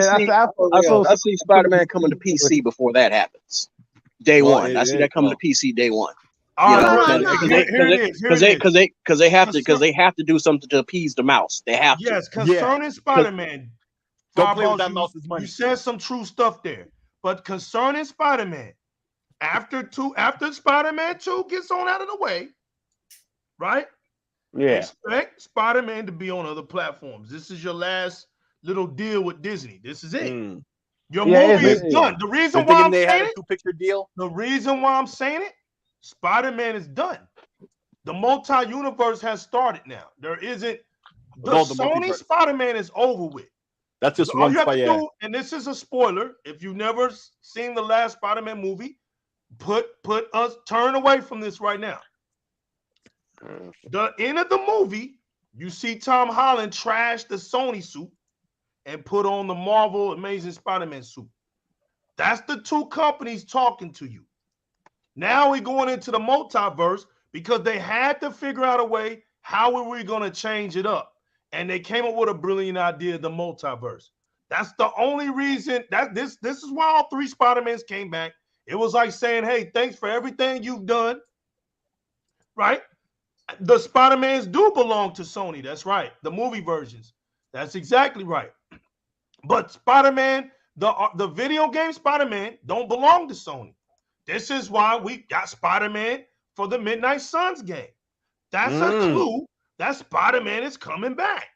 see Spider-Man coming to PC before that happens. Day one. I see that coming to PC day one. Because they have to do something to appease the mouse. They have to. Yes, concerning Spider-Man, don't play with that mouse's money. You said some true stuff there, but concerning Spider-Man, after Spider-Man 2 gets on out of the way, right? Yeah. Expect Spider-Man to be on other platforms. This is your last little deal with Disney. This is it. Your movie is done. The reason why I'm saying it, the reason why I'm saying it, Spider-Man is done. The multi-universe has started now. There isn't the Sony Spider-Man is over with. That's just all you have to do, and this is a spoiler. If you've never seen the last Spider-Man movie, turn away from this right now. The end of the movie, you see Tom Holland trash the Sony suit and put on the Marvel Amazing Spider-Man suit. That's the two companies talking to you. Now we're going into the multiverse because they had to figure out a way how were we going to change it up. And they came up with a brilliant idea, the multiverse. That's the only reason that this is why all three Spider-Mans came back. It was like saying, hey, thanks for everything you've done. Right? The Spider-Mans do belong to Sony. That's right. The movie versions. That's exactly right. But Spider-Man, the video game Spider-Man don't belong to Sony. This is why we got Spider-Man for the Midnight Suns game. That's a clue that Spider-Man is coming back.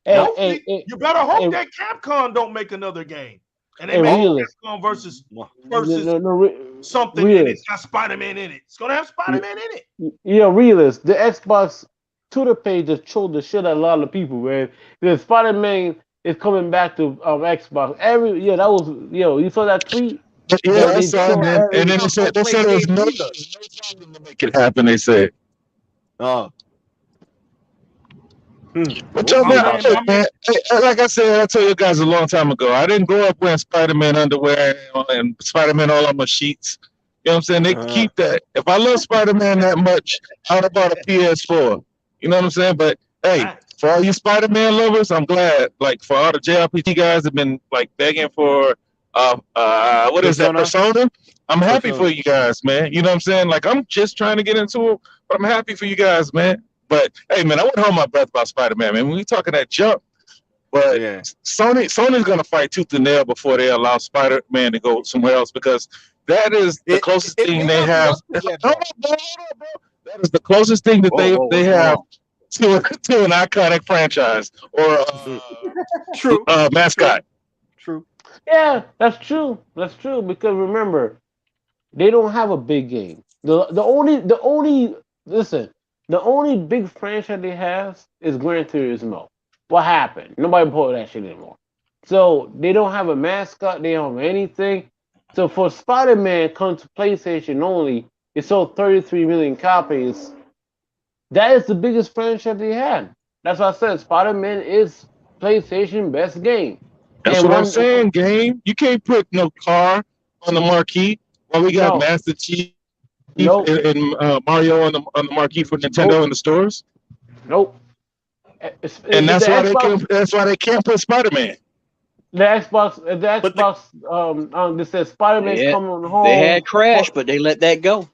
You better hope that Capcom don't make another game. And they make Capcom versus something and it's got Spider-Man in it. It's going to have Spider-Man in it. Yeah, realist. The Xbox Twitter page just trolled the shit out of a lot of people, man. The Spider-Man is coming back to Xbox. That was, you saw that tweet? Yeah, I saw it, and then they said there was no problem to make it happen. They said, "Oh, but man, like I said, I told you guys a long time ago. I didn't grow up wearing Spider-Man underwear and Spider-Man all on my sheets. You know what I'm saying? They keep that. If I love Spider-Man that much, I would have bought a PS4. You know what I'm saying? But hey, for all you Spider-Man lovers, I'm glad. Like for all the JRPG guys have been like begging for. What is that, Persona? I'm happy for you guys, man. You know what I'm saying? Like I'm just trying to get into it, but I'm happy for you guys, man. But hey, man, I wouldn't hold my breath about Spider-Man, man. When we talking that jump, but Sony's gonna fight tooth and nail before they allow Spider-Man to go somewhere else because that is the closest thing they have. Hold on, bro. That is the closest thing that they have to an iconic franchise or mascot. True. Yeah, that's true. That's true because remember, they don't have a big game. The only big franchise they have is Gran Turismo. What happened? Nobody bought that shit anymore. So they don't have a mascot. They don't have anything. So for Spider-Man come to PlayStation only, it sold 33 million copies. That is the biggest franchise they had. That's why I said Spider-Man is PlayStation best game. That's what I'm saying, game. You can't put no car on the marquee while we got Master Chief and Mario on the marquee for Nintendo in the stores. Nope. And The that's why Xbox, they can't put Spider-Man. the Xbox, that says Spider-Man They had, coming they home. had Crash, but they let that go.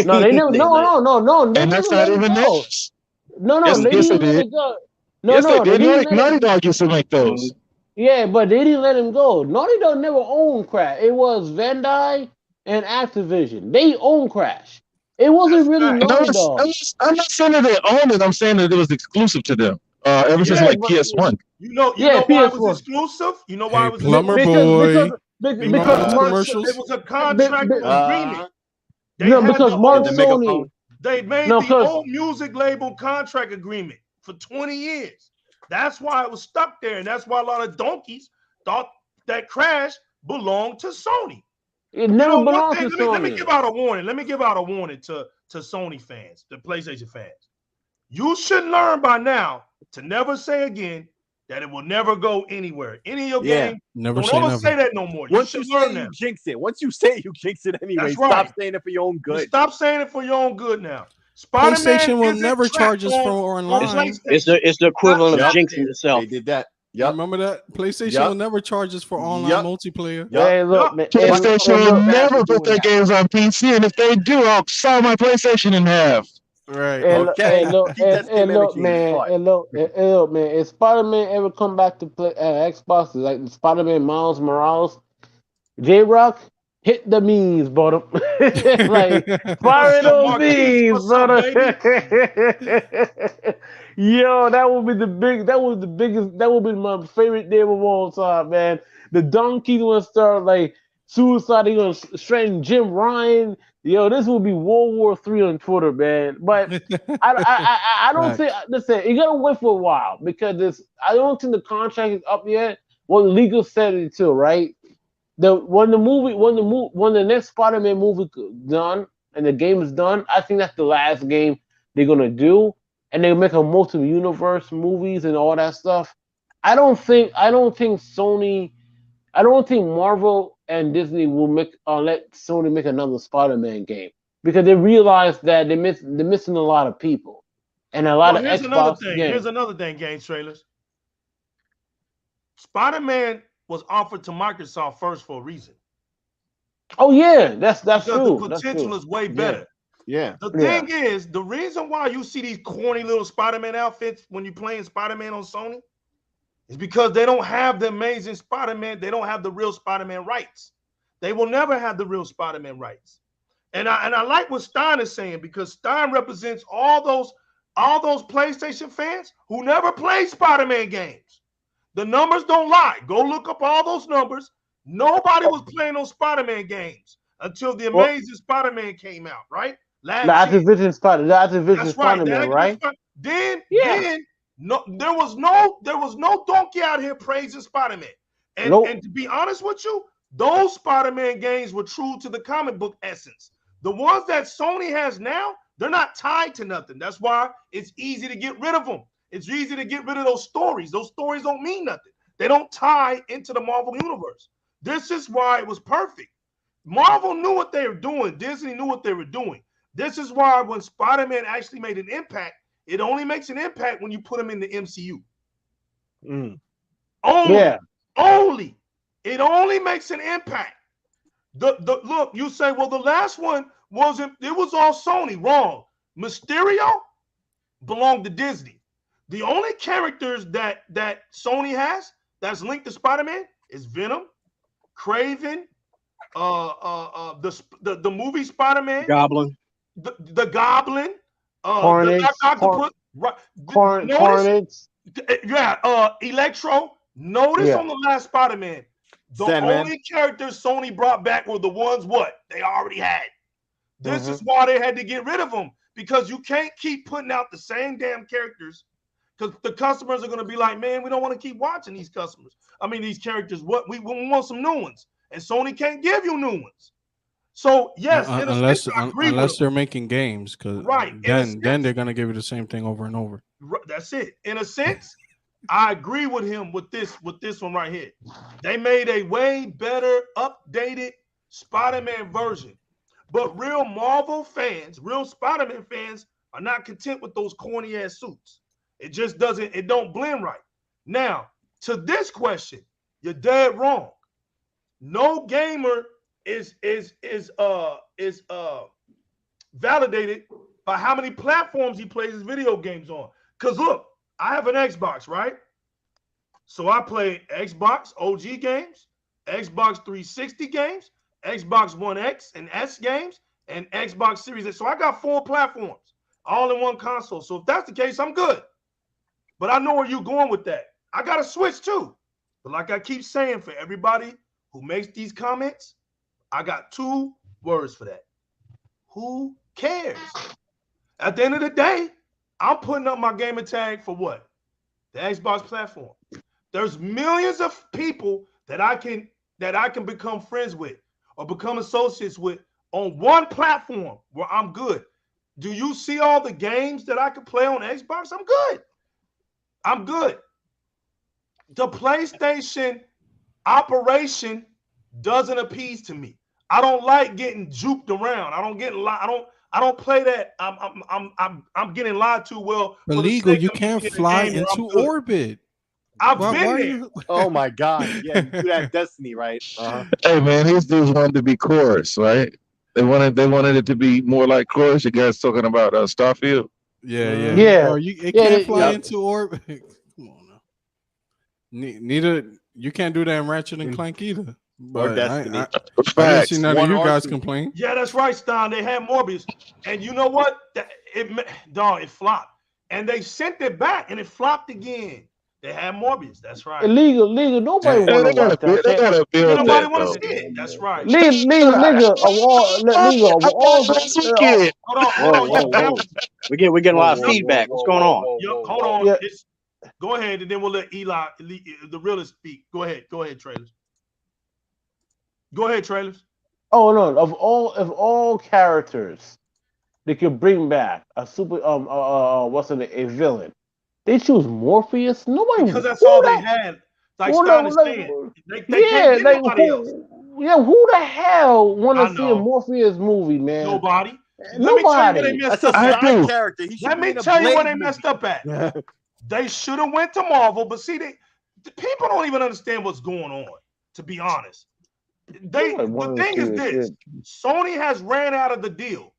No, they never. They let. They And never that's not let it even go. theirs. No, they Yes, they didn't let did. it go. Yes, they They did. didn't let Naughty it. Dog used to make those. Yeah, but they didn't let him go. Naughty Dog never owned Crash. It was Bandai and Activision. They own Crash. It wasn't really fact. And Naughty Dog. I'm not saying that they owned it. I'm saying that it was exclusive to them. Ever since Yeah, like but PS1. You know yeah, why it was PS4. exclusive? You know why Hey, it was plumber exclusive? boy. Remember Because those Mark, It commercials? was a contractual agreement. They no, had because the Mark And the old, megaphone. Sony. they made No, the because old music label contract agreement for 20 years. That's why it was stuck there, and that's why a lot of donkeys thought that Crash belonged to Sony. it You never know, one belonged thing, to let me Sony. give out a warning. Let me give out a warning to Sony fans, the PlayStation fans. You should learn by now to never say again that it will never go anywhere. Any of your game, Never don't say ever never. say that no more. You Once should you say learn it, that. you jinx it. Once you say it, you jinx it anyway. That's right. Stop saying it for your own You good. stop saying it for your own good now. Spider-Man PlayStation will isn't never trapped charge us for on online. PlayStation. It's the equivalent of Not trapped jinxing there. itself. They did that. You Yep. remember that? PlayStation Yep. will never charge us for online Yep. multiplayer. Yep. Hey, look, man. Hey, PlayStation will look. never put doing their that. games on PC, and if they do, I'll saw my PlayStation in half. Right. Okay. Keep that same energy in your thought. Look, man. If Spider-Man ever come back to play Xbox, like the Spider-Man Miles Morales, J-Rock, hit the memes, brother. Like, fire What's up, those Marquise? memes, What's up, brother. baby? Yo, that would be the biggest, that would be my favorite day of all time, man. The Donkey gonna start like suicide, he gonna straighten Jim Ryan. Yo, this will be World War III on Twitter, man. But I don't think, listen, you gotta wait for a while because I don't think the contract is up yet. Well, the legal said it too, right? When the next Spider-Man movie done and the game is done, I think that's the last game they're gonna do, and they make a multi-universe movies and all that stuff. I don't think Sony, I don't think Marvel and Disney will let Sony make another Spider-Man game because they realize that they're missing a lot of people and a lot Well, of here's another Xbox thing. games. Here's another thing, game trailers. Spider-Man was offered to Microsoft first for a reason. Oh yeah, that's Because true. the That's potential true. is way better. Yeah. The thing is, the reason why you see these corny little Spider-Man outfits when you're playing Spider-Man on Sony is because they don't have the amazing Spider-Man. They don't have the real Spider-Man rights. They will never have the real Spider-Man rights. And I like what Stein is saying because Stein represents all those PlayStation fans who never played Spider-Man games. The numbers don't lie. Go look up all those numbers. Nobody was playing those Spider-Man games until the Amazing Spider-Man came out, right? Last year. That's right. Spider-Man, right? Then no, there was no donkey out here praising Spider-Man. And to be honest with you, those Spider-Man games were true to the comic book essence. The ones that Sony has now, they're not tied to nothing. That's why it's easy to get rid of them. It's easy to get rid of those stories. Those stories don't mean nothing. They don't tie into the Marvel universe. This is why it was perfect. Marvel knew what they were doing. Disney knew what they were doing. This is why when Spider-Man actually made an impact, it only makes an impact when you put him in the MCU. Only. It only makes an impact. Look, you say, well, the last one it was all Sony. Wrong. Mysterio belonged to Disney. The only characters that Sony has that's linked to Spider-Man is Venom, Kraven, the movie Spider-Man, Goblin, the Goblin, Carnage, Electro. Notice on the last Spider-Man, the only characters Sony brought back were the ones they already had. This is why they had to get rid of them, because you can't keep putting out the same damn characters, because the customers are going to be like, man, we don't want to keep watching these characters. What we want some new ones, and Sony can't give you new ones. So yes, unless they're making games, because then they're going to give you the same thing over and over. That's it. In a sense, I agree with him with this one right here. They made a way better, updated Spider-Man version. But real Marvel fans, real Spider-Man fans are not content with those corny ass suits. It just doesn't. It don't blend right. Now, to this question, you're dead wrong. No gamer is validated by how many platforms he plays his video games on. Because look, I have an Xbox, right? So I play Xbox OG games, Xbox 360 games, Xbox One X and S games, and Xbox Series X. So I got 4 platforms all in one console. So if that's the case, I'm good. But I know where you're going with that. I got to switch too. But like I keep saying, for everybody who makes these comments, I got 2 words for that. Who cares? At the end of the day, I'm putting up my gamer tag for what? The Xbox platform. There's millions of people that I can become friends with or become associates with on one platform where I'm good. Do you see all the games that I can play on Xbox? I'm good. I'm good. The PlayStation operation doesn't appease to me. I don't like getting juked around. I don't play that. I'm getting lied to. Well, illegal. You can't fly into orbit. I've been there. Oh my God! Yeah, you do that Destiny, right? Hey man, these dudes wanted to be chorus, right? They wanted it to be more like chorus. You guys talking about Starfield? Yeah. Or it can't fly into orbit. Come on now. Neither you can't do that in Ratchet and Clank either. Or Destiny. I didn't see none of you guys complain. Yeah, that's right, Stein. They had Morbius, and you know what? It flopped, and they sent it back, and it flopped again. They had Morbius. That's right. Illegal. Nobody want to watch that. They gotta build nobody want to see it. That's right. Legal. Hold on. We're getting a lot of feedback. What's going on? Hold on. Yeah. Go ahead, and then we'll let Eli, the realist, speak. Go ahead, Trailers. Go ahead, Trailers. Oh no! Of all characters, they could bring back a super a villain. They choose Morpheus. Nobody, because that's all they had. Like Stein is saying, they can't get nobody else. Yeah, who the hell want to see a Morpheus movie, man? Nobody. Nobody. That's a side character. Let me tell you where they messed up at. They should have went to Marvel, but see, the people don't even understand what's going on. To be honest, the thing is this: Sony has ran out of the deal,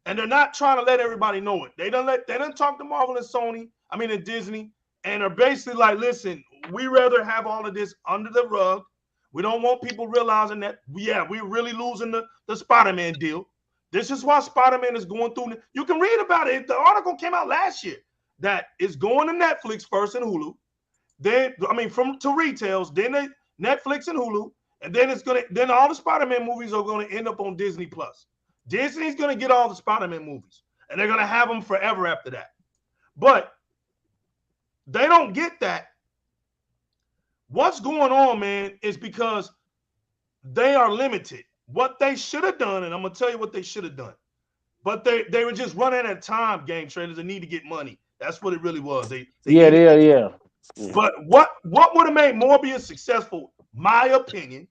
and they're not trying to let everybody know it. They don't talk to Marvel and Disney, and are basically like, listen, we rather have all of this under the rug. We don't want people realizing that, we're really losing the Spider-Man deal. This is why Spider-Man is going through. You can read about it. The article came out last year that it's going to Netflix first and Hulu. Then, to retails, then Netflix and Hulu, and then all the Spider-Man movies are going to end up on Disney Plus. Disney's going to get all the Spider-Man movies, and they're going to have them forever after that. But they don't get that. What's going on, man, is because they are limited. What they should have done, and I'm going to tell you what they should have done, but they were just running out of time, game traders, and need to get money. That's what it really was. Yeah. But what would have made Morbius successful, my opinion,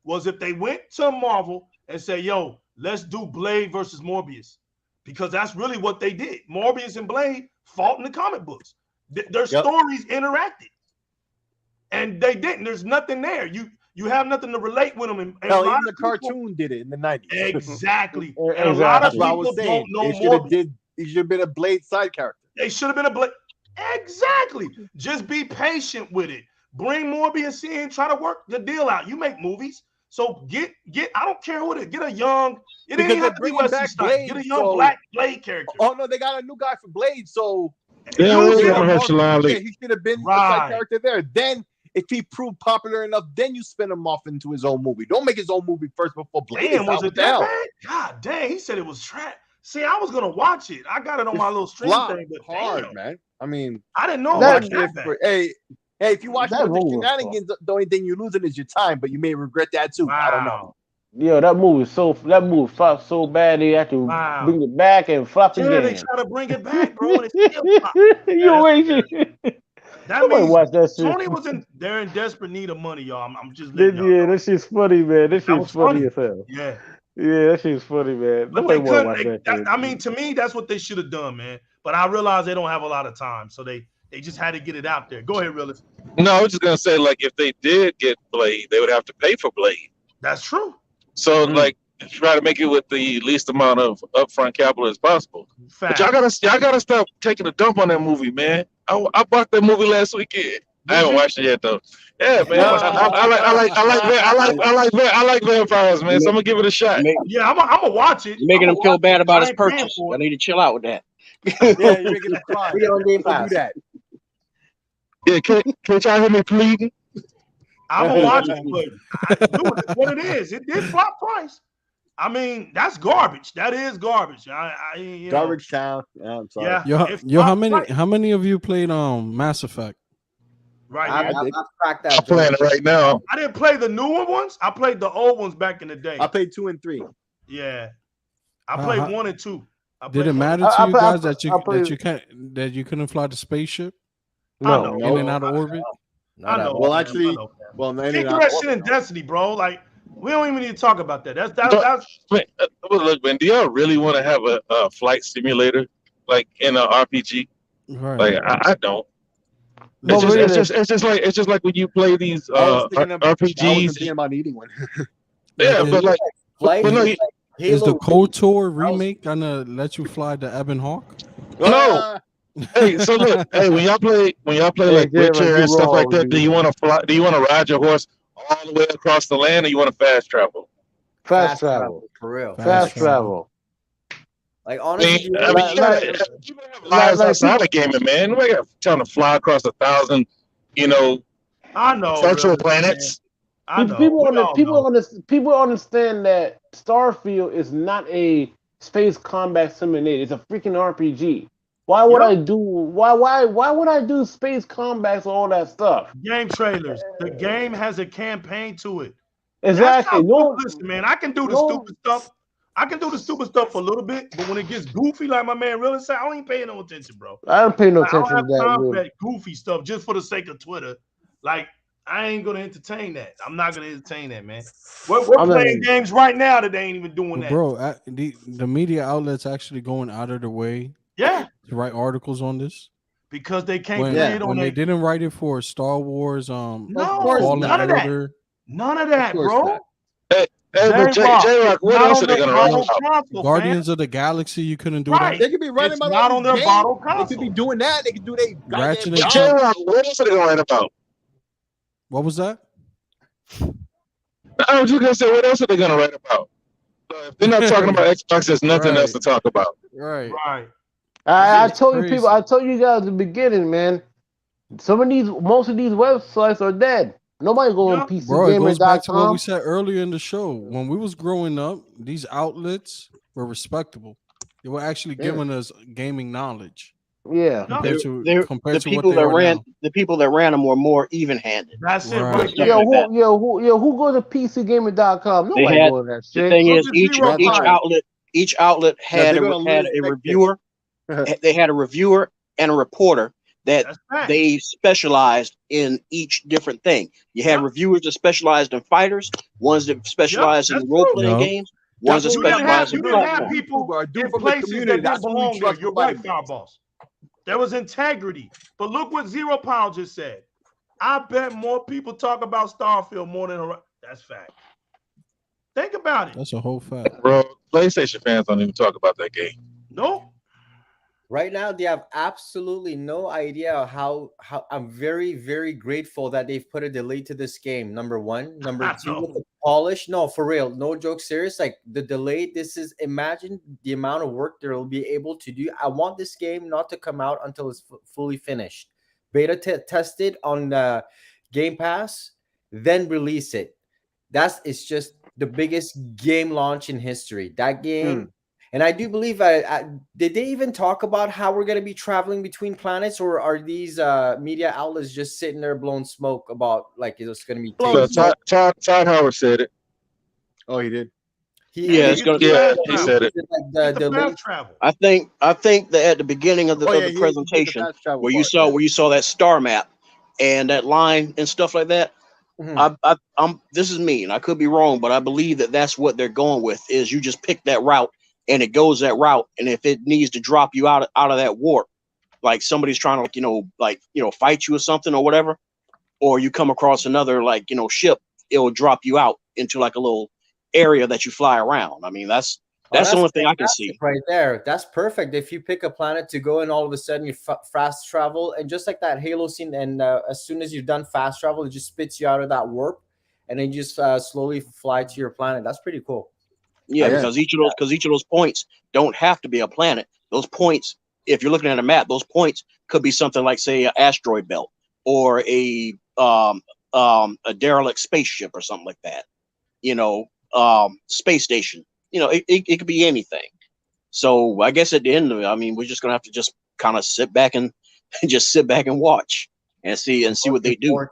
was if they went to Marvel and say, yo, let's do Blade versus Morbius. Because that's really what they did. Morbius and Blade fought in the comic books. Their stories interacted. And they didn't. There's nothing there. You have nothing to relate with them. And hell, even the cartoon did it in the 90s. Exactly. And a lot of people don't know Morbius. He should have been a Blade side character. They should have been a Blade. Exactly. Just be patient with it. Bring Morbius in. Try to work the deal out. You make movies. So get. I don't care who it is. Get a young. It ain't have to be Wesley Snipes. Get a young black Blade character. Oh no, they got a new guy for Blade. So he should have been a side character there. Then, if he proved popular enough, then you spin him off into his own movie. Don't make his own movie first before Blade. Damn, was it that bad? God dang, he said it was trash. See, I was gonna watch it. I got it on my little stream thing, but hard, man. I didn't know that. Hey, if you watch the shenanigans, the only thing you're losing is your time, but you may regret that too. Wow. I don't know. Yo, that movie flopped so bad they had to bring it back and flop it again. They try to bring it back, bro. And it still flopped. That means watch that shit. Sony they're in desperate need of money, y'all. I'm just letting that shit's funny, man. That shit's funny as hell. Yeah. Yeah, that shit's funny, man. But Nobody they want to watch couldn't. that shit. I mean, to me, that's what they should have done, man. But I realize they don't have a lot of time, so they just had to get it out there. Go ahead, realist. No, I was just gonna say, like, if they did get Blade, they would have to pay for Blade. That's true. So, like, try to make it with the least amount of upfront capital as possible. Fact. But y'all gotta stop taking a dump on that movie, man. I bought that movie last weekend. I haven't watched it yet though. Yeah, man. I like vampires, man. So I'm gonna give it a shot. Yeah, I'm gonna watch it. You're making him feel bad about his I ain't paying purchase. for I it. need to chill out with that. Yeah, you're making him cry. We on Game Don't Pass. do that. Yeah, can't y'all hear me pleading? I'm gonna watch it, but it's what it is. It did flop twice. I mean, that's garbage. That is garbage. You know. Garbage Town. Yeah, I'm sorry. Yeah. Yo, how many of you played Mass Effect? Right. I've cracked that. I'm playing it right now. I didn't play the newer ones. I played the old ones back in the day. I played 2 and 3. Yeah. I played 1 and 2. Did it matter to you guys that you couldn't fly the spaceship? No. In and out of orbit? I know. Well, actually, they do that shit in Destiny, bro. Like, we don't even need to talk about that. That's Look, man, do y'all really want to have a flight simulator like in an RPG? Right. Like, I don't. It's just like when you play these RPGs. I was thinking about eating one. Yeah, but like, Flight, but no, is the KOTOR remake gonna let you fly the Ebon Hawk? No. Hey, so look, hey, when y'all play like Witcher and stuff like that, do you want to fly? Do you want to ride your horse all the way across the land, or you want to fast travel? Fast travel. For real. Fast travel. Like, honestly, You gotta have lives outside of gaming, man. Nobody got time to fly across 1,000, I know. virtual planets. I know. People understand that Starfield is not a space combat simulator. It's a freaking RPG. Why would I do? Why would I do space combats and all that stuff? Game trailers. The game has a campaign to it. Exactly. Listen, man, I can do the stupid stuff. I can do the stupid stuff for a little bit, but when it gets goofy, like my man really said, I don't even pay no attention, bro. I don't pay no attention I don't to have time that. for that goofy stuff just for the sake of Twitter. Like, I ain't gonna entertain that. I'm not gonna entertain that, man. We're playing games right now that they ain't even doing that, bro. The media outlets actually going out of their way, to write articles on this because they can't play it on. When they didn't write it for Star Wars, none of that, bro. Hey, but JyzalGaming, what else are they gonna write about? Guardians of the Galaxy, you couldn't do that. They could be writing about not on their bottle console. They could be doing that. They could do they. JyzalGaming, what else are they gonna write about? What was that? I was just gonna say, what else are they gonna write about? If they're not talking about Xbox, there's nothing else to talk about. Right. I told you people. I told you guys at the beginning, man. Most of these websites are dead. Nobody going on PC Bro, it goes back to what we Gamer.com. said earlier in the show. When we was growing up, these outlets were respectable. They were actually giving us gaming knowledge. Yeah, compared to the people that ran them were more even-handed. That's it. Right. Who goes to PCGaming.com? Nobody going to that shit. The thing is, each outlet had a reviewer. They had a reviewer and a reporter that they specialized in each different thing. You had reviewers that specialized in fighters, ones that specialized in role-playing games, ones that specialized in you didn't have people in places that didn't belong there. You're right, Power Boss. There was integrity. But look what Zero Power just said. I bet more people talk about Starfield more than that's fact. Think about it. That's a whole fact. Bro, PlayStation fans don't even talk about that game. Nope. Right now, they have absolutely no idea how I'm very, very grateful that they've put a delay to this game. Number one. Number two, with the polish. No, for real. No joke. Serious. Like the delay. Imagine the amount of work they'll be able to do. I want this game not to come out until it's fully finished. Beta tested on the Game Pass, then release it. It's just the biggest game launch in history. That game. And I do believe, did they even talk about how we're going to be traveling between planets, or are these media outlets just sitting there blowing smoke about like it's going to be? Todd Howard said it. Oh, he did. He said it. Like the travel. I think that at the beginning of the presentation, where you saw that star map and that line and stuff like that, This is me, and I could be wrong, but I believe that that's what they're going with. Is you just pick that route, and it goes that route, and if it needs to drop you out of that warp, like somebody's trying to fight you or something or whatever, or you come across another ship, it will drop you out into like a little area that you fly around. I mean, that's the only thing I can see right there. That's perfect. If you pick a planet to go and all of a sudden you fast travel, and just like that Halo scene, and as soon as you've done fast travel, it just spits you out of that warp, and then you just slowly fly to your planet. That's pretty cool. Yeah, because each of those points don't have to be a planet. Those points, if you're looking at a map, those points could be something like, say, an asteroid belt or a derelict spaceship or something like that. Space station. It could be anything. So I guess at the end of it, I mean, we're just gonna have to just kind of sit back and watch and see what they do.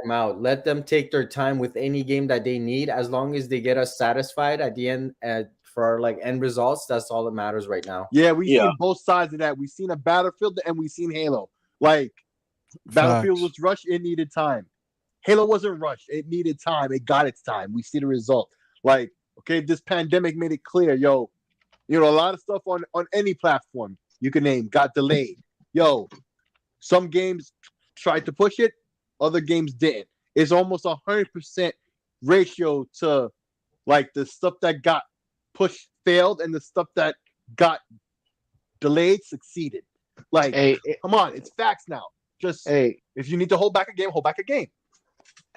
Let them take their time with any game that they need, as long as they get us satisfied at the end for our end results. That's all that matters right now. Yeah, we've seen both sides of that. We've seen a Battlefield and we've seen Halo. Battlefield was rushed, it needed time. Halo wasn't rushed, it needed time. It got its time. We see the result. This pandemic made it clear, a lot of stuff on any platform you can name got delayed. Some games tried to push it, other games didn't. It's almost 100% ratio to the stuff that got pushed failed and the stuff that got delayed succeeded. Come on, it's facts now. If you need to hold back a game, hold back a game.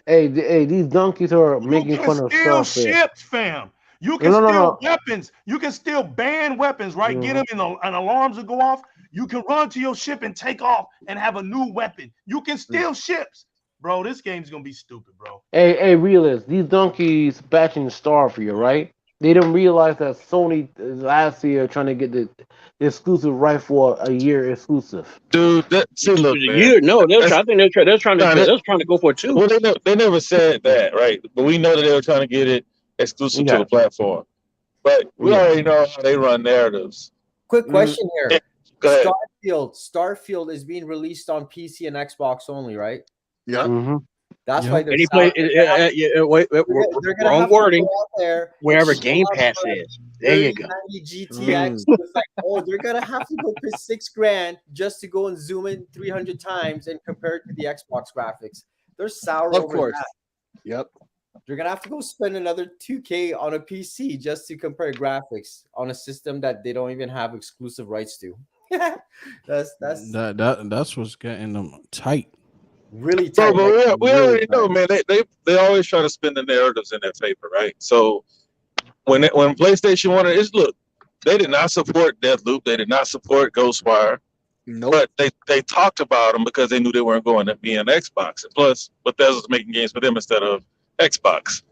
Hey, these donkeys are making fun of Starfield. Ships, fam. You can steal weapons. You can still ban weapons, right? Get them and alarms will go off. You can run to your ship and take off and have a new weapon. You can steal ships. Bro, this game's going to be stupid, bro. Hey, realist. These donkeys batching Starfield, right? They didn't realize that Sony last year trying to get the exclusive right for a year exclusive. Dude, I think they're trying to go for it too. Well, they never said that, right? But we know that they were trying to get it exclusive to the platform. But we already know how they run narratives. Quick question here. Go ahead. Starfield is being released on PC and Xbox only, right? Yeah. Mm-hmm. That's why they're wrong wording. Wherever Game Pass is, there you go. GTX. It's they're gonna have to go pay $6,000 just to go and zoom in 300 times and compare it to the Xbox graphics. They're sour over that. Yep. They're gonna have to go spend another $2,000 on a PC just to compare graphics on a system that they don't even have exclusive rights to. That's what's getting them tight. Really tight. But we already know, man. They always try to spin the narratives in their favor, right? So when PlayStation wanted look, they did not support Deathloop, they did not support Ghostwire. But they talked about them because they knew they weren't going to be on Xbox. And plus, Bethesda was making games for them instead of Xbox.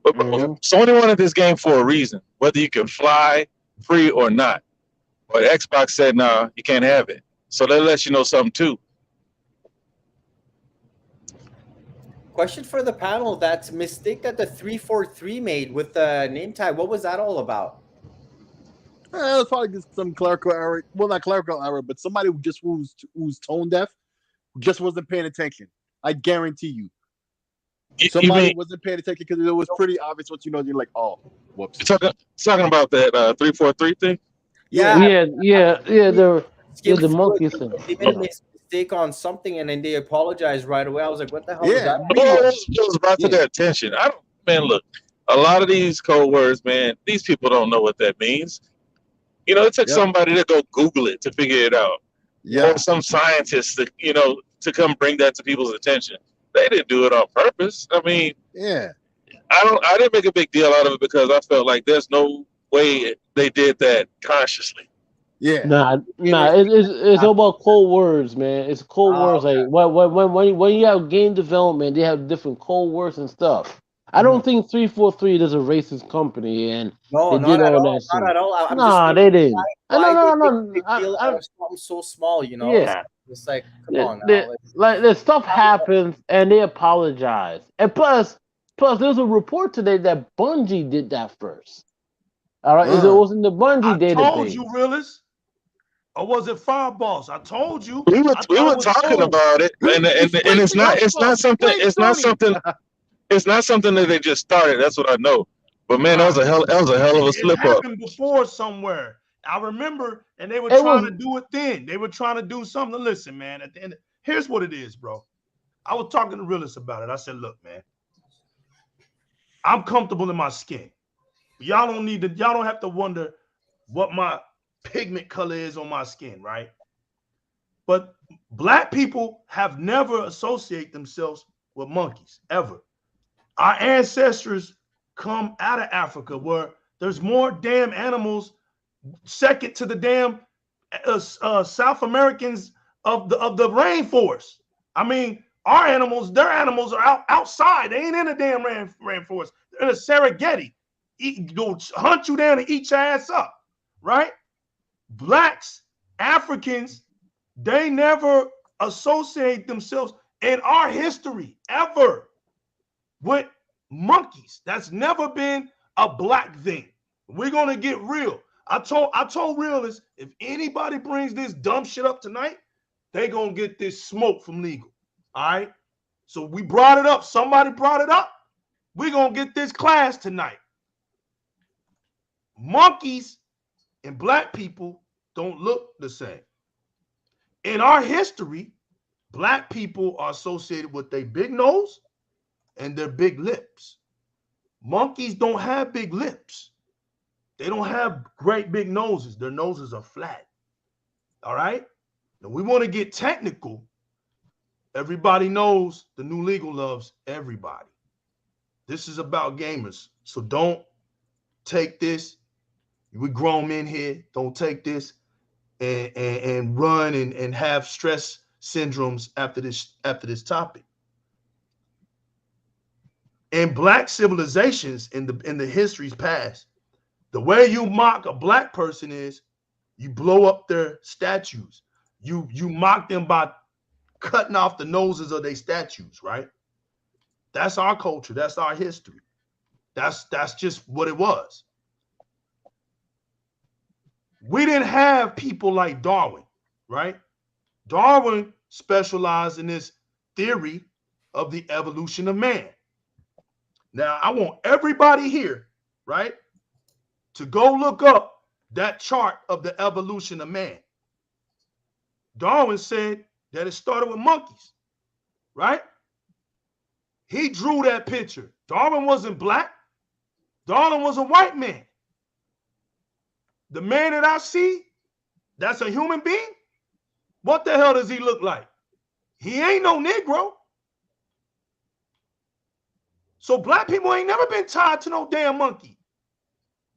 But Sony wanted this game for a reason, whether you can fly free or not. But Xbox said, "Nah, you can't have it." So that lets you know something too. Question for the panel: that mistake that the 343 made with the name tag, what was that all about? It was probably just some clerical error. Well, not clerical error, but somebody who's tone deaf just wasn't paying attention. I guarantee you. Somebody wasn't paying attention because it was pretty obvious once you're like, oh, whoops. Talking about that 343 thing? Yeah. The monkey thing. They made a mistake on something and then they apologized right away. I was like, what the hell was that? It was brought to their attention. Look, a lot of these code words, man, these people don't know what that means. It took somebody to go Google it to figure it out. Yeah. Or some scientists to come bring that to people's attention. They didn't do it on purpose. I mean, I didn't make a big deal out of it because I felt like there's no way they did that consciously. Yeah. Nah. It's all about code words, man. It's code words. Like when you have game development, they have different code words and stuff. I don't think 343 is a racist company, and no, they did all that shit. Not at all. They didn't. No. I'm so small, Yeah. It's like, come on. Now. The stuff happens, and they apologize. And plus, there's a report today that Bungie did that first. All right, it wasn't the Bungie database. I told you, realist. Or was it Fireballs? I told you. We were it was talking both. about it, and it's not something that they just started. That's what I know. But man, that was a hell of a It slip up. happened before somewhere. I remember, and they were It trying was- to do it then. They were trying to do something. Listen, man, at the end, here's what it is, bro. I was talking to Realist about it. I said, look, man, I'm comfortable in my skin. Y'all don't have to wonder what my pigment color is on my skin, right? But black people have never associated themselves with monkeys, ever. Our ancestors come out of Africa where there's more damn animals, second to the damn South Americans of the rainforest. I mean, their animals are outside. They ain't in a damn rainforest. They're in a Serengeti. Go hunt you down and eat your ass up, right? Blacks, Africans, they never associate themselves in our history ever with monkeys. That's never been a black thing. We're gonna get real. I told realists, if anybody brings this dumb shit up tonight, they gonna get this smoke from legal. All right. So we brought it up. Somebody brought it up. We're gonna get this class tonight. Monkeys and black people don't look the same. In our history, black people are associated with their big nose and their big lips. Monkeys don't have big lips. They don't have great big noses. Their noses are flat. All right? Now we want to get technical. Everybody knows the new legal loves everybody. This is about gamers. So don't take this. We grown men here. Don't take this and run and have stress syndromes after this topic. In black civilizations in the history's past, the way you mock a black person is you blow up their statues. You mock them by cutting off the noses of their statues, right? That's our culture. That's our history. That's just what it was. We didn't have people like Darwin, right? Darwin specialized in this theory of the evolution of man. Now, I want everybody here, right, to go look up that chart of the evolution of man. Darwin said that it started with monkeys, right? He drew that picture. Darwin wasn't black. Darwin was a white man. The man that I see, that's a human being. What the hell does he look like? He ain't no Negro. So black people ain't never been tied to no damn monkey.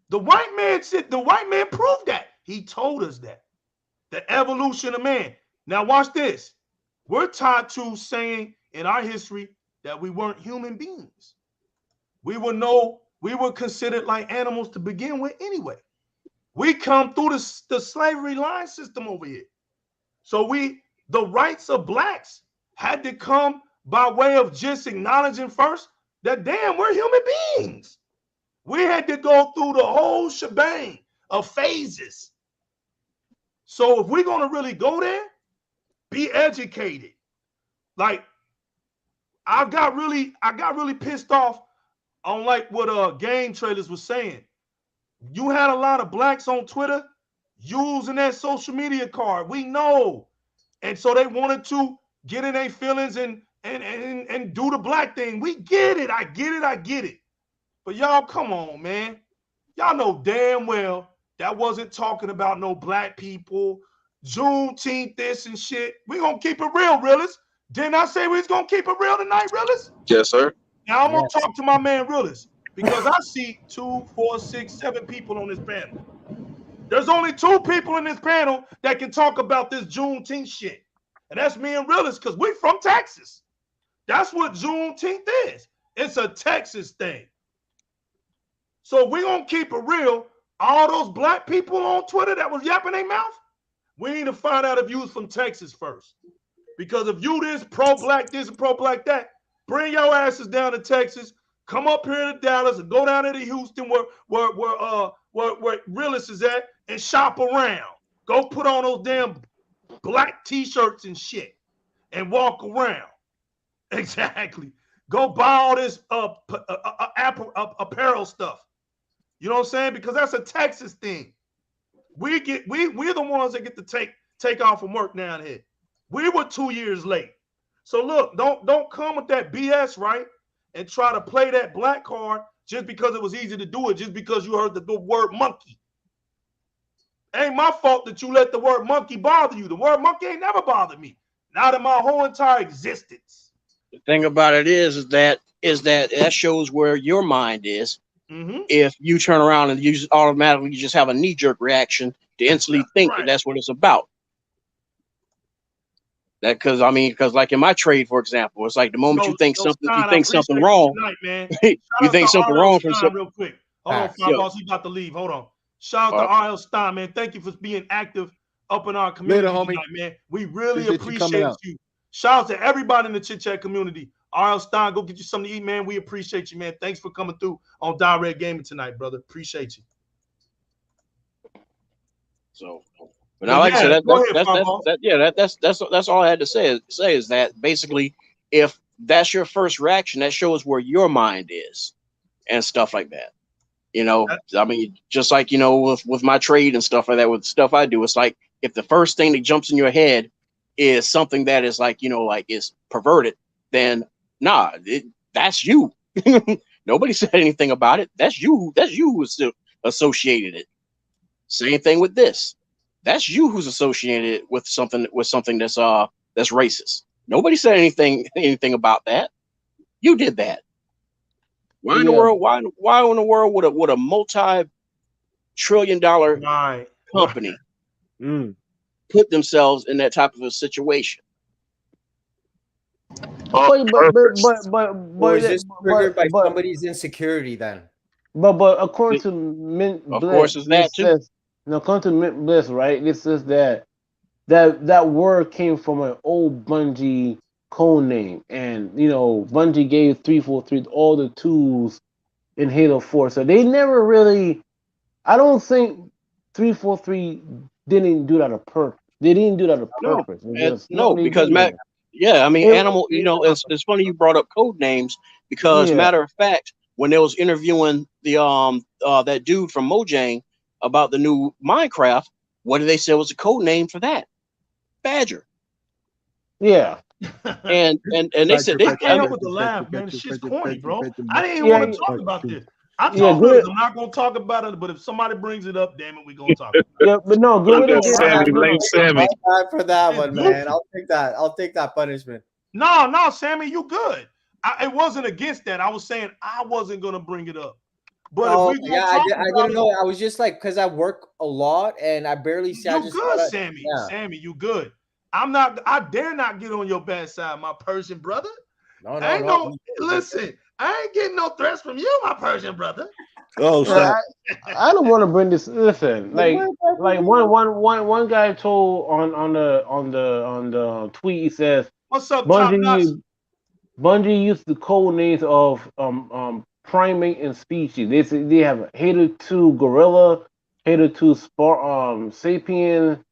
The white man proved that. He told us that. The evolution of man. Now watch this. We're tied to saying in our history that we weren't human beings. We were considered like animals to begin with anyway. We come through the slavery line system over here. So the rights of blacks had to come by way of just acknowledging first that damn, we're human beings. We had to go through the whole shebang of phases. So if we're gonna really go there, be educated. Like I got really pissed off on like what game trailers was saying. You had a lot of blacks on Twitter using that social media card. We know. And so they wanted to get in their feelings and do the black thing. We get it. I get it. But y'all, come on, man. Y'all know damn well that wasn't talking about no black people, Juneteenth, this and shit. We gonna keep it real, realist. Didn't I say we was gonna keep it real tonight, realist? Yes, sir. Now I'm gonna talk to my man, realist. Because I see 2, 4, 6, 7 people on this panel. There's only 2 people in this panel that can talk about this Juneteenth shit. And that's me and Realist, because we're from Texas. That's what Juneteenth is. It's a Texas thing. So we're going to keep it real. All those black people on Twitter that was yapping their mouth, we need to find out if you was from Texas first. Because if you pro-black this and pro-black that, bring your asses down to Texas. Come up here to Dallas and go down to Houston where Realist is at and shop around. Go put on those damn black t-shirts and shit and walk around. Exactly. Go buy all this apparel stuff. You know what I'm saying? Because that's a Texas thing. We're the ones that get to take off from work down here. We were 2 years late. So look, don't come with that BS, right? And try to play that black card just because it was easy to do it, just because you heard the word monkey. Ain't my fault that you let the word monkey bother you. The word monkey ain't never bothered me. Not in my whole entire existence. The thing about it is that shows where your mind is. Mm-hmm. If you turn around and you just automatically just have a knee-jerk reaction to instantly think that that's what it's about. That because like in my trade, for example, it's like the moment you think something wrong, tonight, you think something wrong from something. Real quick, hold on, Five Boss, he's about to leave. Hold on. Shout out to R.L. Stein, man. Thank you for being active up in our community tonight, man. We really appreciate you. Shout out to everybody in the Chit Chat community. R.L. Stein, go get you something to eat, man. We appreciate you, man. Thanks for coming through on Di-RRec Gaming tonight, brother. Appreciate you. So, but now, like I said, that's all I had to say is that basically, if that's your first reaction, that shows where your mind is and stuff like that. You know, I mean, just like, you know, with my trade and stuff like that, with stuff I do, it's like if the first thing that jumps in your head is something that is like, you know, like is perverted, then nah, that's you. Nobody said anything about it. That's you. That's you who associated it. Same thing with this. That's you who's associated with something that's racist. Nobody said anything about that. You did that. Why in the world? Why in the world would a multi-trillion-dollar company put themselves in that type of a situation? Or is this triggered by somebody's insecurity then? But according to Mint Bliss, of course, it's that too. According to Mint Bliss, right? It says that word came from an old Bungie code name, and you know Bungie gave 343 all the tools in Halo 4, so they never really. I don't think 343 didn't do that on purpose. They didn't do that on purpose. Because Matt. Yeah, I mean, animal. You know, it's funny you brought up code names because, matter of fact, when they was interviewing the that dude from Mojang about the new Minecraft, what did they say was a code name for that? Badger. Yeah. And they said they came up with the laugh, man. The shit's corny, bro. I didn't even want to talk about this. I told them I'm not gonna talk about it, but if somebody brings it up, damn it, we gonna talk about it. Yeah, but no, good Sammy, blame Sammy. For that one, man. I'll take that punishment. No, Sammy, you good. It wasn't against that. I was saying I wasn't gonna bring it up. But if we I didn't know. I was just like, because I work a lot and I barely see. You good, Sammy. Yeah. Sammy, you good. I dare not get on your bad side, my Persian brother. No. Listen, I ain't getting no threats from you, my Persian brother. Oh, so I don't want to bring this. Listen, like one guy told on the tweet, he says, "What's up, Bungie used the code names of primate and species. They have Hater 2 Gorilla, Hater 2 Sapien,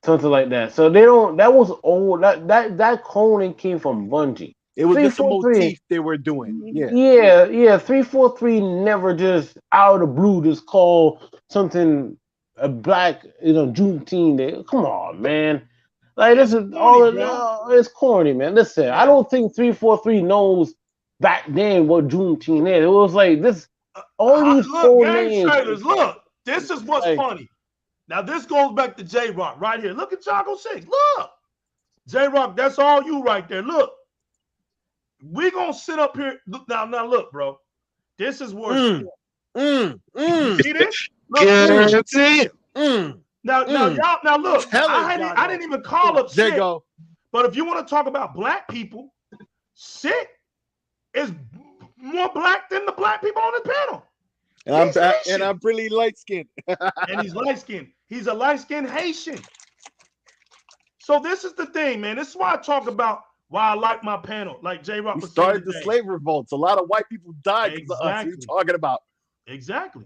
something like that. So they don't. That was old. That code name came from Bungie. It was just a motif they were doing. Yeah. 343 never just out of the blue just call something a black, Juneteenth Day. Come on, man. Like this is it's corny, man. Listen, I don't think 343 knows back then what Juneteenth is. It was like this. All these cool names. Trailers, look, this is what's funny. Now this goes back to J-Rock right here. Look at Chaco 6. Look, J-Rock, that's all you right there. Look. We're gonna sit up here. Look now, look, bro. This is where see this? Look, Now, y'all. Now, look. I didn't even call up Sick. But if you want to talk about black people, Sick is more black than the black people on the panel. And I'm really light skinned. And he's light skinned. He's a light skinned Haitian. So this is the thing, man. This is why I talk about. Why I like my panel, like J-Rock was started the slave revolts. A lot of white people died because of us. What are you talking about? Exactly.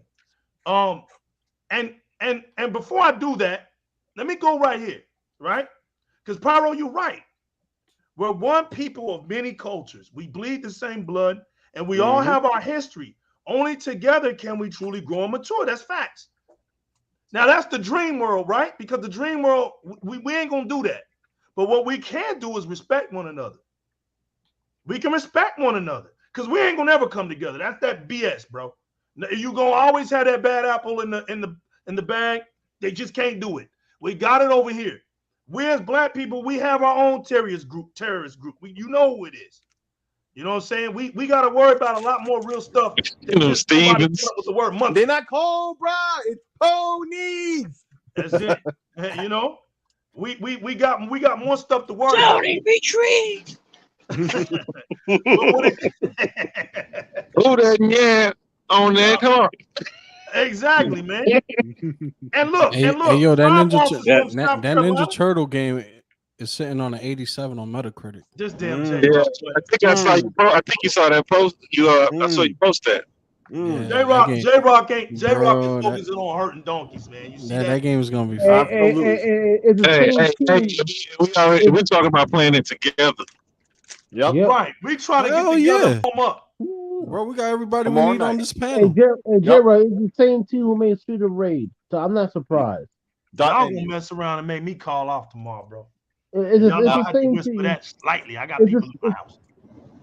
And before I do that, let me go right here, right? Because Pyro, you're right. We're one people of many cultures. We bleed the same blood, and we all have our history. Only together can we truly grow and mature. That's facts. Now, that's the dream world, right? Because the dream world, we ain't going to do that. But what we can do is respect one another. We can respect one another because we ain't going to ever come together. That's that BS, bro. You're going to always have that bad apple in the bag. They just can't do it. We got it over here. We as black people, we have our own terrorist group. You know who it is. You know what I'm saying? We got to worry about a lot more real stuff than just Stevens with the word monkey. They're not cobra, it's ponies. That's it. You know, we got more stuff to worry about. Tony retreat. Who that yeah on there? Come on. Exactly, man. And look, hey, yo, that Ninja Turtle game is sitting on an 87 on Metacritic. This damn I think I saw you. I think you saw that post. I saw you post that. J-Rock is focusing on hurting donkeys, man. You see that game is gonna be fun. We're talking about playing it together. Yep. Right. We trying to get together, come up. Bro, we got everybody we need on this panel. J-Rock, it's the same team who made Street of Rage, so I'm not surprised. Y'all gonna mess around and make me call off tomorrow, bro. It's the same team. That slightly. I got people in my house.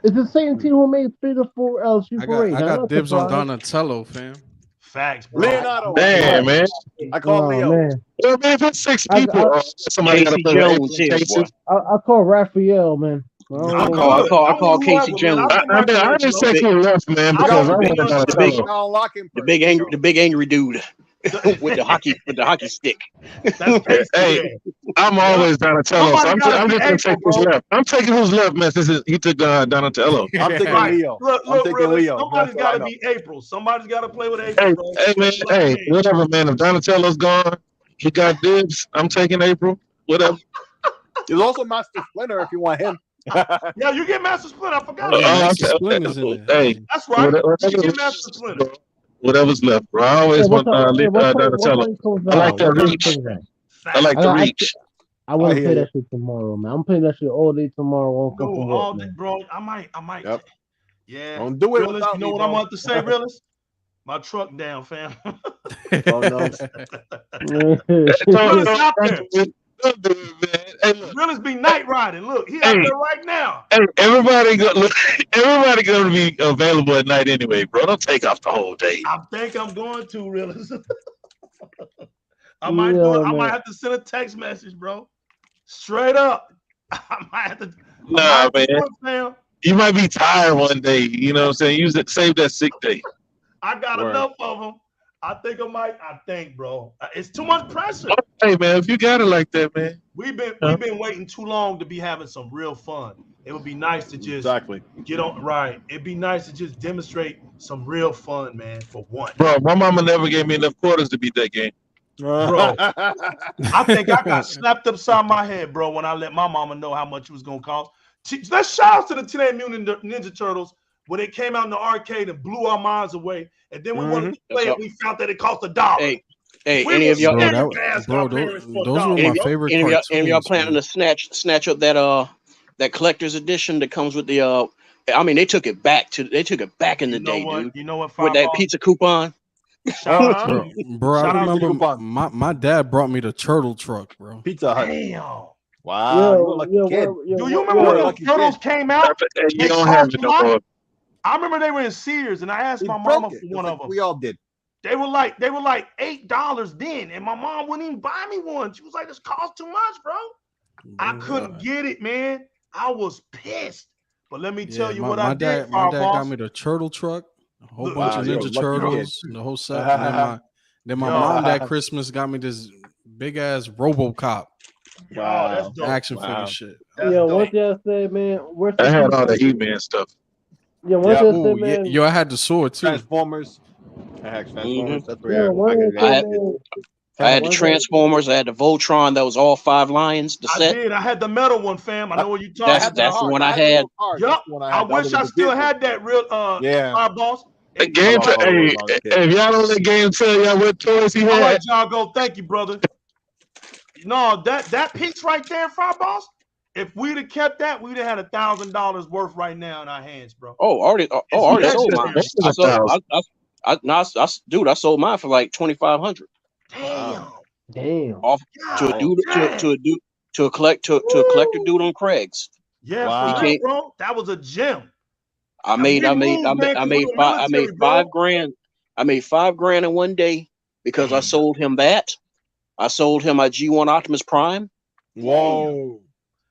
It's the same team who made Street of Rage. I got dibs on Donatello, fam. Facts, bro. Leonardo. Damn, man. I call Leo. Man. Well, man, if it's 6 people, somebody got to play I call Raphael, man. I call Casey Jones. I didn't say who left, man, because I want the big angry dude with the hockey stick. Hey, I'm always Donatello, so I'm just gonna take who's left. I'm taking who's left, man. Since he took Donatello. I'm taking Leo. I'm taking Leo. Somebody's got to be April. Somebody's got to play with April. Hey, man. Hey, whatever, man. If Donatello's gone, he got dibs. I'm taking April. Whatever. There's also Master Splinter if you want him. Yeah, you get Master Splinter. I forgot. Hey, that's right. You get Master Splinter. Whatever's left, bro. I always want Donatello. I like that reach. I like the reach. I want to play that shit tomorrow, man. I'm playing that shit all day tomorrow. All day, bro. I might. Yep. Yeah. Don't do it. Realist, you know what I'm about to say, realist? My truck down, fam. Realist be night riding. Look, he out there right now. Hey, everybody gonna be available at night anyway, bro. Don't take off the whole day. I think I'm going to, realist. I might have to send a text message, bro. Straight up. I might have to. Nah, man. You might be tired one day. You know what I'm saying? Save that sick day. I got enough of them. I think, bro. It's too much pressure. Hey, man, if you got it like that, man. We've been waiting too long to be having some real fun. It would be nice to just get on right. It'd be nice to just demonstrate some real fun, man, for once. Bro, my mama never gave me enough quarters to beat that game. Bro, I think I got slapped upside my head, bro, when I let my mama know how much it was gonna cost. Let's shout out to the Teenage Mutant Ninja Turtles when it came out in the arcade and blew our minds away. And then we wanted to play it. We found that it cost $1. Hey, any of y'all, those were my favorite cartoons. Any of y'all planning to snatch up that collector's edition that comes with the I mean, they took it back in the day, dude. You know what? With that pizza coupon. Bro, I remember my dad brought me the turtle truck, bro. Pizza Hut. Damn. Wow. Do you remember when those turtles came out? You don't have it no more. I remember they were in Sears, and I asked my mama for one of them. We all did. They were like $8 then, and my mom wouldn't even buy me one. She was like, "This costs too much, bro." I couldn't get it, man. I was pissed. But let me tell you what I did. My dad got me the turtle truck, a whole bunch of Ninja Turtles, the whole set. And then my mom that Christmas got me this big ass RoboCop. Wow, that's dope. Action figure shit. What y'all say, man? I had all the He-Man stuff. Yo, I had the sword too. Transformers. I had Transformers. That's where I had the Transformers. I had the Voltron. That was all 5 lions. The set. I did. I had the metal one, fam. I know what you're talking about. That's the one I had. Yup. I wish I still had that real boss. Game if y'all don't let Game tell y'all what toys he had. All right, y'all go. Thank you, brother. no, that piece right there, Fire Boss. If we'd have kept that, we'd have had $1,000 worth right now in our hands, bro. Already sold mine. Dude, I sold mine for like 2,500. Damn. Off to a dude to a collector dude on Craig's. Yeah, Wow. for real, bro. That was a gem. I made $5,000. I made $5,000 in one day because I sold him that. I sold him my G1 Optimus Prime. Whoa.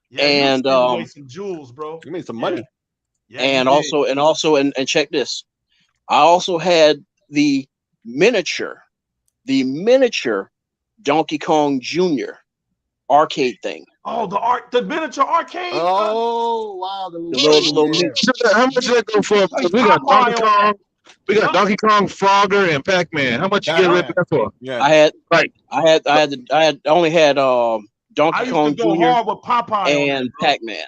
Yeah, and some jewels, bro. You made some money. Yeah, and check this. I also had the miniature Donkey Kong Jr. arcade thing. Oh, the miniature arcade. Oh wow, the little How much did that go for? We got Donkey Kong. We got Donkey Kong, Frogger, and Pac-Man. How much you get rid of that for? Yeah, I only had Donkey Kong Jr. hard with Popeye and Pac-Man.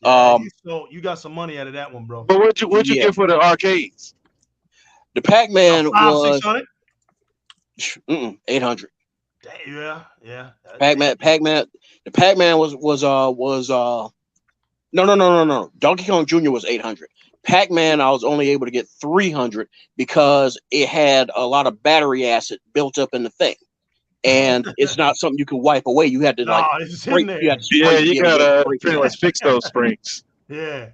Yeah, so you got some money out of that one, bro. But what'd you get for the arcades? The Pac-Man was 800. Yeah. Pac-Man. The Pac-Man was no. Donkey Kong Jr. was 800. Pac-Man, I was only able to get 300 because it had a lot of battery acid built up in the thing, and it's not something you can wipe away. You had to break. You gotta pretty much fix those springs. Yeah.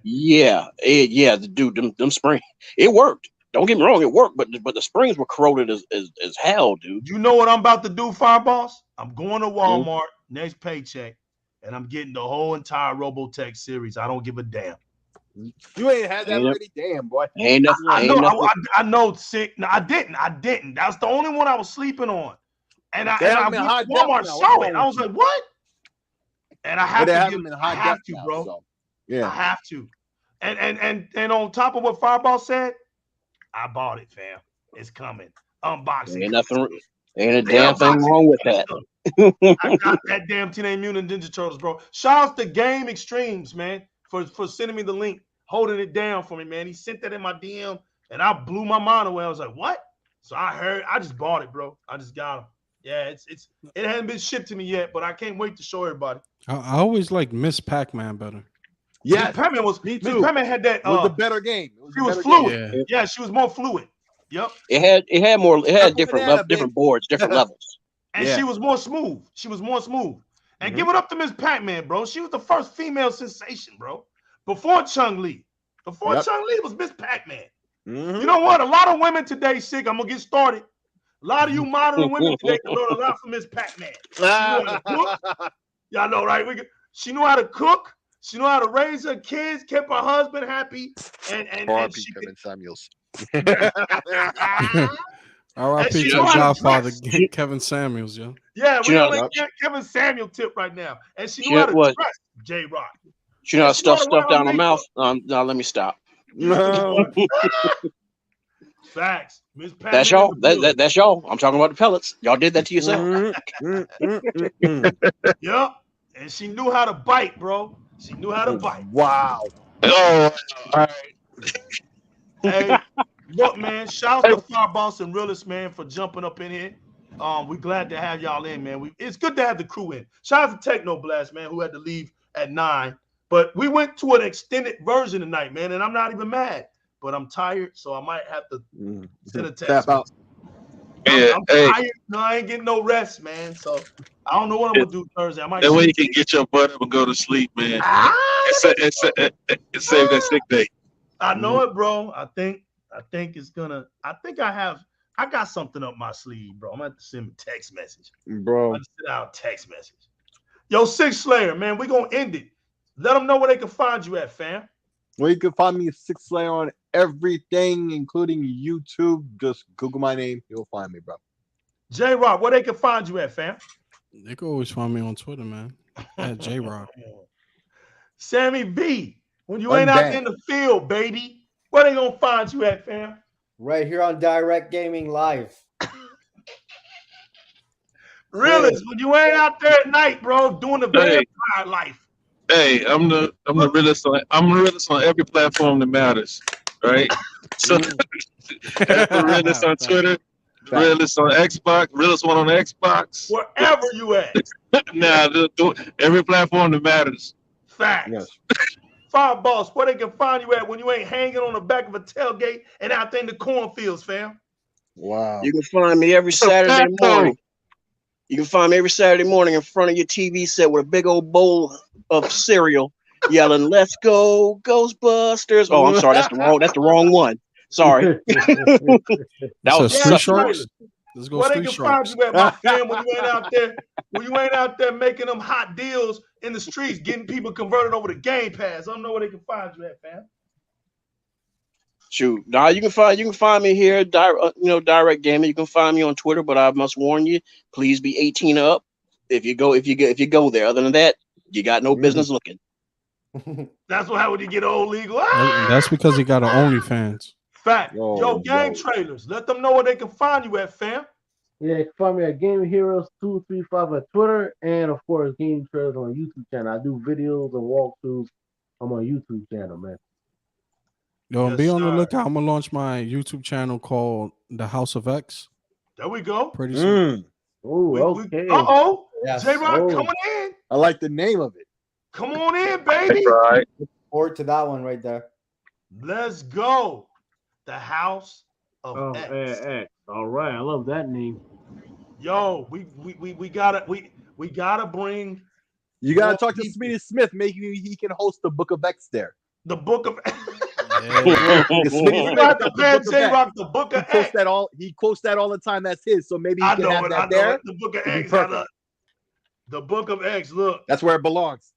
Them springs. It worked. Don't get me wrong, it worked, but the springs were corroded as hell, dude. You know what I'm about to do, Fire Boss? I'm going to Walmart next paycheck, and I'm getting the whole entire Robotech series. I don't give a damn. You ain't had that already, damn boy. I know. Sick. No, I didn't. That's the only one I was sleeping on, and I went to Walmart saw it. I was like, what? And I have to, bro. So. Yeah, I have to. And on top of what Fireball said, I bought it, fam. It's coming. Unboxing. Ain't a damn thing wrong with that. I got that damn Teenage Mutant Ninja Turtles, bro. Shout out to Game Extremes, man, for sending me the link, holding it down for me, man. He sent that in my DM, and I blew my mind away. I was like, what? So I just bought it, bro. I just got them. Yeah, it hasn't been shipped to me yet, but I can't wait to show everybody. I always like Miss Pac-Man better. Yeah, Pac-Man was me too. Pac-Man had that. It was a better game. She was fluid. Yeah, she was more fluid. Yep. It had different boards, different levels. And she was more smooth. And give it up to Miss Pac-Man, bro. She was the first female sensation, bro. Before Chun-Li. Chun-Li was Miss Pac-Man. You know what? A lot of women today, sick. I'm gonna get started. A lot of you modern women today can learn a lot from Miss Pac-Man. Y'all know, right? She knew how to cook. She knew how to raise her kids, kept her husband happy, and she Kevin Samuels. R.I.P. to Godfather Kevin Samuels, yo. Yeah, we only get Kevin Samuel tip right now, and she knew how to dress J-Rock. She know how to stuff stuff down her mouth. No, let me stop. No. Facts. That's y'all. That's y'all. I'm talking about the pellets. Y'all did that to yourself. Yep. And she knew how to bite, bro. She knew how to bite. Wow. Oh, all right. Hey, look, man. Shout out to Fire Boss and Realist, man, for jumping up in here. We're glad to have y'all in, man. It's good to have the crew in. Shout out to Teknoblast, man, who had to leave at 9. But we went to an extended version tonight, man, and I'm not even mad. But I'm tired, so I might have to send a text. I'm tired. No, I ain't getting no rest, man. So I don't know what I'm gonna do Thursday. I might. That way you can get your butt up and go to sleep, man. It's save that sick day. I know it, bro. I think it's gonna. I got something up my sleeve, bro. I'm gonna have to send a text message, bro. I'm gonna send out a text message. Yo, Six Slayer, man, we gonna end it. Let them know where they can find you at, fam. Well, you can find me Six Slayer on everything, including YouTube. Just Google my name, you'll find me, bro. J-Rock, where they can find you at, fam? They can always find me on Twitter, man. At J-Rock. Sammy B, when you ain't out in the field, baby, where they gonna find you at, fam? Right here on Di-RRec Gaming Live. Realist, when you ain't out there at night, bro, doing the vampire life. Hey, I'm the realist on every platform that matters, right? So the realist on Twitter, Realist on Xbox. Realist one on Xbox. Wherever you at. Nah, every platform that matters. Facts. Yes. Five Boss, where they can find you at when you ain't hanging on the back of a tailgate and out there in the cornfields, fam. Wow. You can find me every Saturday morning. You can find me every Saturday morning in front of your TV set with a big old bowl of cereal, yelling, "Let's go, Ghostbusters!" Oh, I'm sorry, that's the wrong one. Sorry. That was Street Sharks. Let's go. Where Street they can Sharks. find you at, my fam, when you ain't out there, making them hot deals in the streets, getting people converted over to Game Pass. I don't know where they can find you at, fam. Shoot, now you can find me here, Di-RRec Gaming. You can find me on Twitter, but I must warn you, please be 18 up if you go there. Other than that, you got no business looking. That's what happens when you get old legal. That's because he got an OnlyFans. Fact. Yo, game trailers. Let them know where they can find you at, fam. Yeah, you can find me at Game Heroes 235 at Twitter, and of course, Game Trailers on YouTube channel. I do videos and walkthroughs on my YouTube channel, man. Yo, be on the lookout. I'm gonna launch my YouTube channel called The House of X. There we go. Pretty soon. Oh, okay. Yes. J-Rock coming in. I like the name of it. Come on in, baby. Right. Look forward to that one right there. Let's go. The House of X. All right, I love that name. Yo, we gotta bring. You gotta talk to Smitty Smith. Maybe he can host the Book of X there. The Book of X. The Book of X. He quotes that all the time. That's his. So maybe he can have that there. The Book of X. The Book of X. Look, that's where it belongs.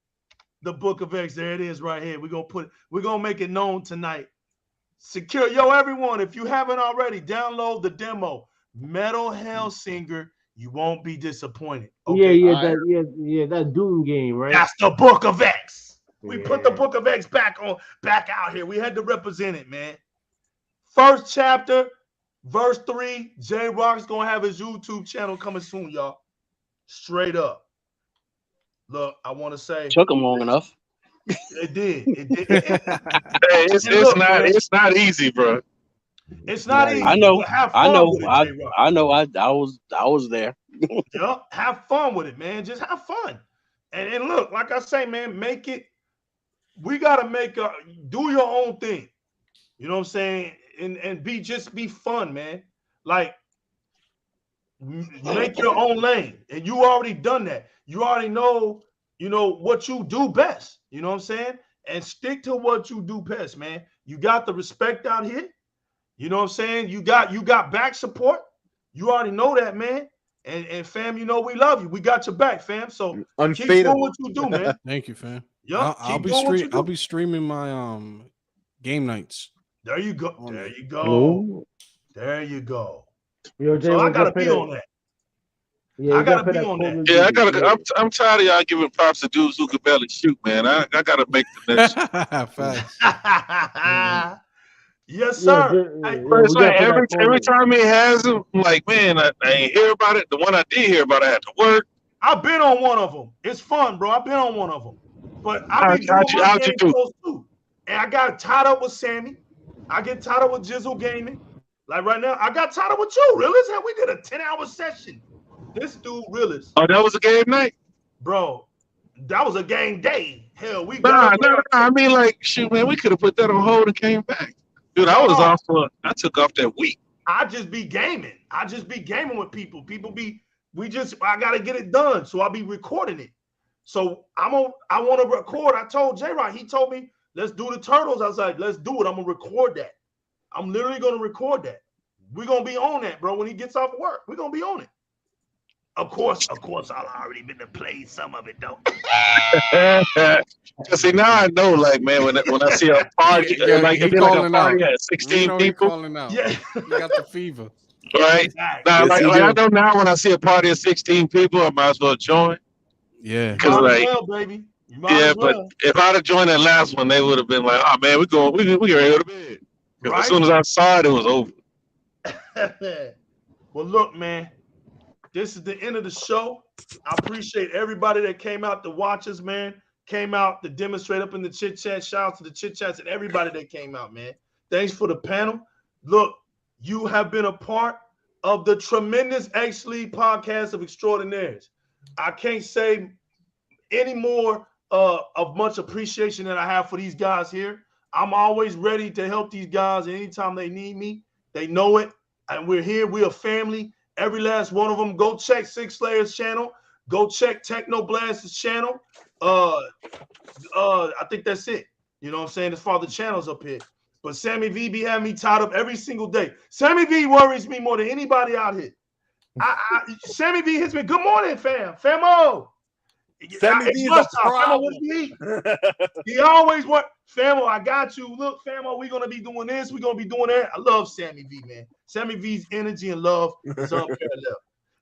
The Book of X. There it is, right here. We're gonna make it known tonight. Secure, yo, everyone. If you haven't already, download the demo. Metal Hellsinger. You won't be disappointed. Okay? That Doom game, right? That's the Book of X. We put the Book of X back out here. We had to represent it, man. First chapter, verse 3. J-Rock's gonna have his YouTube channel coming soon, y'all. Straight up. Look, I want to say took him long enough. It did. It's not easy, bro. It's not easy. I know. I was there. Yep. Have fun with it, man. Just have fun. And look, like I say, man, make it. We gotta do your own thing. You know what I'm saying? And be fun, man. Like make your own lane. And you already done that. You already know, what you do best. You know what I'm saying? And stick to what you do best, man. You got the respect out here. You know what I'm saying? You got back support. You already know that, man. And fam, we love you. We got your back, fam. So keep doing what you do, man. Thank you, fam. Yep. I'll be streaming my game nights. There you go. There you go. There you go. Yo, Jay, so I gotta be on that. Yeah, I gotta be on that. Yeah, I'm tired of y'all giving props to dudes who can barely shoot, man. I gotta make the next. Yes, sir. Every time he has them, I'm like, man, I ain't hear about it. The one I did hear about, I had to work. I've been on one of them. It's fun, bro. I've been on one of them. But how'd you do? Too. And I got tied up with Sammy. I get tied up with Jizzle Gaming. Like right now, I got tied up with you, Realist. We did a 10-hour session. This dude, Realist. Oh, that was a game night? Bro, that was a game day. Hell, we got I mean, like, shoot, man, we could have put that on hold and came back. Dude, I took off that week. I just be gaming. With people. I gotta get it done. So I'll be recording it. So I want to record. I told J-Rock, he told me, let's do the Turtles. I was like, let's do it. I'm gonna record that. I'm literally gonna record that. We're gonna be on that, bro. When he gets off work, we're gonna be on it. Of course, I've already been to play some of it though. See, now I know, like, man, when I see a party, like if like a party at 16 people, yeah, you got the fever, right? Exactly. Now, like I know now when I see a party of 16 people, I might as well join. Yeah, because like, baby. But if I'd have joined that last one, they would have been like, "Oh man, we ready to go to bed." Right? As soon as I saw it, it was over. Well, look, man. This is the end of the show. I appreciate everybody that came out to watch us, man. Came out to demonstrate up in the chit chat. Shout out to the chit chats and everybody that came out, man. Thanks for the panel. Look, you have been a part of the tremendous X-League podcast of extraordinaires. I can't say any more of much appreciation that I have for these guys here. I'm always ready to help these guys anytime they need me. They know it, and we're here. We're a family. Every last one of them. Go check Six Slayer's channel. Go check Teknoblast's channel. I think that's it. You know what I'm saying? As far as the channels up here. But Sammy V be having me tied up every single day. Sammy V worries me more than anybody out here. Sammy V hits me. Good morning, fam. Famo. Sammy V is a problem. He always want, Famo, I got you. Look, Famo, we're going to be doing this. We're going to be doing that. I love Sammy V, man. Sammy V's energy and love is unparalleled.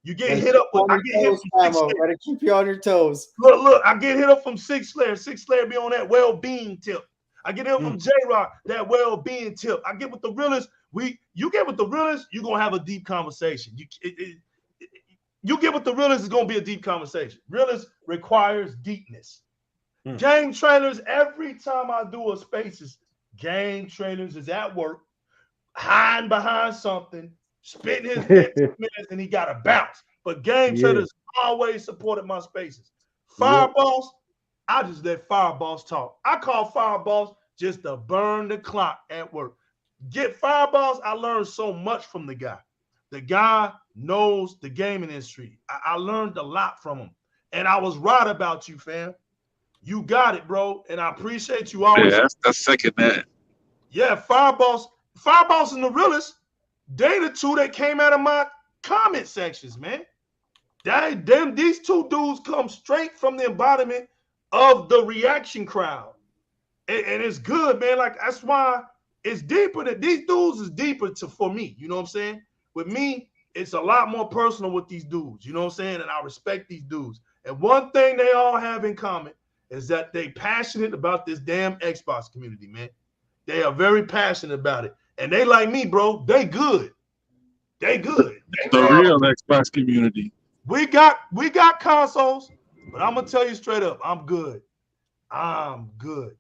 You get hit up with, I get hit from Famo. Gotta keep you on your toes. Look, I get hit up from Six Slayer. Six Slayer be on that well-being tip. I get hit up from J-Rock, that well-being tip. I get with the realest. You get with the realest, you're going to have a deep conversation. You get with the realist, it's going to be a deep conversation. Realist requires deepness. Game trailers, every time I do a spaces, game trailers is at work, hiding behind something, spitting his head 2 minutes, and he got to bounce. But game trailers always supported my spaces. Fireballs, I just let Fireballs talk. I call Fireballs just to burn the clock at work. Get Fireballs, I learned so much from the guy. The guy knows the gaming industry. I learned a lot from him. And I was right about you, fam. You got it, bro. And I appreciate you always. Yeah, that's second that. Yeah, Fireballs and the realest, they the two that came out of my comment sections, man. These two dudes come straight from the embodiment of the reaction crowd. And it's good, man. Like, that's why it's deeper. That these dudes is deeper for me. You know what I'm saying? With me, it's a lot more personal with these dudes. You know what I'm saying? And I respect these dudes. And one thing they all have in common is that they passionate about this damn Xbox community, man. They are very passionate about it. And they like me, bro. They good. They good. The real Xbox community. We got consoles, but I'm gonna tell you straight up, I'm good. I'm good.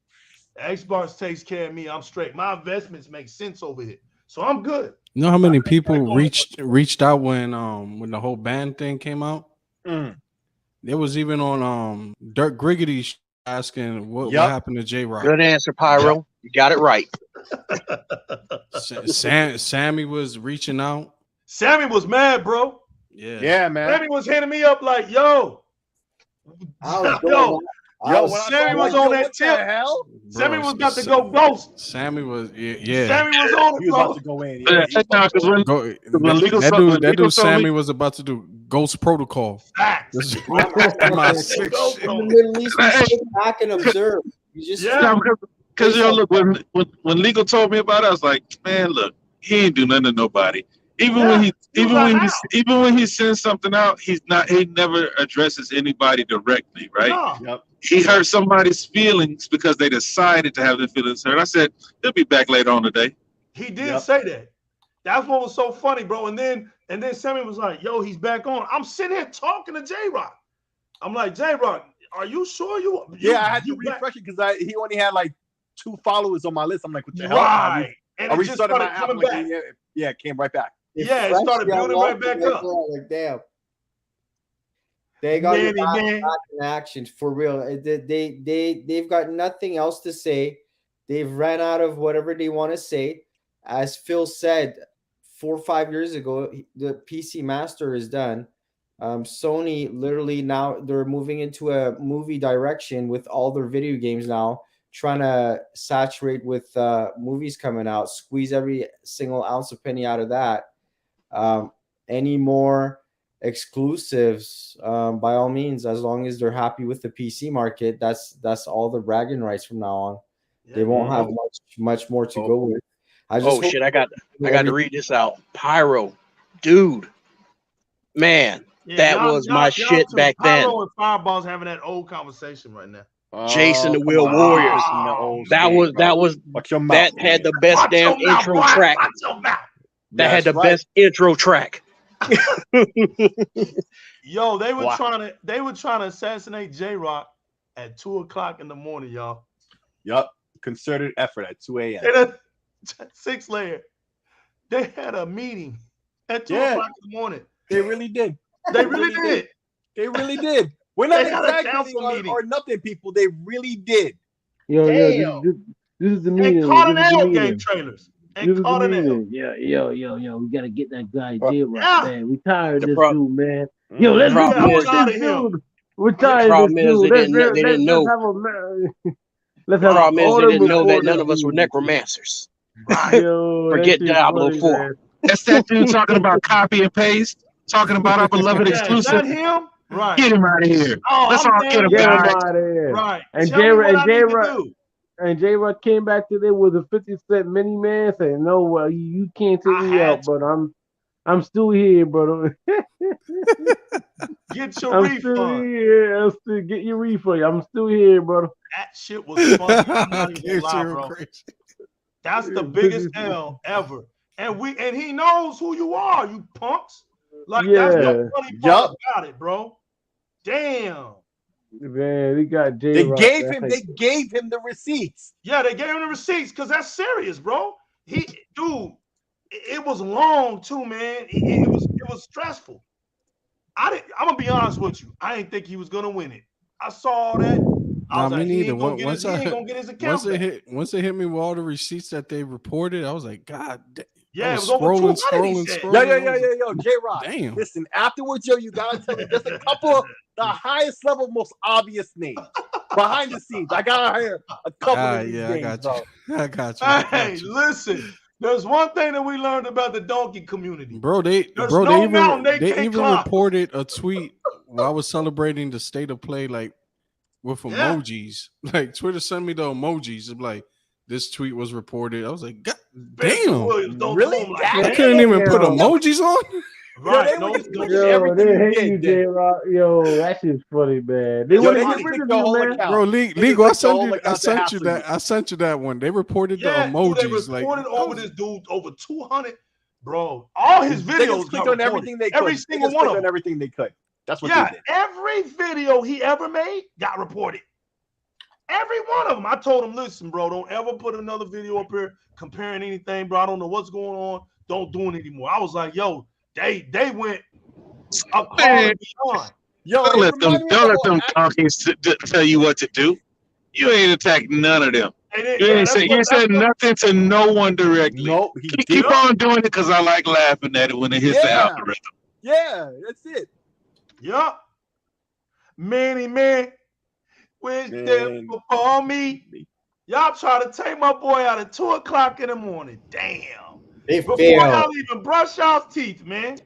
Xbox takes care of me. I'm straight. My investments make sense over here. So I'm good. You know how many people reached out when the whole ban thing came out? There was even on Dirk Griggity asking what happened to J-Rock. Good answer, Pyro. You got it right. Sammy was reaching out. Sammy was mad, bro. Yeah, man. Sammy was hitting me up like, yo, Sammy was on that tip. Sammy was about to go ghost. Sammy was, Sammy was on he was about to go in. That dude Sammy was about to do Ghost Protocol. In the Middle East, we sit back and observe. Because look, when Legal told me about it, I was like, man, look, he ain't do nothing to nobody. Even when he sends something out, he never addresses anybody directly, right? No. He hurt somebody's feelings because they decided to have their feelings hurt. I said he'll be back later on today. He did say that. That's what was so funny, bro. And then Sammy was like, yo, he's back on. I'm sitting here talking to J-Rock. I'm like, J-Rock, are you sure you I had to refresh it because he only had like 2 followers on my list. I'm like, what the hell? Right. And I it just started coming back. It came right back. It started building right back up. Like, damn. They got back in action for real. They've got nothing else to say. They've ran out of whatever they want to say. As Phil said 4 or 5 years ago, the PC Master is done. Sony literally now they're moving into a movie direction with all their video games now, trying to saturate with movies coming out, squeeze every single ounce of penny out of that. Any more exclusives, by all means, as long as they're happy with the PC market, that's all the bragging rights from now on. They won't have much more to go with. I got to read this out. Pyro, dude, man, that was my shit back then. Pyro and Fireball's having that old conversation right now. Jason the Wheel Warriors. That had the best damn intro track. That had the best intro track. Yo, they were trying to assassinate J-Rock at 2:00 in the morning, y'all. Yup. Concerted effort at 2 a.m. 6 Layer. They had a meeting at 2 o'clock in the morning. They really did. They really did. They really did. We're not They had a exaggerating council meeting. or nothing, people. They really did. Yo, Damn. this is the meeting. And caught an This is the L game meeting. trailers. This And is the caught an L. meeting. Yo, we gotta get that guy J-Rock, Yeah. man. We tired of The this pro- dude, man. Yo, let's problem record is- this dude. We're tired of problem this is dude. they didn't know. Let's have a The let's have problem is they order didn't know that before none the of us were dude. necromancers. Yo, that Forget shit Diablo funny, 4. man. That's that dude talking about copy and paste, talking about our beloved Yeah, is that exclusive. him? Right. Get him out of here. Oh, Let's I'm all down get him, with Get him guys. out of here. Right. And Tell me what I need to do. And J-Rock came back today with a 50-cent mini man saying, "No, well, you can't take I me had out, but I'm still here, brother. Get your I'm still refund. here. I'm still get your refund. I'm still here, brother." That shit was funny. I'm not even Kids gonna lie, are bro. crazy. That's the biggest L ever. And he knows who you are, you punks. Like that's Yeah. the funny part about it, bro. Damn. Man, we got They J-Rock. gave That's him. like- They gave him the receipts. Yeah, they gave him the receipts because that's serious, bro. Dude, it was long too, man. It was stressful. I'm gonna be honest with you. I didn't think he was gonna win it. I saw all that. I was Nah, like, me he neither. ain't gonna get his account back. Once it hit me with all the receipts that they reported, I was like, God damn. Yeah, I it was was over scrolling. 200, he said. Yo, J-Rock. Damn. Listen, afterwards, yo, you gotta tell me just a couple of the highest level, most obvious names behind the scenes. I gotta hear a couple of these Yeah, names, I got bro. you. I got you. I got Hey, you. listen. There's one thing that we learned about the donkey community. Bro, they There's no mountain they can't even climb. reported a tweet while I was celebrating the state of play, like with Yeah. emojis. Like Twitter sent me the emojis. It's like this tweet was reported. I was like, God Benson damn. Williams, don't Really? do him like I that. couldn't even put Damn. emojis on. Right. Yo, No, they were just no, pushing Yo, everything they you hate did, you, Dick. J-Rock. Yo, that shit's funny, man. They Yo, want they to just get rid took of your you, whole man. account. Bro, They just legal. I took the whole sent you account to half I sent you that one. They reported the Yeah, dude, they emojis. Like reported over this dude over 200. Bro, all his They videos just got clicked on reported. everything they could. Every They single just one clicked of on them. everything they could. That's what Yeah, they did. every video he ever made got reported. Every one of them. I told him, listen, bro, don't ever put another video up here comparing anything, bro. I don't know what's going on. Don't do it anymore. I was like, yo, they went up Man. beyond. Yo, Don't it let them, reminded me of don't the let whole them donkeys tell you what to do. You ain't attacked none of them. And it, You yeah, ain't said, you said nothing to no one directly. Nope, he Keep did. on doing it because I like laughing at it when it hits the Yeah. algorithm. Yeah, that's it. Yup. Many men wish they before me. Y'all try to take my boy out at 2 o'clock in the morning. Damn. They Before failed. y'all even brush y'all's teeth, man.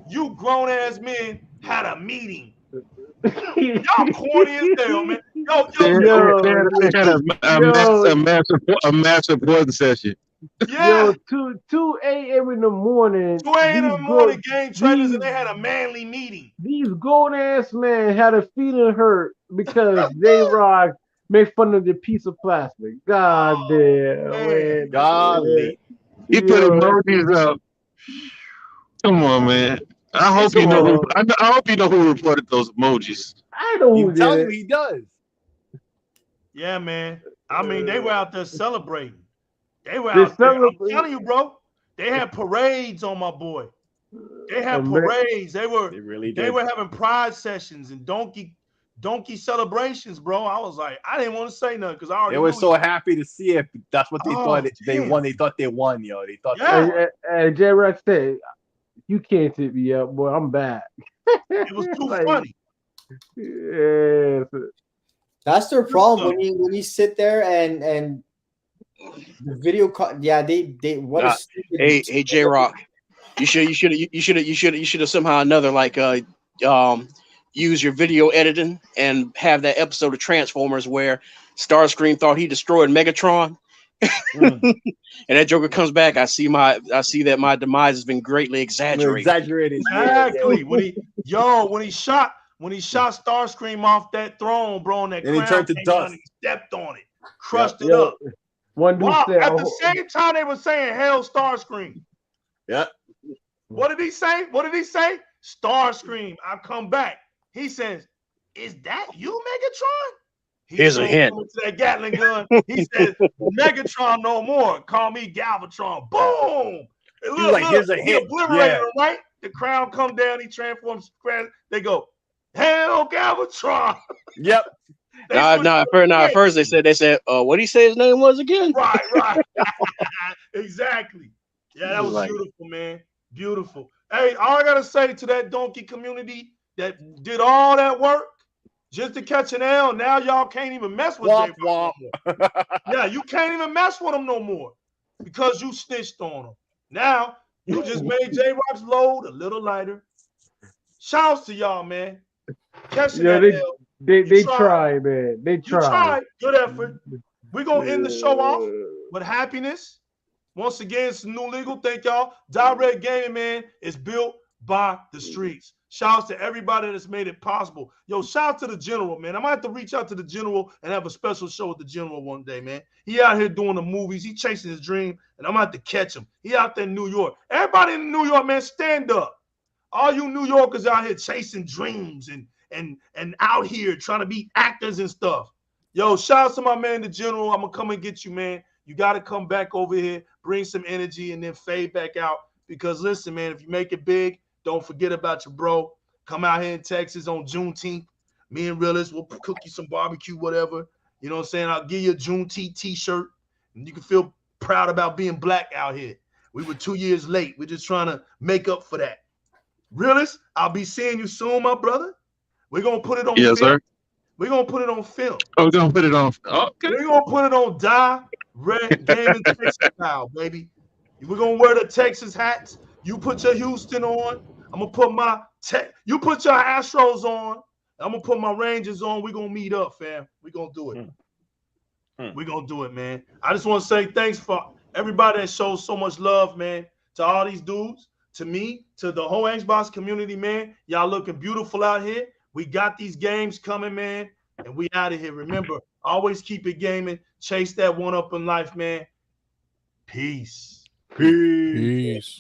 You grown ass men had a meeting. Y'all corny as hell, man. They had a mass reporting session. Yeah. Yo, 2 a.m. in the morning. 2 a.m. in the these morning, go- game trailers, these- and they had a manly meeting. These grown ass men had a feeling hurt because J-Rock make fun of the piece of plastic. God damn, man. Golly. He put emojis up. Come on, man. I hope you know. I hope you know who reported those emojis. I know who I'm telling did you, it. he does. Yeah, man. I mean, they were out there celebrating. They were They out there. I'm celebrate- telling you, bro. They had parades on my boy. They had Amer- parades. They were really they were having pride sessions and donkey celebrations, bro. I was like, I didn't want to say nothing because I already They were knew so happy to see it. That's what they Oh, thought they damn. won. They thought they won, yo. They thought Yeah. And J-Rock said, "You can't tip me up, boy. I'm back." it was too Like, funny. Yeah. That's their problem when you sit there and the video they what a stupid Hey, J-Rock, you should have somehow or another use your video editing and have that episode of Transformers where Starscream thought he destroyed Megatron. And that Joker comes back. I see that my demise has been greatly exaggerated. Exactly. When he shot Starscream off that throne, bro, and that And he crown turned to came down dust. and he stepped on it, crushed it Yo, up. One dude Wow, said, at the same time they were saying "Hail Starscream." Yeah. What did he say? Starscream, I come back. He says, "Is that you, Megatron?" Here's a hint. To that Gatling gun. He says, "Megatron no more. Call me Galvatron." Boom. Look, like, here's a he hit. obliterated Yeah. him, right? The crown come down, he transforms. They go, hell, Galvatron. Yep. At first they said, what he say his name was again? Right. Exactly. Yeah, that was beautiful, man. Beautiful. Hey, all I gotta say to that donkey community that did all that work just to catch an L, now y'all can't even mess with J-Rock no more. Yeah, you can't even mess with him no more because you snitched on him. Now you just made J-Rock's load a little lighter. Shouts to y'all, man. Catching that L. They tried, man. They tried. You tried. Good effort. We're gonna end the show off with happiness. Once again, it's new legal. Thank y'all. Di-RRec Gaming, man, is built by the streets. Shouts to everybody that's made it possible. Yo, shout out to the general, man. I might have to reach out to the general and have a special show with the general one day, man. He out here doing the movies. He chasing his dream, and I'm going to have to catch him. He out there in New York. Everybody in New York, man, stand up. All you New Yorkers out here chasing dreams and out here trying to be actors and stuff. Yo, shout out to my man, the general. I'm going to come and get you, man. You got to come back over here, bring some energy, and then fade back out. Because listen, man, if you make it big, don't forget about your bro. Come out here in Texas on Juneteenth. Me and Realist will cook you some barbecue, whatever. You know what I'm saying? I'll give you a Juneteenth t-shirt, and you can feel proud about being black out here. We were 2 years late. We're just trying to make up for that. Realist, I'll be seeing you soon, my brother. We're going to put it on film. Sir. We're going to put it on film. Oh, we're going to put it on. Okay. We're going to put it on Di-RRec Gaming Texas style, baby. We're going to wear the Texas hats. You put your Houston on. I'm going to put my you put your Astros on. I'm going to put my Rangers on. We're going to meet up, fam. We're going to do it. We're going to do it, man. I just want to say thanks for everybody that shows so much love, man, to all these dudes, to me, to the whole Xbox community, man. Y'all looking beautiful out here. We got these games coming, man, and we out of here. Remember, always keep it gaming. Chase that one up in life, man. Peace. Peace.